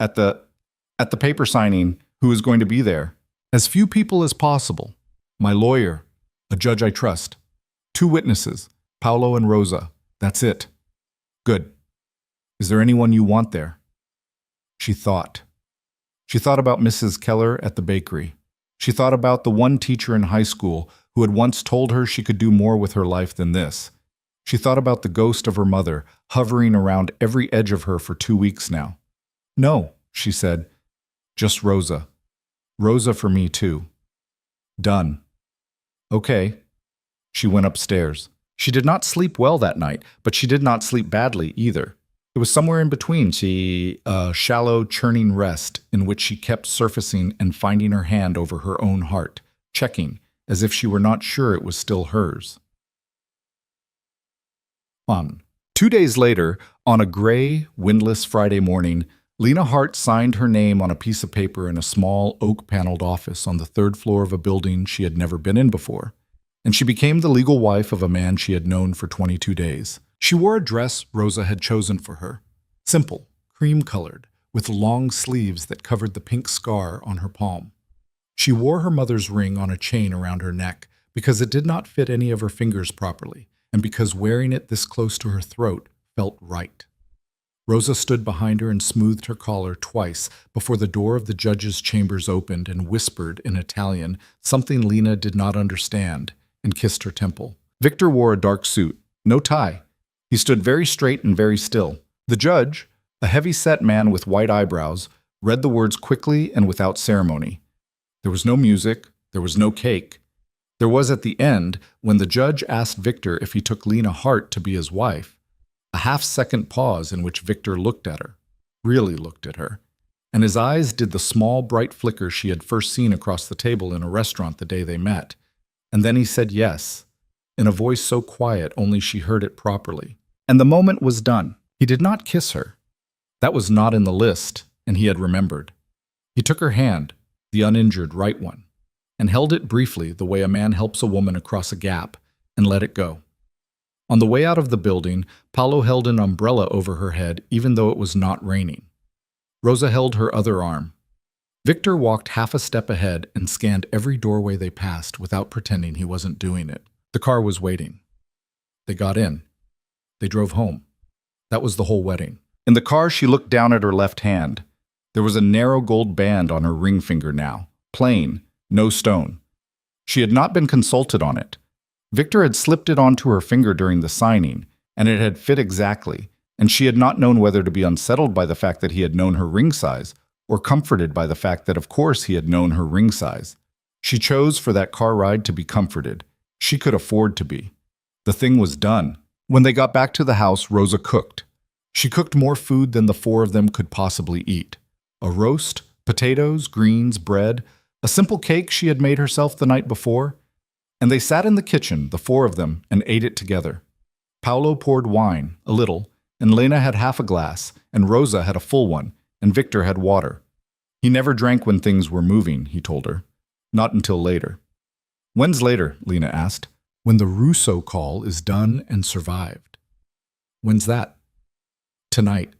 At the paper signing, who is going to be there? As few people as possible. My lawyer. A judge I trust. 2 witnesses. Paolo and Rosa. That's it. Good. Is there anyone you want there? She thought. She thought about Mrs. Keller at the bakery. She thought about the one teacher in high school who had once told her she could do more with her life than this. She thought about the ghost of her mother, hovering around every edge of her for 2 weeks now. No, she said. Just Rosa. Rosa for me, too. Done. Okay. She went upstairs. She did not sleep well that night, but she did not sleep badly either. It was somewhere in between. A shallow, churning rest in which she kept surfacing and finding her hand over her own heart, checking, as if she were not sure it was still hers. 2 days later, on a gray, windless Friday morning, Lena Hart signed her name on a piece of paper in a small, oak-paneled office on the third floor of a building she had never been in before, and she became the legal wife of a man she had known for 22 days. She wore a dress Rosa had chosen for her, simple, cream-colored, with long sleeves that covered the pink scar on her palm. She wore her mother's ring on a chain around her neck because it did not fit any of her fingers properly, and because wearing it this close to her throat felt right. Rosa stood behind her and smoothed her collar twice before the door of the judge's chambers opened and whispered in Italian something Lena did not understand and kissed her temple. Victor wore a dark suit, no tie. He stood very straight and very still. The judge, a heavy-set man with white eyebrows, read the words quickly and without ceremony. There was no music, there was no cake. There was at the end, when the judge asked Victor if he took Lena Hart to be his wife, a half-second pause in which Victor looked at her, really looked at her, and his eyes did the small, bright flicker she had first seen across the table in a restaurant the day they met. And then he said yes, in a voice so quiet only she heard it properly. And the moment was done. He did not kiss her. That was not in the list, and he had remembered. He took her hand, the uninjured right one, and held it briefly the way a man helps a woman across a gap, and let it go. On the way out of the building, Paolo held an umbrella over her head even though it was not raining. Rosa held her other arm. Victor walked half a step ahead and scanned every doorway they passed without pretending he wasn't doing it. The car was waiting. They got in. They drove home. That was the whole wedding. In the car, she looked down at her left hand. There was a narrow gold band on her ring finger now, plain, no stone. She had not been consulted on it. Victor had slipped it onto her finger during the signing, and it had fit exactly, and she had not known whether to be unsettled by the fact that he had known her ring size, or comforted by the fact that of course he had known her ring size. She chose for that car ride to be comforted. She could afford to be. The thing was done. When they got back to the house, Rosa cooked. She cooked more food than the four of them could possibly eat. A roast, potatoes, greens, bread, a simple cake she had made herself the night before. And they sat in the kitchen, the four of them, and ate it together. Paolo poured wine, a little, and Lena had half a glass, and Rosa had a full one, and Victor had water. He never drank when things were moving, he told her. Not until later. When's later? Lena asked. When the Russo call is done and survived. When's that? Tonight.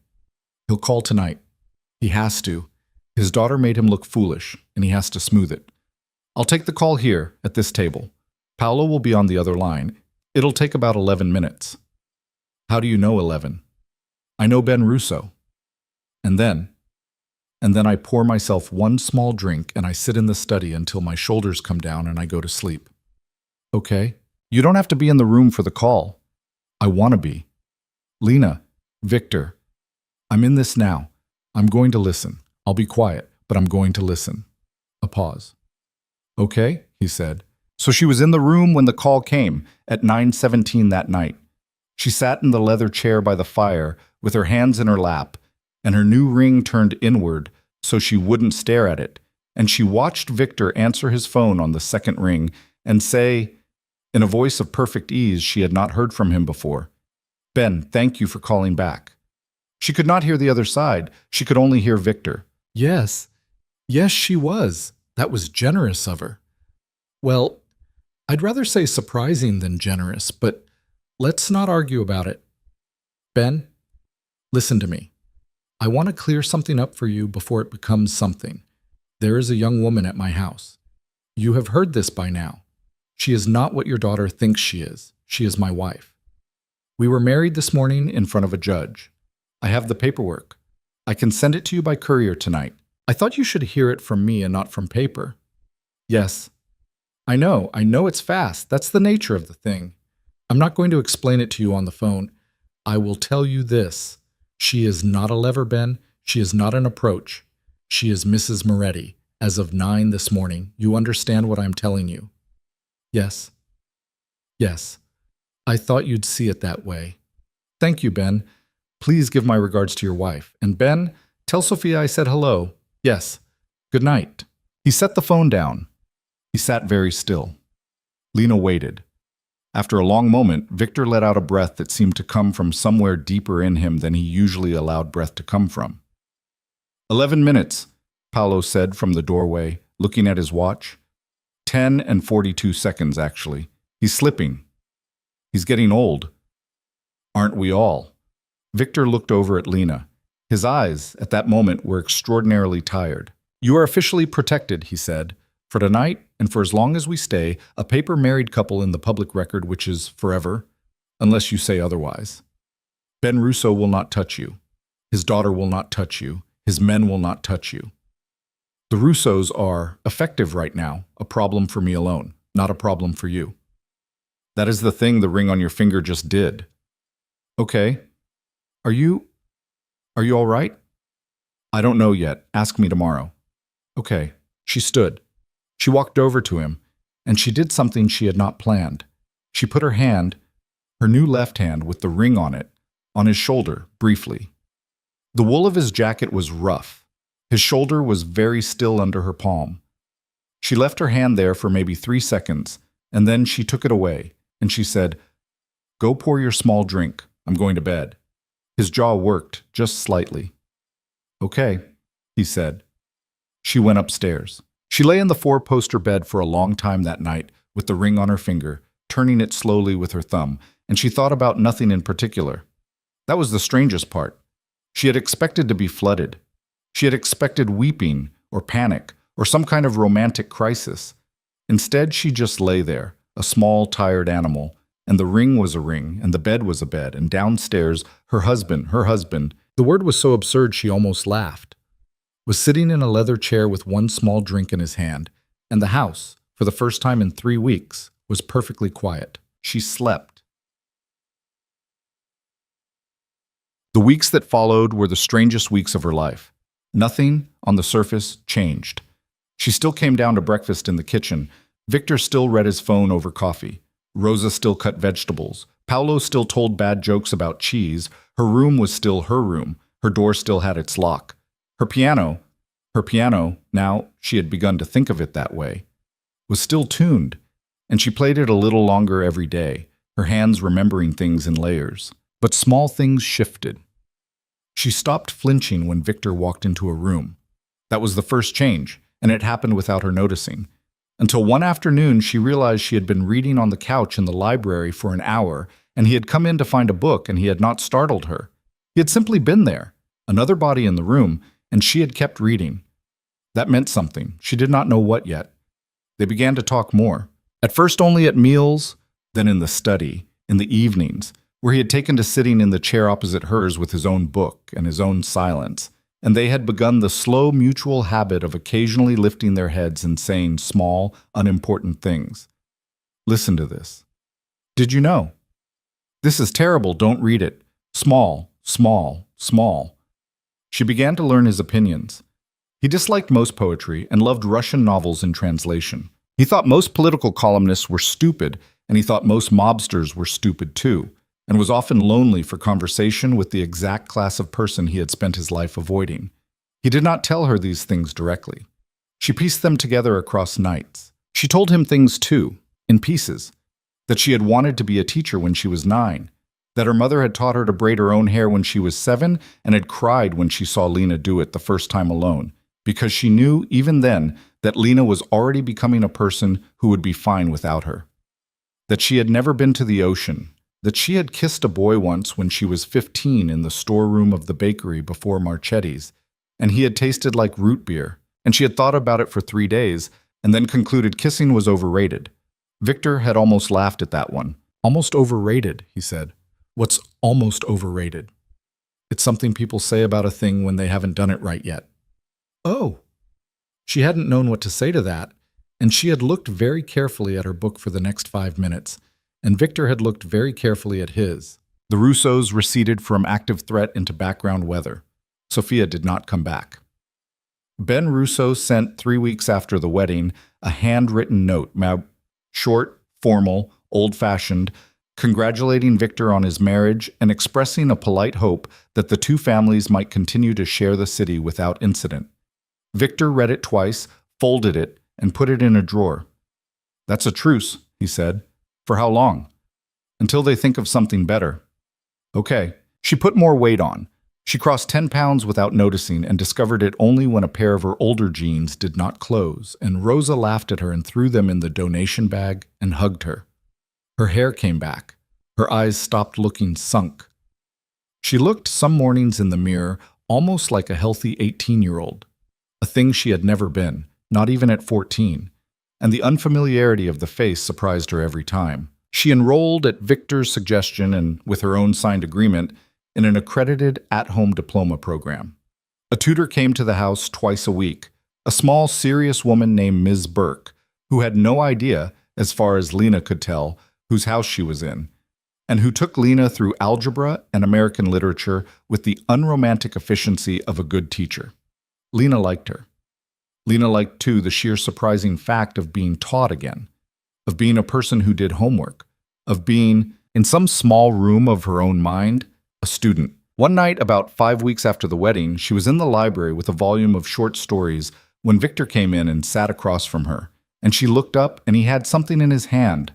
He'll call tonight. He has to. His daughter made him look foolish, and he has to smooth it. I'll take the call here, at this table. Paolo will be on the other line. It'll take about 11 minutes. How do you know 11? I know Ben Russo. And then I pour myself one small drink and I sit in the study until my shoulders come down and I go to sleep. Okay? You don't have to be in the room for the call. I want to be. Lena, Victor, I'm in this now. I'm going to listen. I'll be quiet, but I'm going to listen. A pause. Okay, he said. So she was in the room when the call came, at 9:17 that night. She sat in the leather chair by the fire, with her hands in her lap, and her new ring turned inward so she wouldn't stare at it, and she watched Victor answer his phone on the second ring and say, in a voice of perfect ease she had not heard from him before, Ben, thank you for calling back. She could not hear the other side. She could only hear Victor. Yes, she was. That was generous of her. Well, I'd rather say surprising than generous, but let's not argue about it. Ben, listen to me. I want to clear something up for you before it becomes something. There is a young woman at my house. You have heard this by now. She is not what your daughter thinks she is. She is my wife. We were married this morning in front of a judge. I have the paperwork. I can send it to you by courier tonight. I thought you should hear it from me and not from paper. Yes. I know it's fast. That's the nature of the thing. I'm not going to explain it to you on the phone. I will tell you this. She is not a lever, Ben. She is not an approach. She is Mrs. Moretti, as of 9 this morning. You understand what I'm telling you? Yes. Yes. I thought you'd see it that way. Thank you, Ben. Please give my regards to your wife. And Ben, tell Sophia I said hello. Yes. Good night. He set the phone down. He sat very still. Lena waited. After a long moment, Victor let out a breath that seemed to come from somewhere deeper in him than he usually allowed breath to come from. 11 minutes, Paolo said from the doorway, looking at his watch. 10 and 42 seconds, actually. He's slipping. He's getting old. Aren't we all? Victor looked over at Lena. His eyes, at that moment, were extraordinarily tired. You are officially protected, he said. For tonight, and for as long as we stay, a paper married couple in the public record which is forever, unless you say otherwise. Ben Russo will not touch you. His daughter will not touch you. His men will not touch you. The Russos are, effective right now, a problem for me alone, not a problem for you. That is the thing the ring on your finger just did. Okay. Are you all right? I don't know yet. Ask me tomorrow. Okay. She stood. She walked over to him, and she did something she had not planned. She put her hand, her new left hand with the ring on it, on his shoulder, briefly. The wool of his jacket was rough. His shoulder was very still under her palm. She left her hand there for maybe 3 seconds, and then she took it away, and she said, "Go pour your small drink. I'm going to bed." His jaw worked, just slightly. "Okay," he said. She went upstairs. She lay in the 4-poster bed for a long time that night, with the ring on her finger, turning it slowly with her thumb, and she thought about nothing in particular. That was the strangest part. She had expected to be flooded. She had expected weeping, or panic, or some kind of romantic crisis. Instead, she just lay there, a small, tired animal, and the ring was a ring, and the bed was a bed, and downstairs, her husband, the word was so absurd she almost laughed, was sitting in a leather chair with one small drink in his hand, and the house, for the first time in 3 weeks, was perfectly quiet. She slept. The weeks that followed were the strangest weeks of her life. Nothing, on the surface, changed. She still came down to breakfast in the kitchen. Victor still read his phone over coffee. Rosa still cut vegetables. Paolo still told bad jokes about cheese. Her room was still her room. Her door still had its lock. Her piano, now she had begun to think of it that way, was still tuned, and she played it a little longer every day, her hands remembering things in layers. But small things shifted. She stopped flinching when Victor walked into a room. That was the first change, and it happened without her noticing. Until one afternoon she realized she had been reading on the couch in the library for an hour, and he had come in to find a book, and he had not startled her. He had simply been there, another body in the room, and she had kept reading. That meant something. She did not know what yet. They began to talk more. At first only at meals, then in the study, in the evenings, where he had taken to sitting in the chair opposite hers with his own book and his own silence, and they had begun the slow mutual habit of occasionally lifting their heads and saying small, unimportant things. Listen to this. Did you know? This is terrible, don't read it. Small, small, small. She began to learn his opinions. He disliked most poetry and loved Russian novels in translation. He thought most political columnists were stupid, and he thought most mobsters were stupid too, and was often lonely for conversation with the exact class of person he had spent his life avoiding. He did not tell her these things directly. She pieced them together across nights. She told him things too, in pieces, that she had wanted to be a teacher when she was 9, that her mother had taught her to braid her own hair when she was 7 and had cried when she saw Lena do it the first time alone, because she knew, even then, that Lena was already becoming a person who would be fine without her. That she had never been to the ocean, that she had kissed a boy once when she was 15 in the storeroom of the bakery before Marchetti's, and he had tasted like root beer, and she had thought about it for 3 days, and then concluded kissing was overrated. Victor had almost laughed at that one. Almost overrated, he said. What's almost overrated? It's something people say about a thing when they haven't done it right yet. Oh! She hadn't known what to say to that, and she had looked very carefully at her book for the next 5 minutes, and Victor had looked very carefully at his. The Russos receded from active threat into background weather. Sophia did not come back. Ben Russo sent 3 weeks after the wedding a handwritten note, short, formal, old-fashioned, congratulating Victor on his marriage and expressing a polite hope that the two families might continue to share the city without incident. Victor read it twice, folded it, and put it in a drawer. "That's a truce," he said. "For how long?" "Until they think of something better." "Okay." She put more weight on. She crossed 10 pounds without noticing and discovered it only when a pair of her older jeans did not close, and Rosa laughed at her and threw them in the donation bag and hugged her. Her hair came back. Her eyes stopped looking sunk. She looked some mornings in the mirror almost like a healthy 18-year-old, a thing she had never been, not even at 14, and the unfamiliarity of the face surprised her every time. She enrolled at Victor's suggestion and, with her own signed agreement, in an accredited at-home diploma program. A tutor came to the house twice a week, a small, serious woman named Ms. Burke, who had no idea, as far as Lena could tell, whose house she was in, and who took Lena through algebra and American literature with the unromantic efficiency of a good teacher. Lena liked her. Lena liked, too, the sheer surprising fact of being taught again, of being a person who did homework, of being, in some small room of her own mind, a student. One night, about 5 weeks after the wedding, she was in the library with a volume of short stories when Victor came in and sat across from her, and she looked up and he had something in his hand.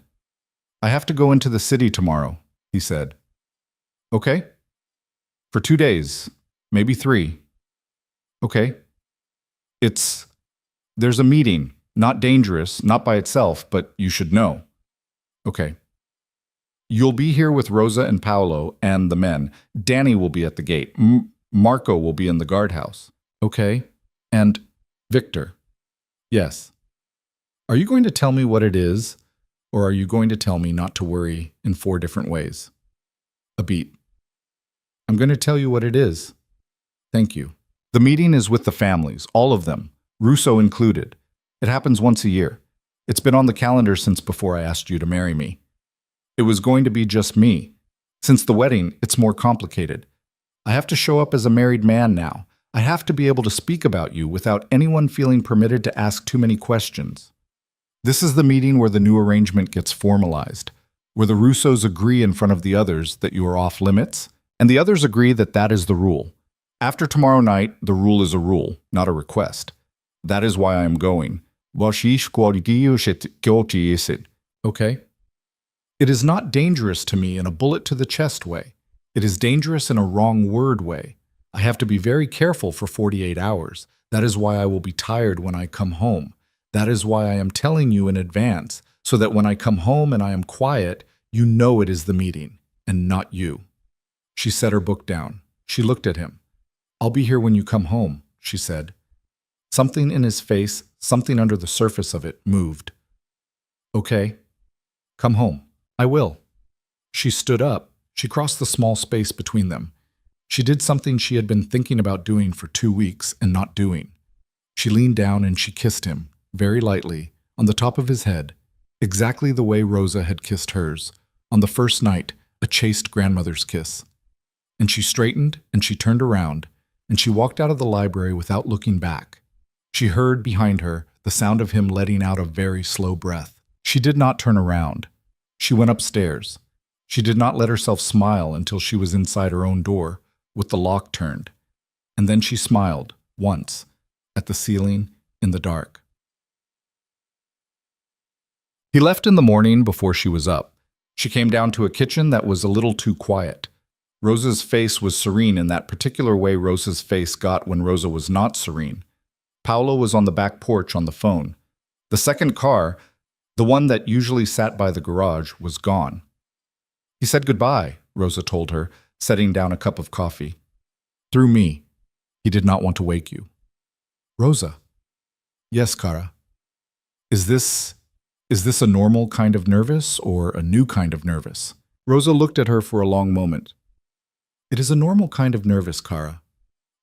"I have to go into the city tomorrow," he said. "Okay." "For 2 days, maybe 3. "Okay." There's a meeting, not dangerous, not by itself, but you should know." "Okay." "You'll be here with Rosa and Paolo and the men. Danny will be at the gate. Marco will be in the guardhouse." "Okay." "And Victor." "Yes." "Are you going to tell me what it is, or are you going to tell me not to worry in 4 different ways?" A beat. "I'm going to tell you what it is." "Thank you." "The meeting is with the families, all of them, Russo included. It happens once a year. It's been on the calendar since before I asked you to marry me. It was going to be just me. Since the wedding, it's more complicated. I have to show up as a married man now. I have to be able to speak about you without anyone feeling permitted to ask too many questions. This is the meeting where the new arrangement gets formalized, where the Russos agree in front of the others that you are off limits, and the others agree that that is the rule. After tomorrow night, the rule is a rule, not a request. That is why I am going. Okay? It is not dangerous to me in a bullet-to-the-chest way. It is dangerous in a wrong word way. I have to be very careful for 48 hours. That is why I will be tired when I come home. That is why I am telling you in advance, so that when I come home and I am quiet, you know it is the meeting, and not you." She set her book down. She looked at him. "I'll be here when you come home," she said. Something in his face, something under the surface of it, moved. "Okay. Come home." "I will." She stood up. She crossed the small space between them. She did something she had been thinking about doing for 2 weeks and not doing. She leaned down and she kissed him, very lightly, on the top of his head, exactly the way Rosa had kissed hers, on the first night, a chaste grandmother's kiss. And she straightened and she turned around, and she walked out of the library without looking back. She heard behind her the sound of him letting out a very slow breath. She did not turn around. She went upstairs. She did not let herself smile until she was inside her own door, with the lock turned. And then she smiled, once, at the ceiling, in the dark. He left in the morning before she was up. She came down to a kitchen that was a little too quiet. Rosa's face was serene in that particular way Rosa's face got when Rosa was not serene. Paolo was on the back porch on the phone. The second car, the one that usually sat by the garage, was gone. "He said goodbye," Rosa told her, setting down a cup of coffee. "Through me. He did not want to wake you." "Rosa." "Yes, Cara." Is this a normal kind of nervous or a new kind of nervous?" Rosa looked at her for a long moment. "It is a normal kind of nervous, Cara.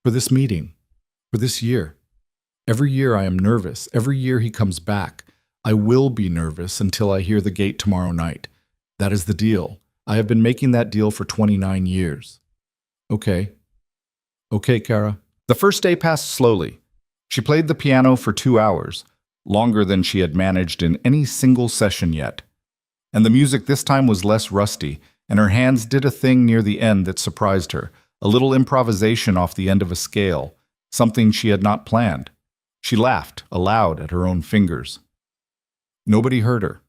For this meeting. For this year. Every year I am nervous. Every year he comes back. I will be nervous until I hear the gate tomorrow night. That is the deal. I have been making that deal for 29 years. Okay. Okay, Cara." The first day passed slowly. She played the piano for 2 hours, longer than she had managed in any single session yet. And the music this time was less rusty, and her hands did a thing near the end that surprised her, a little improvisation off the end of a scale, something she had not planned. She laughed aloud at her own fingers. Nobody heard her.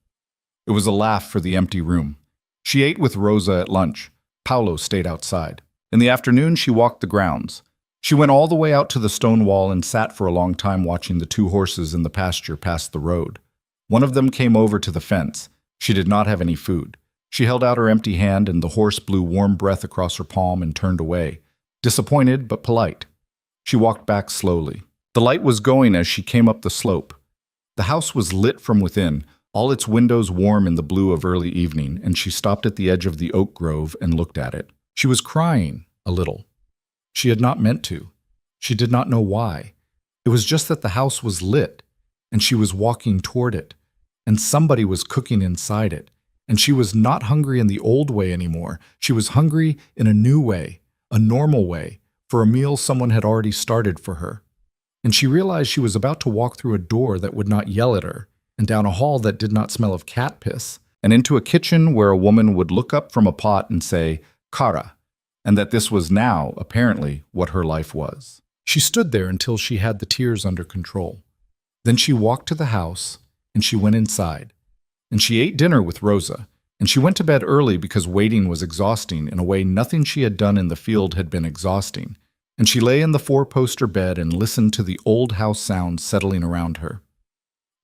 It was a laugh for the empty room. She ate with Rosa at lunch. Paolo stayed outside. In the afternoon, she walked the grounds. She went all the way out to the stone wall and sat for a long time watching the 2 horses in the pasture pass the road. One of them came over to the fence. She did not have any food. She held out her empty hand, and the horse blew warm breath across her palm and turned away, disappointed but polite. She walked back slowly. The light was going as she came up the slope. The house was lit from within, all its windows warm in the blue of early evening, and she stopped at the edge of the oak grove and looked at it. She was crying, a little. She had not meant to. She did not know why. It was just that the house was lit, and she was walking toward it, and somebody was cooking inside it, and she was not hungry in the old way anymore. She was hungry in a new way, a normal way, for a meal someone had already started for her. And she realized she was about to walk through a door that would not yell at her, and down a hall that did not smell of cat piss, and into a kitchen where a woman would look up from a pot and say, "Cara," and that this was now, apparently, what her life was. She stood there until she had the tears under control. Then she walked to the house, and she went inside. And she ate dinner with Rosa, and she went to bed early because waiting was exhausting in a way nothing she had done in the field had been exhausting. And she lay in the 4-poster bed and listened to the old house sounds settling around her.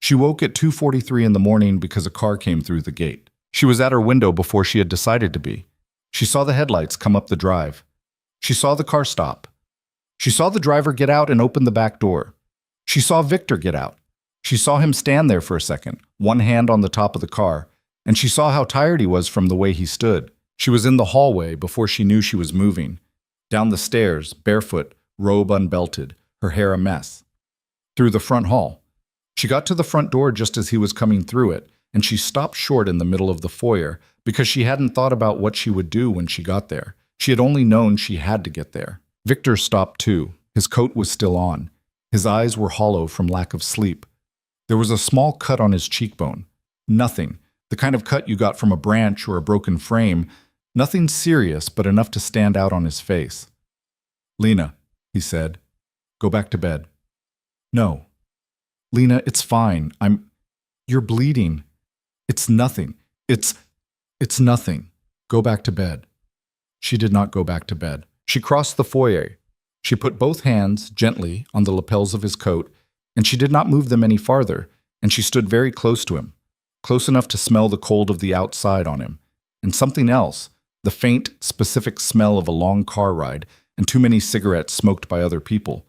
She woke at 2:43 in the morning because a car came through the gate. She was at her window before she had decided to be. She saw the headlights come up the drive. She saw the car stop. She saw the driver get out and open the back door. She saw Victor get out. She saw him stand there for a second, one hand on the top of the car, and she saw how tired he was from the way he stood. She was in the hallway before she knew she was moving. Down the stairs, barefoot, robe unbelted, her hair a mess. Through the front hall. She got to the front door just as he was coming through it, and she stopped short in the middle of the foyer because she hadn't thought about what she would do when she got there. She had only known she had to get there. Victor stopped too. His coat was still on. His eyes were hollow from lack of sleep. There was a small cut on his cheekbone. Nothing. The kind of cut you got from a branch or a broken frame. Nothing serious, but enough to stand out on his face. "Lena," he said, "go back to bed." "No." "Lena, it's fine. You're bleeding." "It's nothing. It's nothing. Go back to bed." She did not go back to bed. She crossed the foyer. She put both hands gently on the lapels of his coat, and she did not move them any farther, and she stood very close to him, close enough to smell the cold of the outside on him, and something else, the faint, specific smell of a long car ride and too many cigarettes smoked by other people.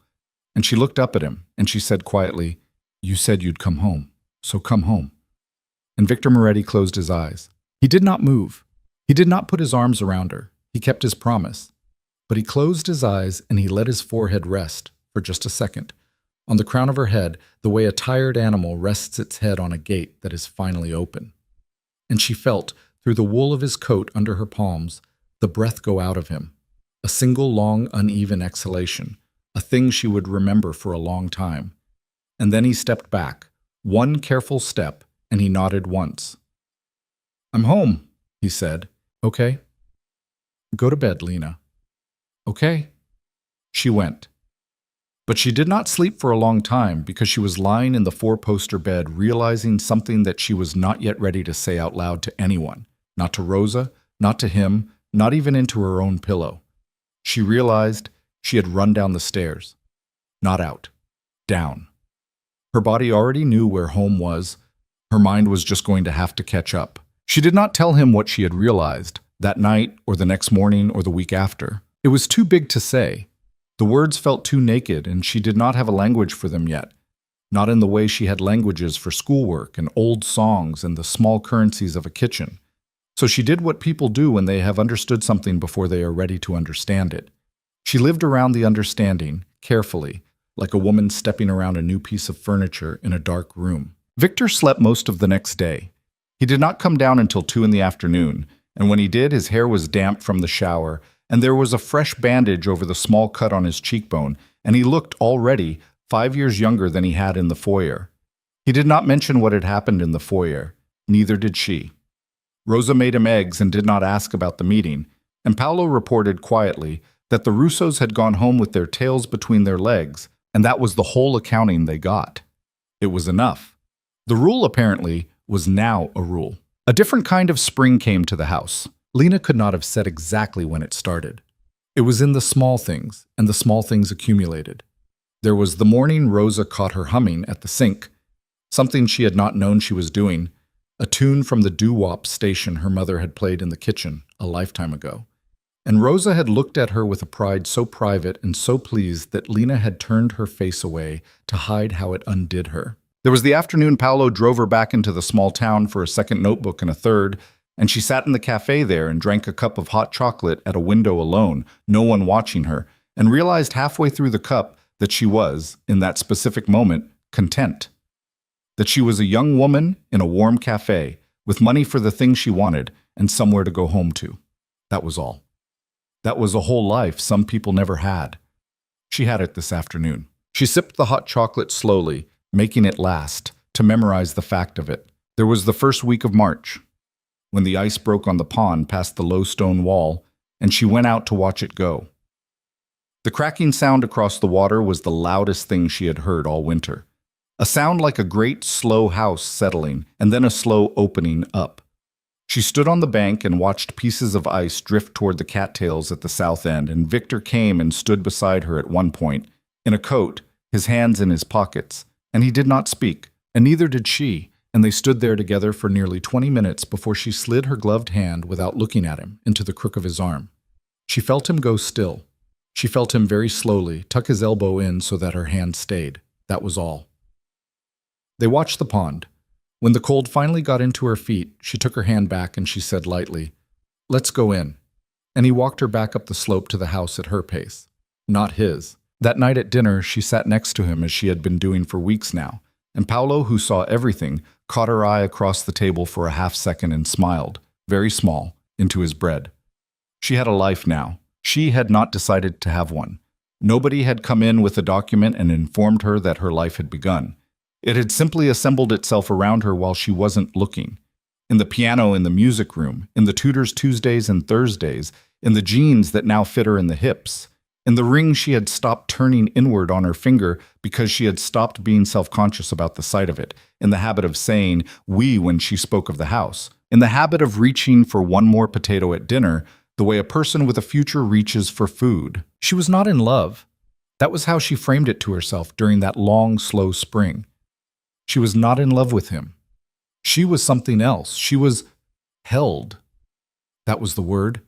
And she looked up at him, and she said quietly, "You said you'd come home, so come home." And Victor Moretti closed his eyes. He did not move. He did not put his arms around her. He kept his promise. But he closed his eyes and he let his forehead rest, for just a second, on the crown of her head, the way a tired animal rests its head on a gate that is finally open. And she felt, through the wool of his coat under her palms, the breath go out of him. A single long, uneven exhalation, a thing she would remember for a long time. And then he stepped back, one careful step, and he nodded once. "I'm home," he said. "Okay." "Go to bed, Lena." "Okay." She went. But she did not sleep for a long time because she was lying in the 4-poster bed realizing something that she was not yet ready to say out loud to anyone. Not to Rosa, not to him, not even into her own pillow. She realized she had run down the stairs. Not out. Down. Her body already knew where home was. Her mind was just going to have to catch up. She did not tell him what she had realized, that night or the next morning or the week after. It was too big to say. The words felt too naked, and she did not have a language for them yet. Not in the way she had languages for schoolwork and old songs and the small currencies of a kitchen. So she did what people do when they have understood something before they are ready to understand it. She lived around the understanding, carefully, like a woman stepping around a new piece of furniture in a dark room. Victor slept most of the next day. He did not come down until 2 in the afternoon, and when he did, his hair was damp from the shower, and there was a fresh bandage over the small cut on his cheekbone, and he looked already 5 years younger than he had in the foyer. He did not mention what had happened in the foyer. Neither did she. Rosa made him eggs and did not ask about the meeting, and Paolo reported quietly that the Russos had gone home with their tails between their legs, and that was the whole accounting they got. It was enough. The rule, apparently, was now a rule. A different kind of spring came to the house. Lena could not have said exactly when it started. It was in the small things, and the small things accumulated. There was the morning Rosa caught her humming at the sink, something she had not known she was doing, a tune from the doo-wop station her mother had played in the kitchen a lifetime ago. And Rosa had looked at her with a pride so private and so pleased that Lena had turned her face away to hide how it undid her. There was the afternoon Paolo drove her back into the small town for a second notebook and a third, and she sat in the cafe there and drank a cup of hot chocolate at a window alone, no one watching her, and realized halfway through the cup that she was, in that specific moment, content. That she was a young woman in a warm cafe, with money for the things she wanted and somewhere to go home to. That was all. That was a whole life some people never had. She had it this afternoon. She sipped the hot chocolate slowly, making it last, to memorize the fact of it. There was the first week of March, when the ice broke on the pond past the low stone wall, and she went out to watch it go. The cracking sound across the water was the loudest thing she had heard all winter. A sound like a great, slow house settling, and then a slow opening up. She stood on the bank and watched pieces of ice drift toward the cattails at the south end, and Victor came and stood beside her at one point, in a coat, his hands in his pockets, and he did not speak, and neither did she, and they stood there together for nearly 20 minutes before she slid her gloved hand, without looking at him, into the crook of his arm. She felt him go still. She felt him very slowly tuck his elbow in so that her hand stayed. That was all. They watched the pond. When the cold finally got into her feet, she took her hand back and she said lightly, "Let's go in." And he walked her back up the slope to the house at her pace, not his. That night at dinner, she sat next to him as she had been doing for weeks now, and Paolo, who saw everything, caught her eye across the table for a half second and smiled, very small, into his bread. She had a life now. She had not decided to have one. Nobody had come in with a document and informed her that her life had begun. It had simply assembled itself around her while she wasn't looking. In the piano in the music room, in the tutors Tuesdays and Thursdays, in the jeans that now fit her in the hips, in the ring she had stopped turning inward on her finger because she had stopped being self-conscious about the sight of it, in the habit of saying "we" when she spoke of the house, in the habit of reaching for one more potato at dinner, the way a person with a future reaches for food. She was not in love. That was how she framed it to herself during that long, slow spring. She was not in love with him. She was something else. She was held. That was the word.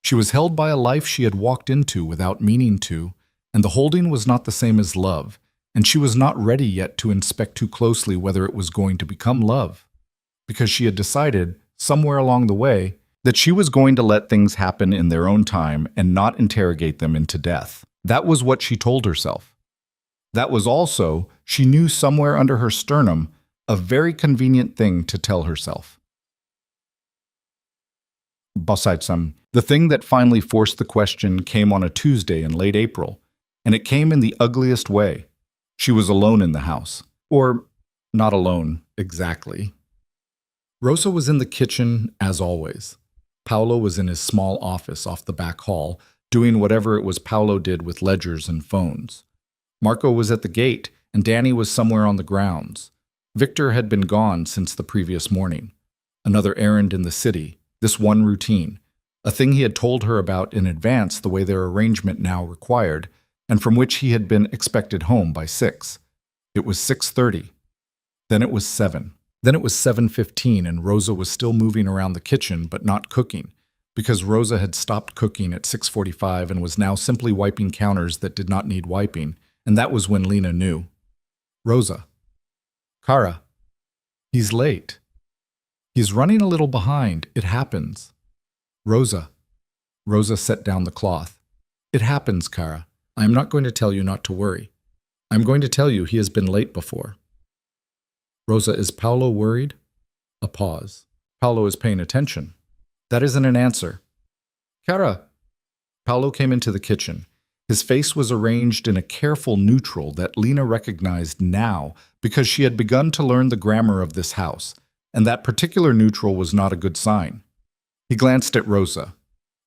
She was held by a life she had walked into without meaning to, and the holding was not the same as love, and she was not ready yet to inspect too closely whether it was going to become love, because she had decided, somewhere along the way, that she was going to let things happen in their own time and not interrogate them into death. That was what she told herself. That was also, she knew somewhere under her sternum, a very convenient thing to tell herself. The thing that finally forced the question came on a Tuesday in late April, and it came in the ugliest way. She was alone in the house. Or, not alone, exactly. Rosa was in the kitchen, as always. Paolo was in his small office off the back hall, doing whatever it was Paolo did with ledgers and phones. Marco was at the gate, and Danny was somewhere on the grounds. Victor had been gone since the previous morning. Another errand in the city, this one routine, a thing he had told her about in advance the way their arrangement now required, and from which he had been expected home by 6. It was 6:30. Then it was 7. Then it was 7:15, and Rosa was still moving around the kitchen but not cooking, because Rosa had stopped cooking at 6:45 and was now simply wiping counters that did not need wiping, and that was when Lena knew. Rosa. Cara. He's late. He's running a little behind. It happens. Rosa. Rosa set down the cloth. It happens, Cara. I am not going to tell you not to worry. I am going to tell you he has been late before. Rosa, is Paolo worried? A pause. Paolo is paying attention. That isn't an answer. Cara. Paolo came into the kitchen. His face was arranged in a careful neutral that Lena recognized now because she had begun to learn the grammar of this house, and that particular neutral was not a good sign. He glanced at Rosa.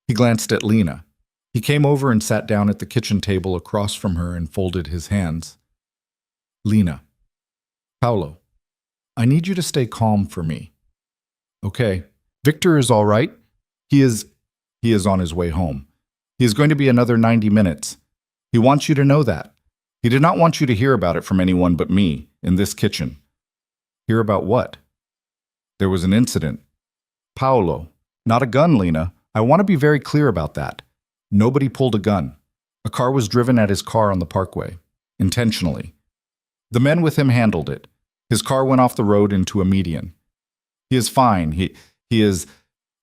He glanced at Lena. He came over and sat down at the kitchen table across from her and folded his hands. Lena. Paolo. I need you to stay calm for me. Okay. Victor is all right. He is on his way home. He is going to be another 90 minutes. He wants you to know that. He did not want you to hear about it from anyone but me, in this kitchen. Hear about what? There was an incident. Paolo. Not a gun, Lena. I want to be very clear about that. Nobody pulled a gun. A car was driven at his car on the parkway. Intentionally. The men with him handled it. His car went off the road into a median. He is fine. He has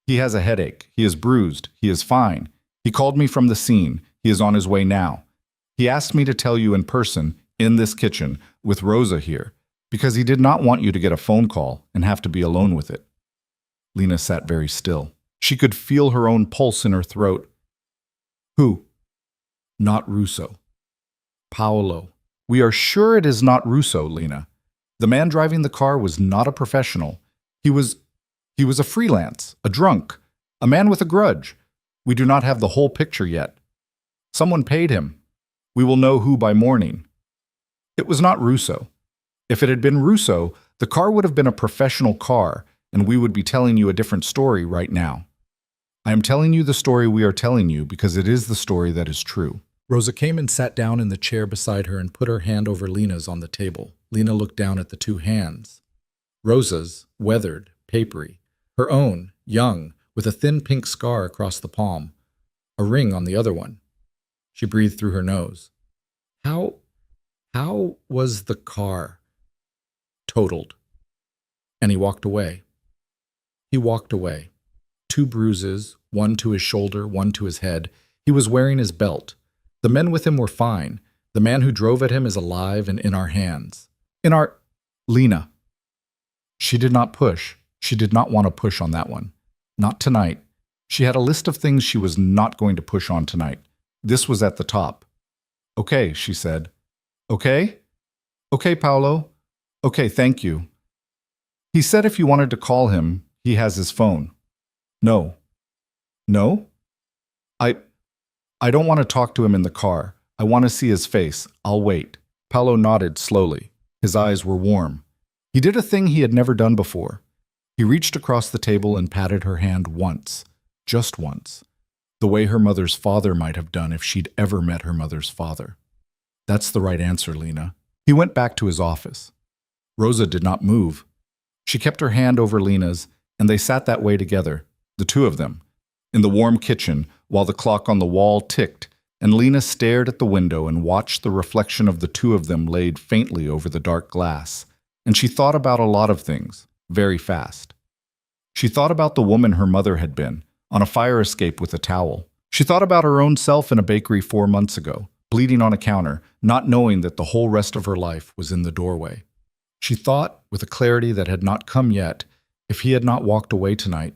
a headache. He is bruised. He is fine. He called me from the scene. He is on his way now. He asked me to tell you in person, in this kitchen, with Rosa here, because he did not want you to get a phone call and have to be alone with it. Lena sat very still. She could feel her own pulse in her throat. Who? Not Russo. Paolo. We are sure it is not Russo, Lena. The man driving the car was not a professional. He was a freelance, a drunk, a man with a grudge. We do not have the whole picture yet. Someone paid him. We will know who by morning. It was not Russo. If it had been Russo, the car would have been a professional car, and we would be telling you a different story right now. I am telling you the story we are telling you because it is the story that is true. Rosa came and sat down in the chair beside her and put her hand over Lena's on the table. Lena looked down at the two hands. Rosa's, weathered, papery. Her own, young, with a thin pink scar across the palm. A ring on the other one. She breathed through her nose. How was the car totaled? And he walked away. He walked away. 2 bruises, one to his shoulder, one to his head. He was wearing his belt. The men with him were fine. The man who drove at him is alive and in our hands. Lena. She did not push. She did not want to push on that one. Not tonight. She had a list of things she was not going to push on tonight. This was at the top. Okay, she said. Okay? Okay, Paolo. Okay, thank you. He said if you wanted to call him, he has his phone. No. No? I don't want to talk to him in the car. I want to see his face. I'll wait. Paolo nodded slowly. His eyes were warm. He did a thing he had never done before. He reached across the table and patted her hand once. Just once. The way her mother's father might have done if she'd ever met her mother's father. That's the right answer, Lena. He went back to his office. Rosa did not move. She kept her hand over Lena's, and they sat that way together, the two of them, in the warm kitchen, while the clock on the wall ticked, and Lena stared at the window and watched the reflection of the two of them laid faintly over the dark glass. And she thought about a lot of things, very fast. She thought about the woman her mother had been, on a fire escape with a towel. She thought about her own self in a bakery 4 months ago, bleeding on a counter, not knowing that the whole rest of her life was in the doorway. She thought, with a clarity that had not come yet, if he had not walked away tonight,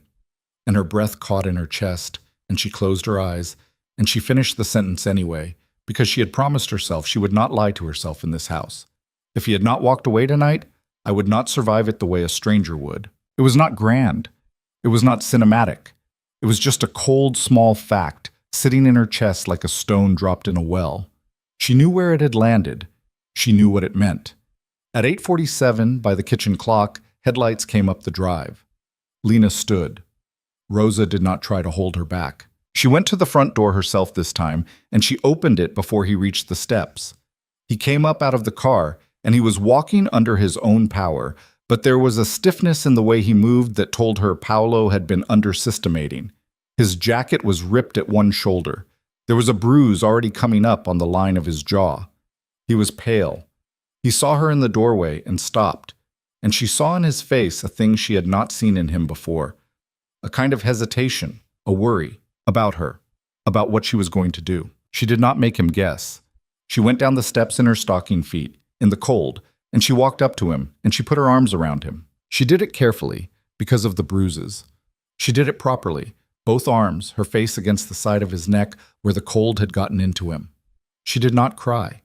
and her breath caught in her chest, and she closed her eyes, and she finished the sentence anyway, because she had promised herself she would not lie to herself in this house. If he had not walked away tonight, I would not survive it the way a stranger would. It was not grand. It was not cinematic. It was just a cold, small fact, sitting in her chest like a stone dropped in a well. She knew where it had landed. She knew what it meant. At 8:47, by the kitchen clock, headlights came up the drive. Lena stood. Rosa did not try to hold her back. She went to the front door herself this time, and she opened it before he reached the steps. He came up out of the car, and he was walking under his own power, but there was a stiffness in the way he moved that told her Paolo had been underestimating. His jacket was ripped at one shoulder. There was a bruise already coming up on the line of his jaw. He was pale. He saw her in the doorway and stopped, and she saw in his face a thing she had not seen in him before, a kind of hesitation, a worry, about her, about what she was going to do. She did not make him guess. She went down the steps in her stocking feet, in the cold, and she walked up to him, and she put her arms around him. She did it carefully, because of the bruises. She did it properly, both arms, her face against the side of his neck where the cold had gotten into him. She did not cry.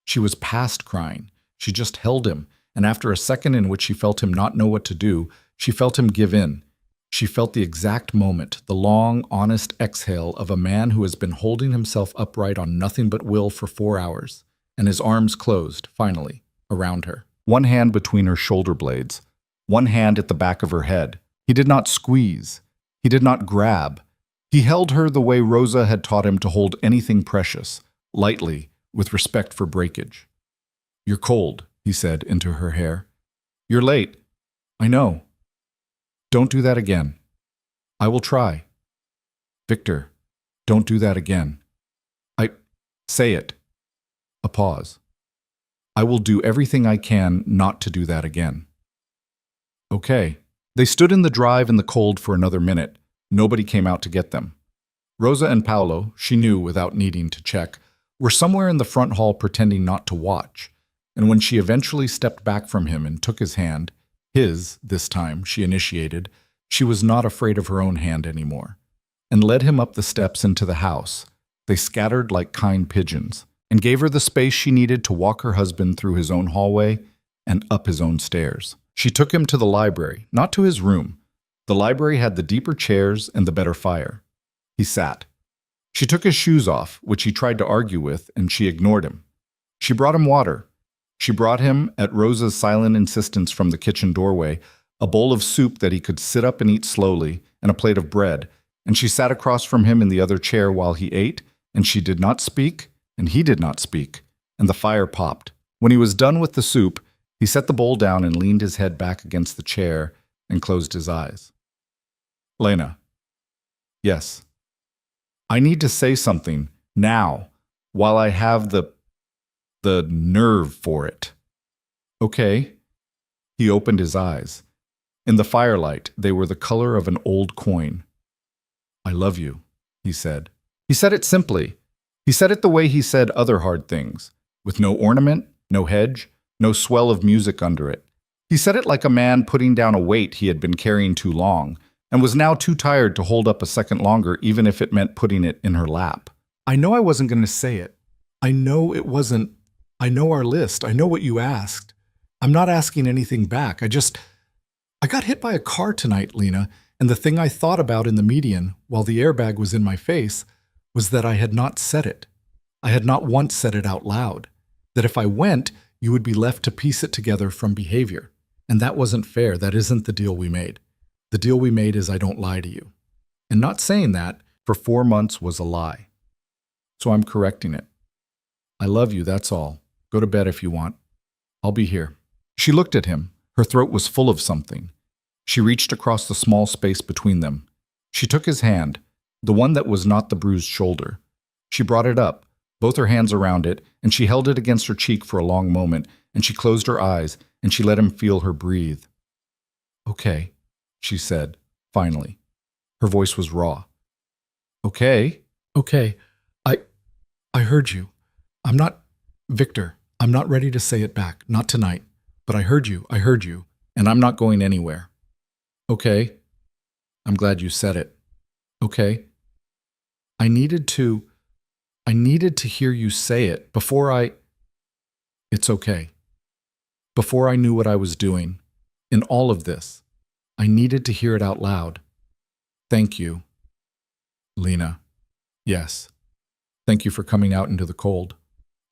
She was past crying. She just held him, and after a second in which she felt him not know what to do, she felt him give in. She felt the exact moment, the long, honest exhale of a man who has been holding himself upright on nothing but will for 4 hours, and his arms closed, finally, around her. One hand between her shoulder blades, one hand at the back of her head. He did not squeeze. He did not grab. He held her the way Rosa had taught him to hold anything precious, lightly, with respect for breakage. "You're cold," he said into her hair. "You're late. I know. Don't do that again. I will try. Victor, don't do that again. Say it." A pause. "I will do everything I can not to do that again." "Okay." They stood in the drive in the cold for another minute. Nobody came out to get them. Rosa and Paolo, she knew without needing to check, were somewhere in the front hall pretending not to watch, and when she eventually stepped back from him and took his hand, his, this time, she initiated, she was not afraid of her own hand anymore, and led him up the steps into the house. They scattered like kind pigeons, and gave her the space she needed to walk her husband through his own hallway and up his own stairs. She took him to the library, not to his room. The library had the deeper chairs and the better fire. He sat. She took his shoes off, which he tried to argue with, and she ignored him. She brought him water. She brought him, at Rosa's silent insistence from the kitchen doorway, a bowl of soup that he could sit up and eat slowly, and a plate of bread, and she sat across from him in the other chair while he ate, and she did not speak, and he did not speak, and the fire popped. When he was done with the soup, he set the bowl down and leaned his head back against the chair and closed his eyes. "Lena." "Yes." "I need to say something, now, while I have the nerve for it." "Okay." He opened his eyes. In the firelight, they were the color of an old coin. "I love you," he said. He said it simply. He said it the way he said other hard things, with no ornament, no hedge, no swell of music under it. He said it like a man putting down a weight he had been carrying too long, and was now too tired to hold up a second longer, even if it meant putting it in her lap. "I know I wasn't going to say it. I know it wasn't. I know our list. I know what you asked. I'm not asking anything back. I got hit by a car tonight, Lena, and the thing I thought about in the median, while the airbag was in my face, was that I had not said it. I had not once said it out loud. That if I went, you would be left to piece it together from behavior. And that wasn't fair. That isn't the deal we made. The deal we made is I don't lie to you. And not saying that for 4 months was a lie. So I'm correcting it. I love you, that's all. Go to bed if you want. I'll be here." She looked at him. Her throat was full of something. She reached across the small space between them. She took his hand, the one that was not the bruised shoulder. She brought it up, both her hands around it, and she held it against her cheek for a long moment, and she closed her eyes, and she let him feel her breathe. "Okay," she said, finally. Her voice was raw. "Okay." "Okay, I heard you. I'm not, Victor, I'm not ready to say it back, not tonight. But I heard you, and I'm not going anywhere." "Okay. I'm glad you said it." "Okay. I needed to hear you say it before I..." "It's okay. Before I knew what I was doing. In all of this. I needed to hear it out loud. Thank you, Lena." "Yes. Thank you for coming out into the cold."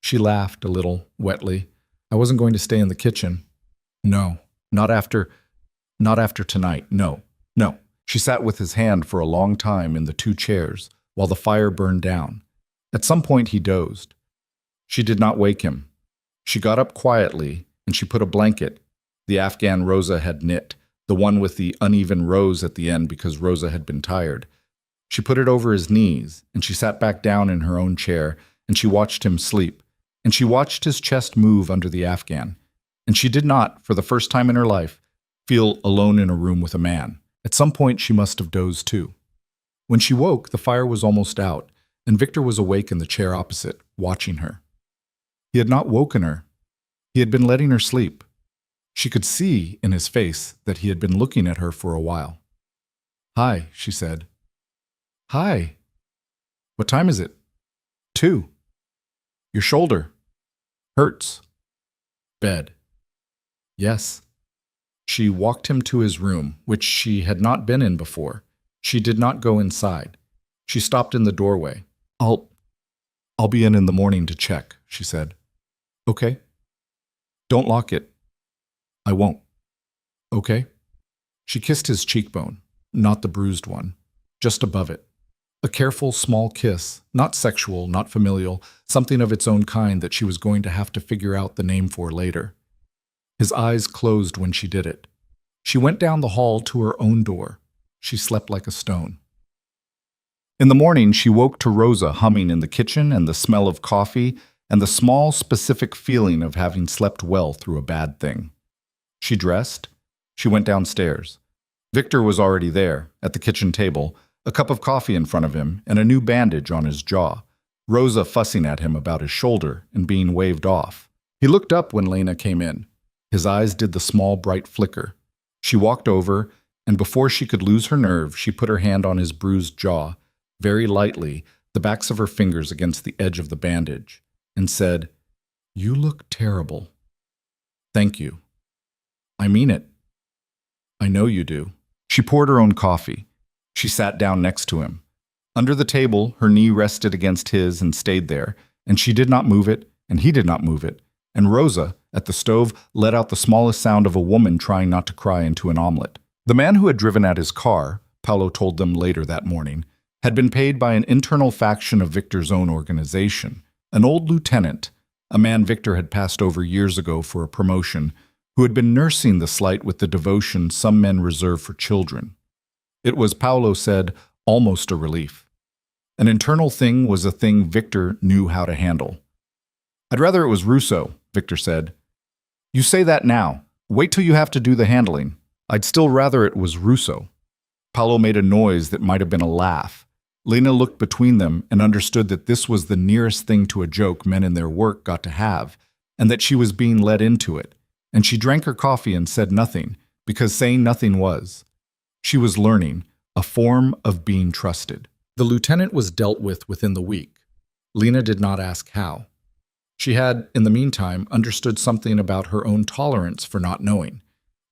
She laughed a little, wetly. "I wasn't going to stay in the kitchen." "No, not after tonight. No." She sat with his hand for a long time in the 2 chairs while the fire burned down. At some point he dozed. She did not wake him. She got up quietly and she put a blanket, the Afghan Rosa had knit, the one with the uneven rows at the end because Rosa had been tired. She put it over his knees and she sat back down in her own chair and she watched him sleep. And she watched his chest move under the Afghan. And she did not, for the first time in her life, feel alone in a room with a man. At some point, she must have dozed too. When she woke, the fire was almost out, and Victor was awake in the chair opposite, watching her. He had not woken her. He had been letting her sleep. She could see in his face that he had been looking at her for a while. "Hi," she said. "Hi. What time is it?" 2. Your shoulder. Hurts. Bed. Yes. She walked him to his room, which she had not been in before. She did not go inside. She stopped in the doorway. I'll be in the morning to check, she said. Okay. Don't lock it. I won't. Okay. She kissed his cheekbone, not the bruised one, just above it. A careful, small kiss, not sexual, not familial, something of its own kind that she was going to have to figure out the name for later. His eyes closed when she did it. She went down the hall to her own door. She slept like a stone. In the morning, she woke to Rosa humming in the kitchen and the smell of coffee and the small, specific feeling of having slept well through a bad thing. She dressed. She went downstairs. Victor was already there, at the kitchen table, a cup of coffee in front of him and a new bandage on his jaw, Rosa fussing at him about his shoulder and being waved off. He looked up when Lena came in. His eyes did the small, bright flicker. She walked over, and before she could lose her nerve, she put her hand on his bruised jaw, very lightly, the backs of her fingers against the edge of the bandage, and said, "You look terrible." "Thank you." "I mean it." "I know you do." She poured her own coffee. She sat down next to him. Under the table, her knee rested against his and stayed there, and she did not move it, and he did not move it, and Rosa, at the stove, let out the smallest sound of a woman trying not to cry into an omelet. The man who had driven at his car, Paolo told them later that morning, had been paid by an internal faction of Victor's own organization, an old lieutenant, a man Victor had passed over years ago for a promotion, who had been nursing the slight with the devotion some men reserve for children. It was, Paolo said, almost a relief. An internal thing was a thing Victor knew how to handle. "I'd rather it was Russo," Victor said. "You say that now. Wait till you have to do the handling. I'd still rather it was Russo." Paolo made a noise that might have been a laugh. Lena looked between them and understood that this was the nearest thing to a joke men in their work got to have, and that she was being led into it. And she drank her coffee and said nothing, because saying nothing was. She was learning, a form of being trusted. The lieutenant was dealt with within the week. Lena did not ask how. She had, in the meantime, understood something about her own tolerance for not knowing,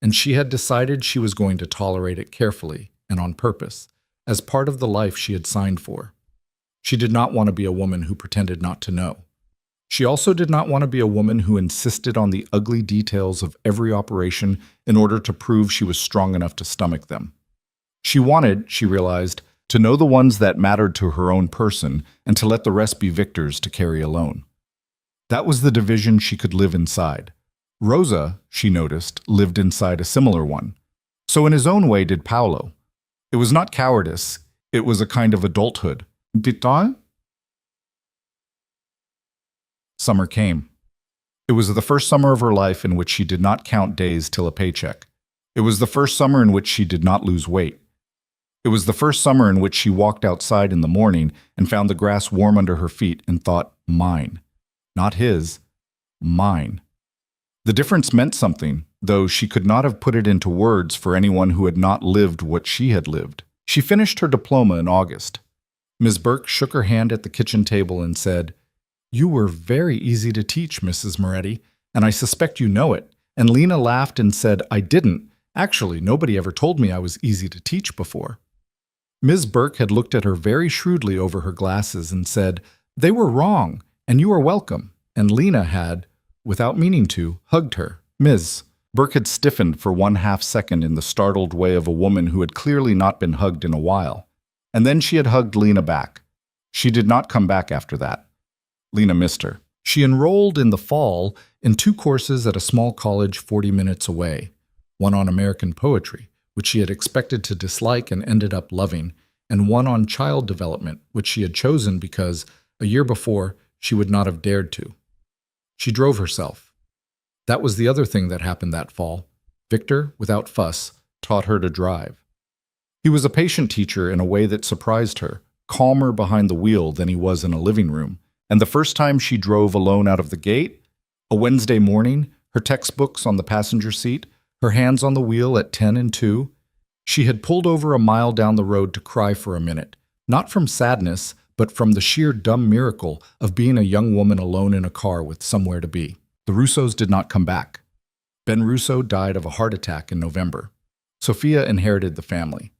and she had decided she was going to tolerate it carefully and on purpose, as part of the life she had signed for. She did not want to be a woman who pretended not to know. She also did not want to be a woman who insisted on the ugly details of every operation in order to prove she was strong enough to stomach them. She wanted, she realized, to know the ones that mattered to her own person and to let the rest be Victor's to carry alone. That was the division she could live inside. Rosa, she noticed, lived inside a similar one. So in his own way did Paolo. It was not cowardice, it was a kind of adulthood. Dit-on? Summer came. It was the first summer of her life in which she did not count days till a paycheck. It was the first summer in which she did not lose weight. It was the first summer in which she walked outside in the morning and found the grass warm under her feet and thought, mine. Not his, mine. The difference meant something, though she could not have put it into words for anyone who had not lived what she had lived. She finished her diploma in August. Ms. Burke shook her hand at the kitchen table and said, "You were very easy to teach, Mrs. Moretti, and I suspect you know it." And Lena laughed and said, "I didn't. Actually, nobody ever told me I was easy to teach before." Ms. Burke had looked at her very shrewdly over her glasses and said, "They were wrong, and you are welcome." And Lena had, without meaning to, hugged her. Ms. Burke had stiffened for 1/2 second in the startled way of a woman who had clearly not been hugged in a while. And then she had hugged Lena back. She did not come back after that. Lena missed her. She enrolled in the fall in 2 courses at a small college 40 minutes away, one on American poetry, which she had expected to dislike and ended up loving, and one on child development, which she had chosen because, a year before, she would not have dared to. She drove herself. That was the other thing that happened that fall. Victor, without fuss, taught her to drive. He was a patient teacher in a way that surprised her, calmer behind the wheel than he was in a living room. And the first time she drove alone out of the gate, a Wednesday morning, her textbooks on the passenger seat, her hands on the wheel at 10 and 2, she had pulled over a mile down the road to cry for a minute, not from sadness, but from the sheer dumb miracle of being a young woman alone in a car with somewhere to be. The Russos did not come back. Ben Russo died of a heart attack in November. Sophia inherited the family.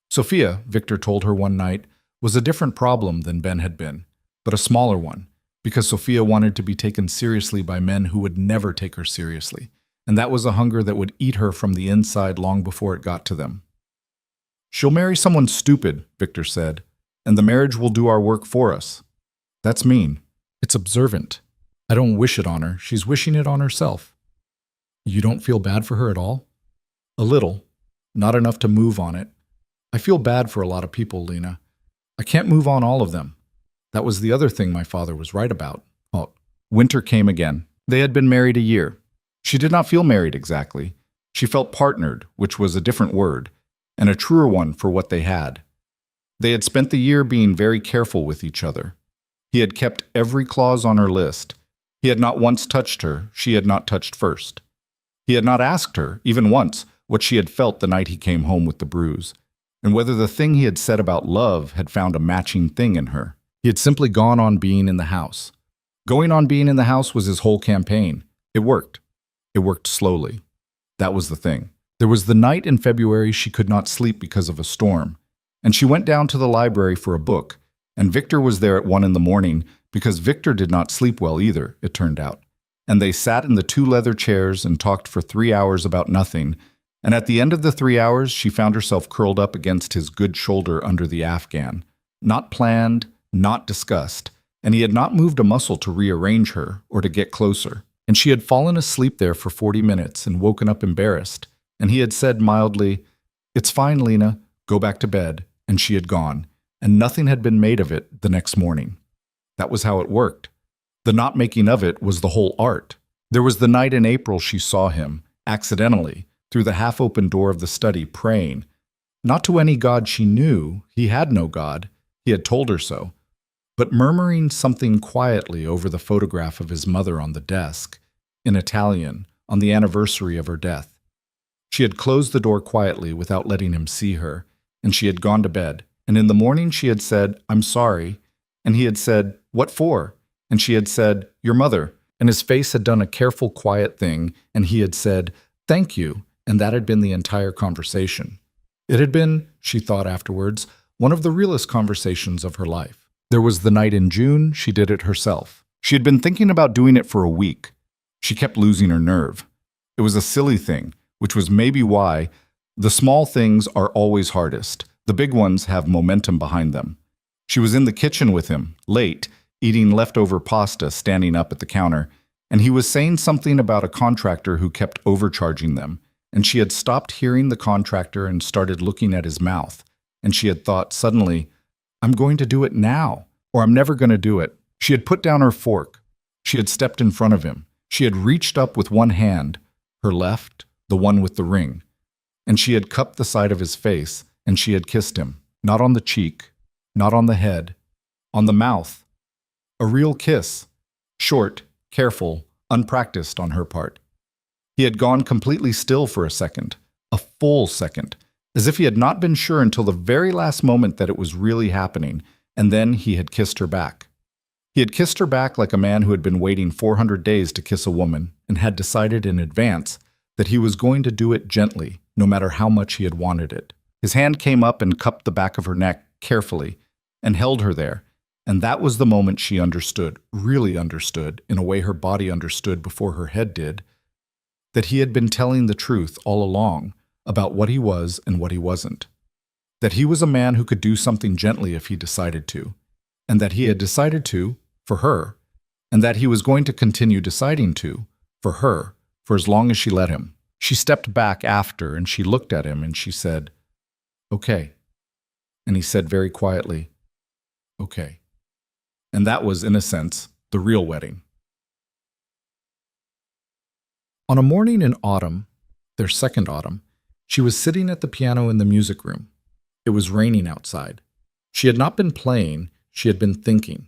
Sophia, Victor told her one night, was a different problem than Ben had been, but a smaller one, because Sophia wanted to be taken seriously by men who would never take her seriously, and that was a hunger that would eat her from the inside long before it got to them. "She'll marry someone stupid," Victor said, "and the marriage will do our work for us." That's mean. It's observant. I don't wish it on her. She's wishing it on herself. You don't feel bad for her at all? A little. Not enough to move on it. I feel bad for a lot of people, Lena. I can't move on all of them. That was the other thing my father was right about. Oh, winter came again. They had been married a year. She did not feel married exactly. She felt partnered, which was a different word, and a truer one for what they had. They had spent the year being very careful with each other. He had kept every clause on her list. He had not once touched her. She had not touched first. He had not asked her, even once, what she had felt the night he came home with the bruise, and whether the thing he had said about love had found a matching thing in her. He had simply gone on being in the house. Going on being in the house was his whole campaign. It worked. It worked slowly. That was the thing. There was the night in February she could not sleep because of a storm, and she went down to the library for a book, and Victor was there at 1 a.m. because Victor did not sleep well either, it turned out. And they sat in the 2 leather chairs and talked for 3 hours about nothing, and at the end of the 3 hours she found herself curled up against his good shoulder under the Afghan. Not planned, not discussed, and he had not moved a muscle to rearrange her or to get closer. And she had fallen asleep there for 40 minutes and woken up embarrassed, and he had said mildly, "It's fine, Lena, go back to bed," and she had gone, and nothing had been made of it the next morning. That was how it worked. The not making of it was the whole art. There was the night in April she saw him, accidentally, through the half-open door of the study, praying. Not to any god she knew, he had no god, he had told her so, but murmuring something quietly over the photograph of his mother on the desk, in Italian, on the anniversary of her death. She had closed the door quietly without letting him see her, and she had gone to bed, and in the morning she had said, "I'm sorry," and he had said, "What for?" And she had said, "Your mother," and his face had done a careful, quiet thing, and he had said, "Thank you," and that had been the entire conversation. It had been, she thought afterwards, one of the realest conversations of her life. There was the night in June she did it herself. She had been thinking about doing it for a week. She kept losing her nerve. It was a silly thing, which was maybe why the small things are always hardest. The big ones have momentum behind them. She was in the kitchen with him, late, eating leftover pasta, standing up at the counter, and he was saying something about a contractor who kept overcharging them, and she had stopped hearing the contractor and started looking at his mouth, and she had thought suddenly, "I'm going to do it now, or I'm never going to do it." She had put down her fork. She had stepped in front of him. She had reached up with one hand, her left, the one with the ring, and she had cupped the side of his face, and she had kissed him, not on the cheek, not on the head, on the mouth. A real kiss, short, careful, unpracticed on her part. He had gone completely still for a second, a full second, as if he had not been sure until the very last moment that it was really happening, and then he had kissed her back. He had kissed her back like a man who had been waiting 400 days to kiss a woman and had decided in advance that he was going to do it gently, no matter how much he had wanted it. His hand came up and cupped the back of her neck carefully and held her there, and that was the moment she understood, really understood, in a way her body understood before her head did, that he had been telling the truth all along about what he was and what he wasn't. That he was a man who could do something gently if he decided to, and that he had decided to, for her, and that he was going to continue deciding to, for her, for as long as she let him. She stepped back after and she looked at him and she said, "Okay." And he said very quietly, "Okay." And that was, in a sense, the real wedding. On a morning in autumn, their second autumn, she was sitting at the piano in the music room. It was raining outside. She had not been playing, she had been thinking.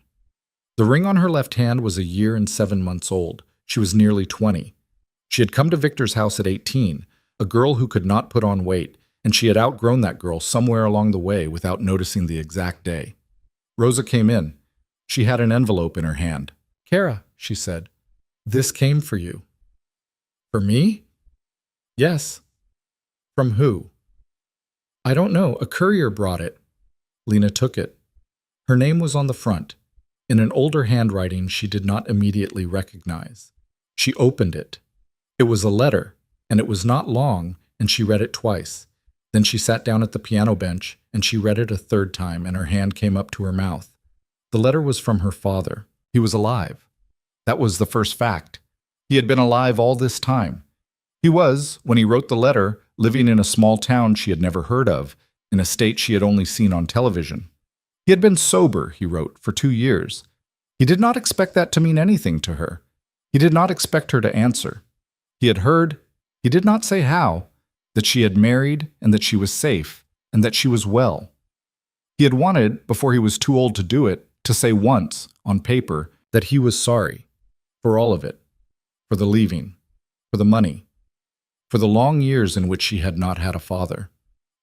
The ring on her left hand was 1 year and 7 months old. She was nearly 20. She had come to Victor's house at 18, a girl who could not put on weight, and she had outgrown that girl somewhere along the way without noticing the exact day. Rosa came in. She had an envelope in her hand. Kara, she said, this came for you. For me? Yes. From who? I don't know. A courier brought it. Lena took it. Her name was on the front, in an older handwriting she did not immediately recognize. She opened it. It was a letter, and it was not long, and she read it twice. Then she sat down at the piano bench, and she read it a third time, and her hand came up to her mouth. The letter was from her father. He was alive. That was the first fact. He had been alive all this time. He was, when he wrote the letter, living in a small town she had never heard of, in a state she had only seen on television. He had been sober, he wrote, for 2 years. He did not expect that to mean anything to her. He did not expect her to answer. He had heard, he did not say how, that she had married and that she was safe and that she was well. He had wanted, before he was too old to do it, to say once, on paper, that he was sorry for all of it, for the leaving, for the money, for the long years in which she had not had a father.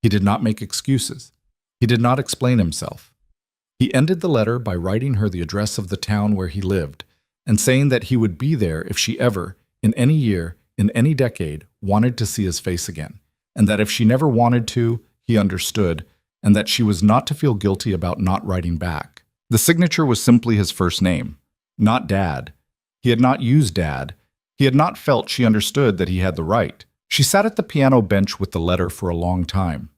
He did not make excuses. He did not explain himself. He ended the letter by writing her the address of the town where he lived and saying that he would be there if she ever, in any year, in any decade, wanted to see his face again, and that if she never wanted to, he understood, and that she was not to feel guilty about not writing back. The signature was simply his first name, not Dad. He had not used Dad. He had not felt she understood that he had the right. She sat at the piano bench with the letter for a long time.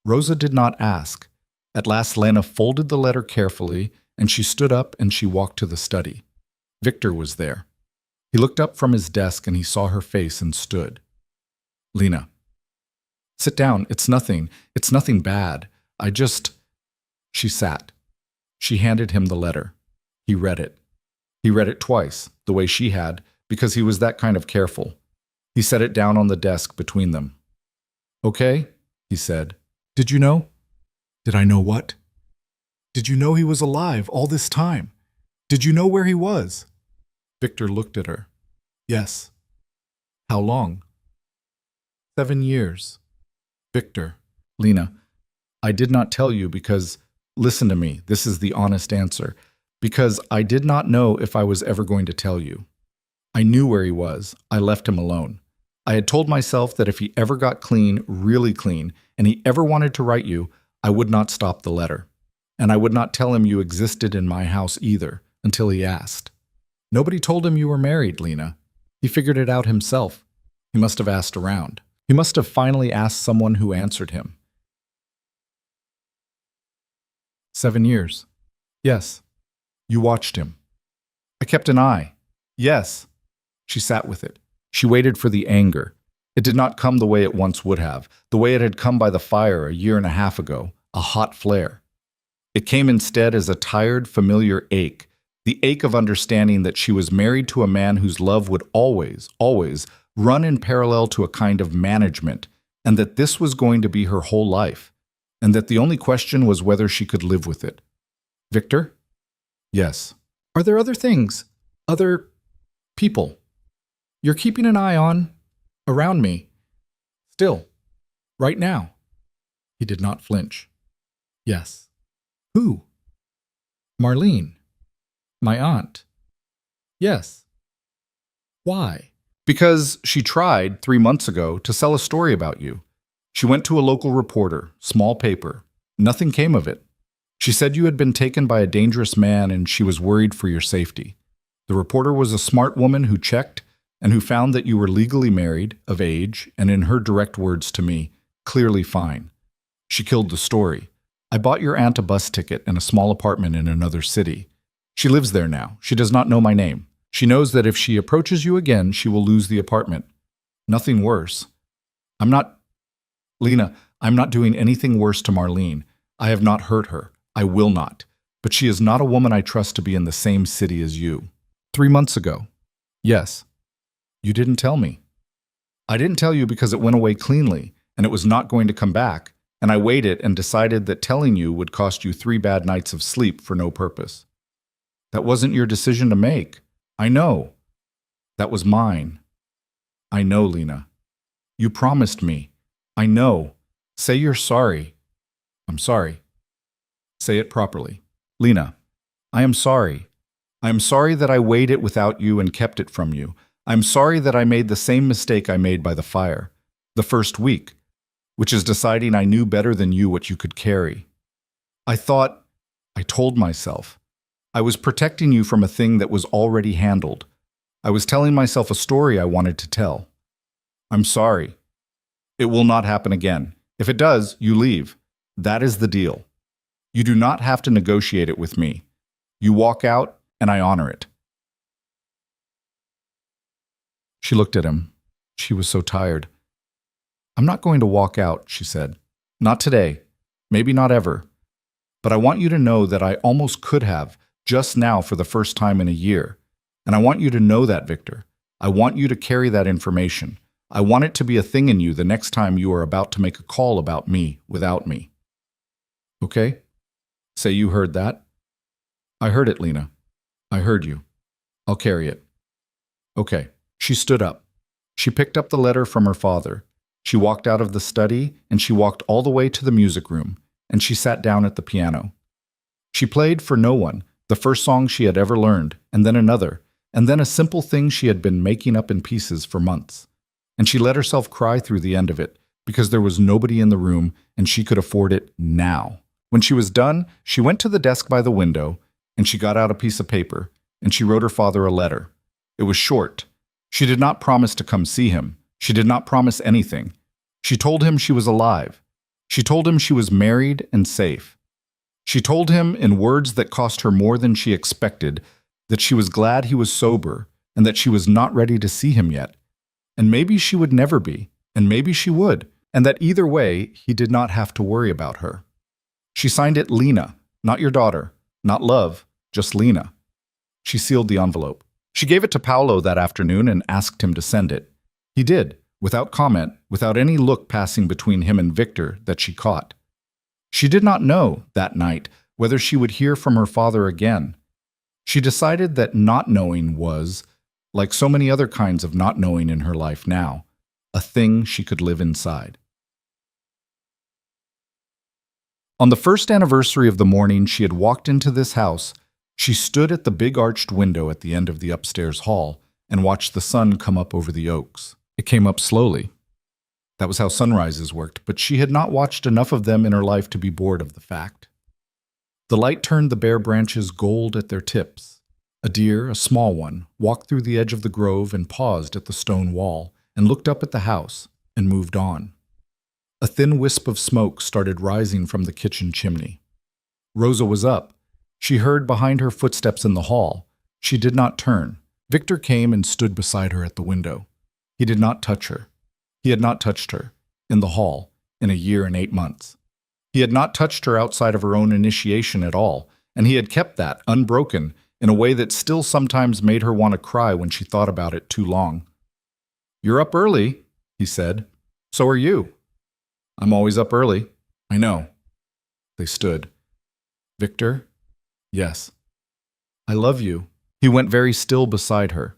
Rosa did not ask. At last Lena folded the letter carefully, and she stood up and she walked to the study. Victor was there. He looked up from his desk and he saw her face and stood. Lena, sit down. It's nothing bad. She sat. She handed him the letter. He read it. He read it twice, the way she had, because he was that kind of careful. He set it down on the desk between them. Okay, he said. Did you know? Did I know what? Did you know he was alive all this time? Did you know where he was? Victor looked at her. Yes. How long? 7 years. Victor. Lena, I did not tell you because, listen to me, this is the honest answer, because I did not know if I was ever going to tell you. I knew where he was. I left him alone. I had told myself that if he ever got clean, really clean, and he ever wanted to write you, I would not stop the letter. And I would not tell him you existed in my house either, until he asked. Nobody told him you were married, Lena. He figured it out himself. He must have asked around. He must have finally asked someone who answered him. 7 years. Yes. You watched him. I kept an eye. Yes. She sat with it. She waited for the anger. It did not come the way it once would have, the way it had come by the fire 1.5 years ago, a hot flare. It came instead as a tired, familiar ache, the ache of understanding that she was married to a man whose love would always, always run in parallel to a kind of management, and that this was going to be her whole life, and that the only question was whether she could live with it. Victor? Yes. Are there other things? Other people? You're keeping an eye on? Around me. Still. Right now. He did not flinch. Yes. Who? Marlene. My aunt. Yes. Why? Because she tried 3 months ago to sell a story about you. She went to a local reporter, small paper. Nothing came of it. She said you had been taken by a dangerous man and she was worried for your safety. The reporter was a smart woman who checked and who found that you were legally married, of age, and in her direct words to me, clearly fine. She killed the story. I bought your aunt a bus ticket and a small apartment in another city. She lives there now. She does not know my name. She knows that if she approaches you again, she will lose the apartment. Nothing worse. Lena, I'm not doing anything worse to Marlene. I have not hurt her. I will not. But she is not a woman I trust to be in the same city as you. 3 months ago. Yes. You didn't tell me. I didn't tell you because it went away cleanly, and it was not going to come back, and I waited and decided that telling you would cost you 3 bad nights of sleep for no purpose. That wasn't your decision to make. I know. That was mine. I know, Lena. You promised me. I know. Say you're sorry. I'm sorry. Say it properly. Lena, I am sorry. I am sorry that I weighed it without you and kept it from you. I am sorry that I made the same mistake I made by the fire, the first week, which is deciding I knew better than you what you could carry. I told myself, I was protecting you from a thing that was already handled. I was telling myself a story I wanted to tell. I'm sorry. It will not happen again. If it does, you leave. That is the deal. You do not have to negotiate it with me. You walk out, and I honor it. She looked at him. She was so tired. I'm not going to walk out, she said. Not today. Maybe not ever. But I want you to know that I almost could have, just now for the first time in a year. And I want you to know that, Victor. I want you to carry that information. I want it to be a thing in you the next time you are about to make a call about me without me. Okay? Say you heard that? I heard it, Lena. I heard you. I'll carry it. Okay. She stood up. She picked up the letter from her father. She walked out of the study, and she walked all the way to the music room, and she sat down at the piano. She played for no one, the first song she had ever learned, and then another, and then a simple thing she had been making up in pieces for months. And she let herself cry through the end of it, because there was nobody in the room, and she could afford it now. When she was done, she went to the desk by the window, and she got out a piece of paper, and she wrote her father a letter. It was short. She did not promise to come see him. She did not promise anything. She told him she was alive. She told him she was married and safe. She told him, in words that cost her more than she expected, that she was glad he was sober and that she was not ready to see him yet. And maybe she would never be, and maybe she would, and that either way, he did not have to worry about her. She signed it Lena, not your daughter, not love, just Lena. She sealed the envelope. She gave it to Paolo that afternoon and asked him to send it. He did, without comment, without any look passing between him and Victor that she caught. She did not know, that night, whether she would hear from her father again. She decided that not knowing was, like so many other kinds of not knowing in her life now, a thing she could live inside. On the first anniversary of the morning she had walked into this house, she stood at the big arched window at the end of the upstairs hall and watched the sun come up over the oaks. It came up slowly. That was how sunrises worked, but she had not watched enough of them in her life to be bored of the fact. The light turned the bare branches gold at their tips. A deer, a small one, walked through the edge of the grove and paused at the stone wall and looked up at the house and moved on. A thin wisp of smoke started rising from the kitchen chimney. Rosa was up. She heard behind her footsteps in the hall. She did not turn. Victor came and stood beside her at the window. He did not touch her. He had not touched her, in the hall, in a year and 8 months. He had not touched her outside of her own initiation at all, and he had kept that, unbroken, in a way that still sometimes made her want to cry when she thought about it too long. "You're up early," he said. "So are you." "I'm always up early." "I know." They stood. "Victor?" "Yes." "I love you." He went very still beside her.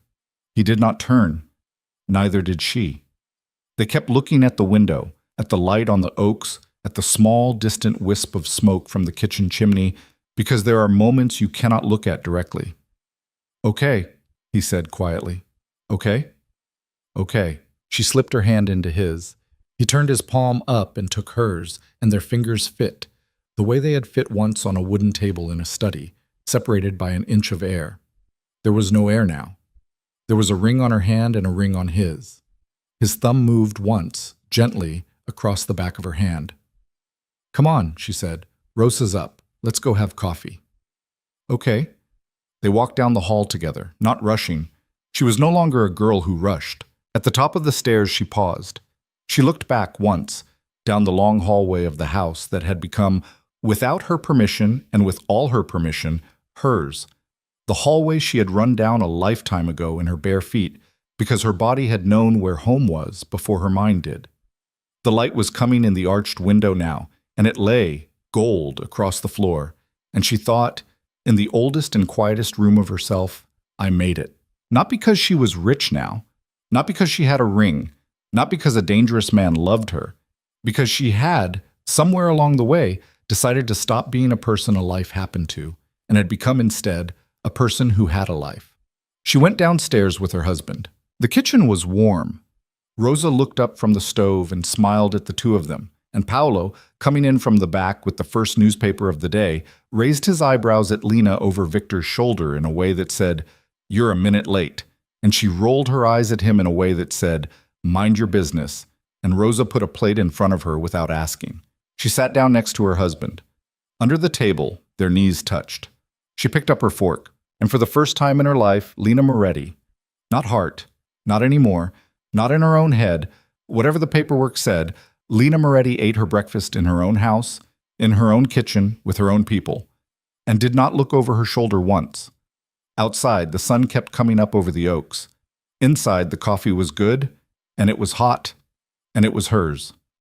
He did not turn. Neither did she. They kept looking at the window, at the light on the oaks, at the small, distant wisp of smoke from the kitchen chimney, because there are moments you cannot look at directly. "Okay," he said quietly. "Okay?" "Okay." She slipped her hand into his. He turned his palm up and took hers, and their fingers fit, the way they had fit once on a wooden table in a study, separated by an inch of air. There was no air now. There was a ring on her hand and a ring on his. His thumb moved once, gently, across the back of her hand. "Come on," she said. "Rosa's up. Let's go have coffee." "Okay." They walked down the hall together, not rushing. She was no longer a girl who rushed. At the top of the stairs she paused. She looked back once, down the long hallway of the house that had become, without her permission and with all her permission, hers. The hallway she had run down a lifetime ago in her bare feet, because her body had known where home was before her mind did. The light was coming in the arched window now, and it lay, gold, across the floor, and she thought, in the oldest and quietest room of herself, I made it. Not because she was rich now, not because she had a ring, not because a dangerous man loved her, because she had, somewhere along the way, decided to stop being a person a life happened to, and had become instead a person who had a life. She went downstairs with her husband. The kitchen was warm. Rosa looked up from the stove and smiled at the two of them, and Paolo, coming in from the back with the first newspaper of the day, raised his eyebrows at Lena over Victor's shoulder in a way that said, "You're a minute late," and she rolled her eyes at him in a way that said, "Mind your business," and Rosa put a plate in front of her without asking. She sat down next to her husband. Under the table, their knees touched. She picked up her fork, and for the first time in her life, Lena Moretti, not Hart, not anymore, not in her own head, whatever the paperwork said, Lena Moretti ate her breakfast in her own house, in her own kitchen, with her own people, and did not look over her shoulder once. Outside, the sun kept coming up over the oaks. Inside, the coffee was good, and it was hot, and it was hers.